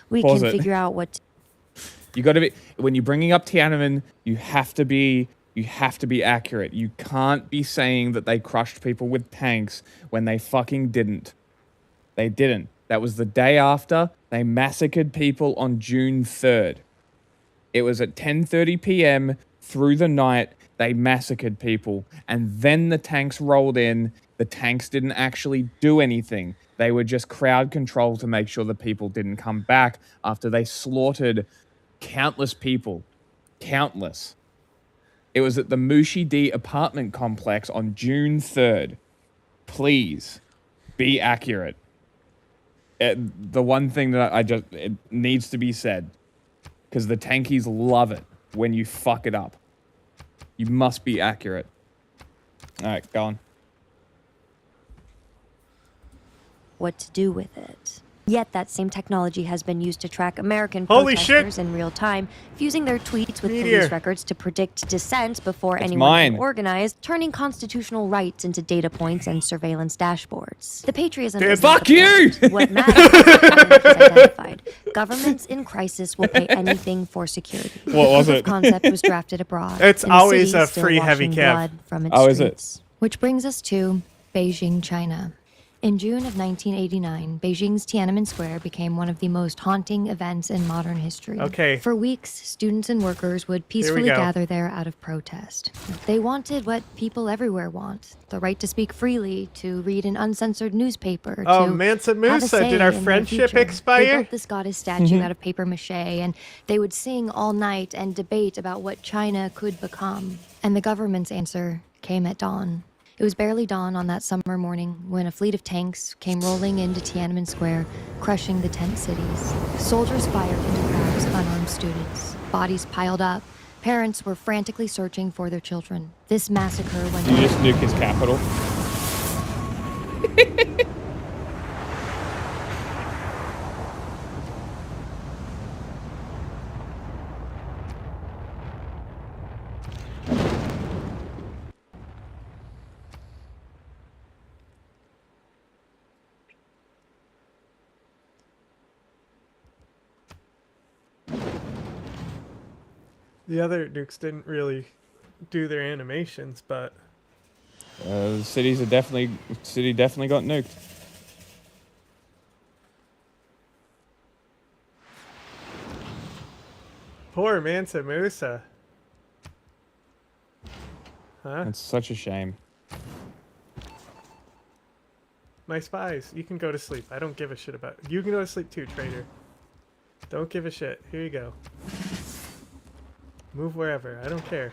we Pause can it. figure out what. You got to be when you're bringing up Tiananmen. You have to be accurate. You can't be saying that they crushed people with tanks when they fucking didn't. They didn't. That was the day after they massacred people on June 3rd. It was at 10:30 p.m. through the night. They massacred people, and then the tanks rolled in. The tanks didn't actually do anything. They were just crowd control to make sure the people didn't come back after they slaughtered countless people. Countless. It was at the Mushi D apartment complex on June 3rd. Please be accurate. The one thing that it needs to be said, because the tankies love it when you fuck it up. You must be accurate. All right, go on. What to do with it. Yet that same technology has been used to track American Holy protesters shit! in real time, fusing their tweets with Meteor. police records to predict dissent before It's anyone mine. can organize, turning constitutional rights into data points and surveillance dashboards. The patriotism Dude, is not fuck the you! point. What matters is how it is identified. Governments in crisis will pay anything for security. What was The proof it? of concept was drafted abroad. It's in a always city a still free heavy washing cab. blood from its Oh, is it? streets. Which brings us to Beijing, China. In June of 1989, Beijing's Tiananmen Square became one of the most haunting events in modern history. Okay. For weeks, students and workers would peacefully go. gather there out of protest. They wanted what people everywhere want: the right to speak freely, to read an uncensored newspaper, Oh, to Mansa have a Musa, say did our in their friendship future. They expire? built this goddess statue out of paper mache, and they would sing all night and debate about what China could become. And the government's answer came at dawn. It was barely dawn on that summer morning when a fleet of tanks came rolling into Tiananmen Square, crushing the tent cities. Soldiers fired into crowds of unarmed students. Bodies piled up. Parents were frantically searching for their children. This massacre went You on. just nuke his capital. The other nukes didn't really do their animations, but The city definitely got nuked. poor Mansa Musa. Huh? It's such a shame. My spies, you can go to sleep. I don't give a shit about you. Can go to sleep too, traitor. Don't give a shit. Here you go. Move wherever. I don't care.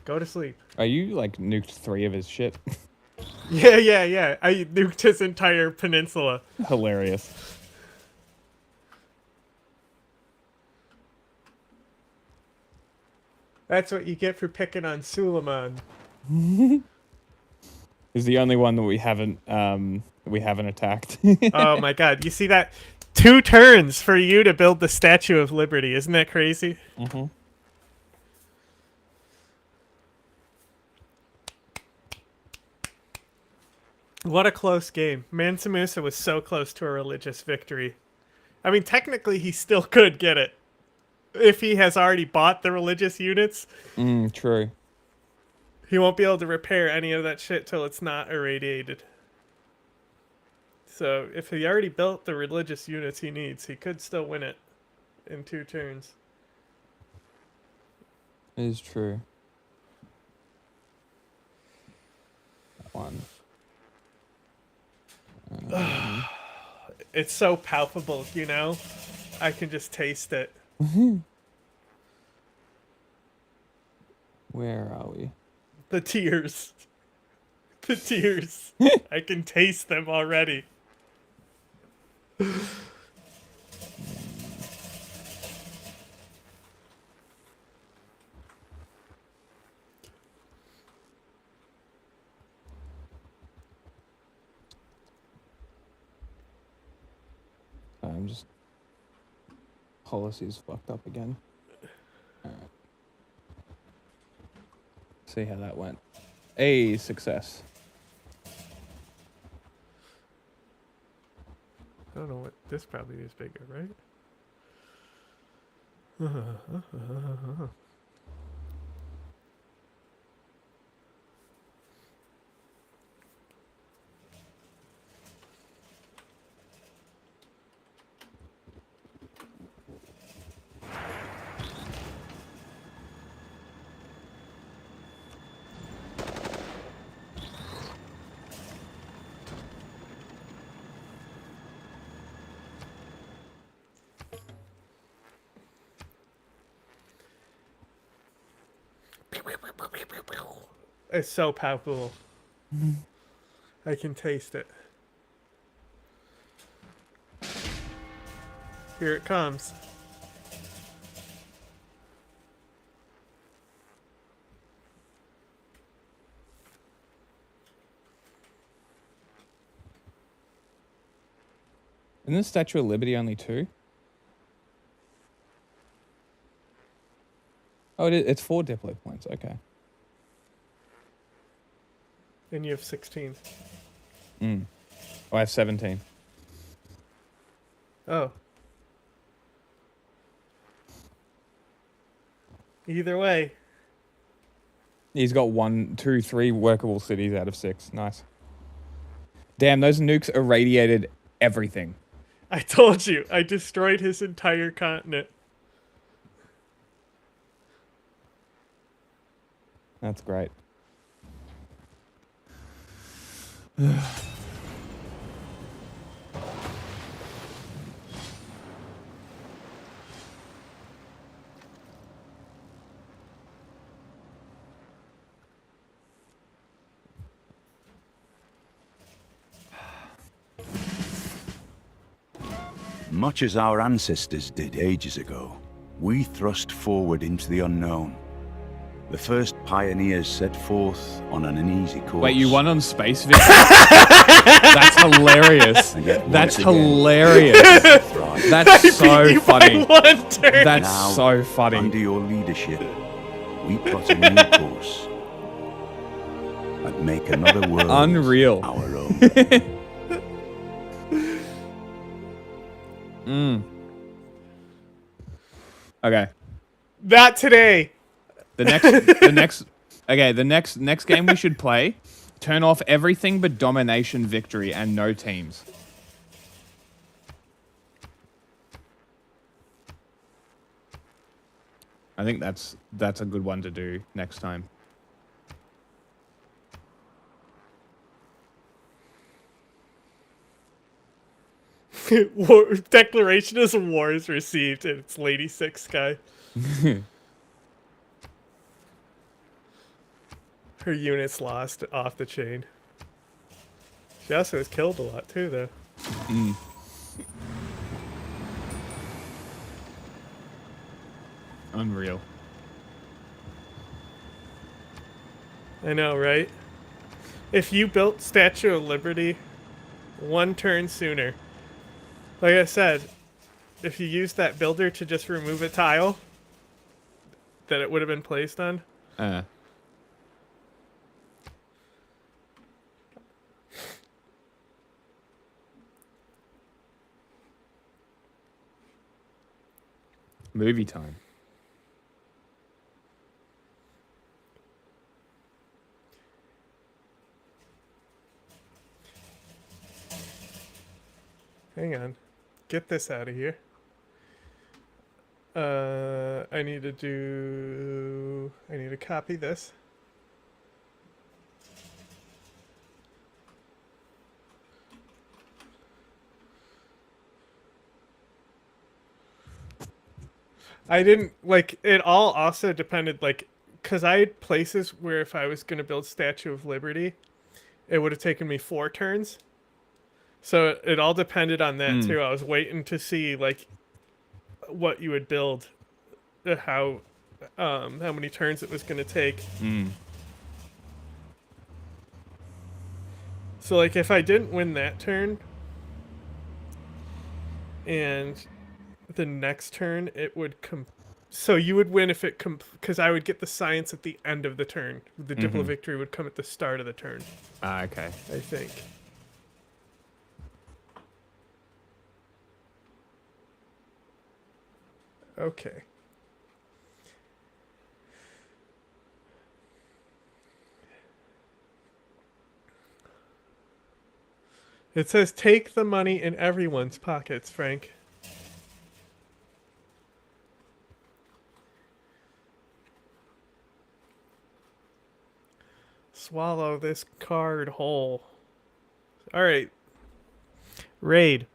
Go to sleep. Are you like nuked 3 of his shit? Yeah. I nuked his entire peninsula. Hilarious. That's what you get for picking on Suleiman. He's the only one that we haven't attacked. Oh my god, you see that? 2 turns for you to build the Statue of Liberty. Isn't that crazy? Mm-hmm. What a close game. Mansa Musa was so close to a religious victory. I mean, technically he still could get it. If he has already bought the religious units, True. he won't be able to repair any of that shit till it's not irradiated. So if he already built the religious units he needs, he could still win it in 2 turns. It is true. 1. It's so palpable, you know? I can just taste it. Where are we? The tears. The tears. I can taste them already. I'm just... Policy's fucked up again. see how that went. A success. I don't know what this probably is bigger, right? It's so palpable. I can taste it. Here it comes. Isn't the Statue of Liberty only 2? Oh, it's 4 Diplo points. Okay. And you have 16. Oh, I have 17. Oh. Either way. He's got 1, 2, 3 workable cities out of 6. Nice. Damn, those nukes irradiated everything. I told you, I destroyed his entire continent. That's great. Much as our ancestors did ages ago, we thrust forward into the unknown. The first pioneers set forth on an uneasy course. Wait, you won on Space Victor? That's hilarious. That's hilarious. That's so funny. That's Now, so funny. Under your leadership, we plot a new course and make another world Unreal. our own. Okay. That today. The next game we should play, turn off everything but domination victory and no teams. I think that's a good one to do next time. Declaration of war is received, and it's Lady Six Sky. Her unit's lost off the chain. She also was killed a lot too, though. Unreal. I know, right? If you built Statue of Liberty 1 turn sooner, like I said, if you used that builder to just remove a tile that it would have been placed on. Movie time. Hang on. Get this out of here. I need to copy this. I didn't, like, it all also depended, like, because I had places where if I was going to build Statue of Liberty, it would have taken me 4 turns. So it all depended on that, too. I was waiting to see, like, what you would build, how many turns it was going to take. So, like, if I didn't win that turn, and the next turn it would So you would win if it because I would get the science at the end of the turn. The Diplo victory would come at the start of the turn. Okay. I think. Okay. It says take the money in everyone's pockets, Frank. Swallow this card whole. All right. Raid.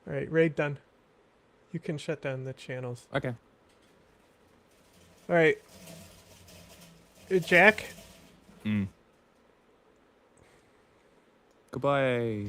All right, raid done. You can shut down the channels. Okay. All right. Jack? Goodbye.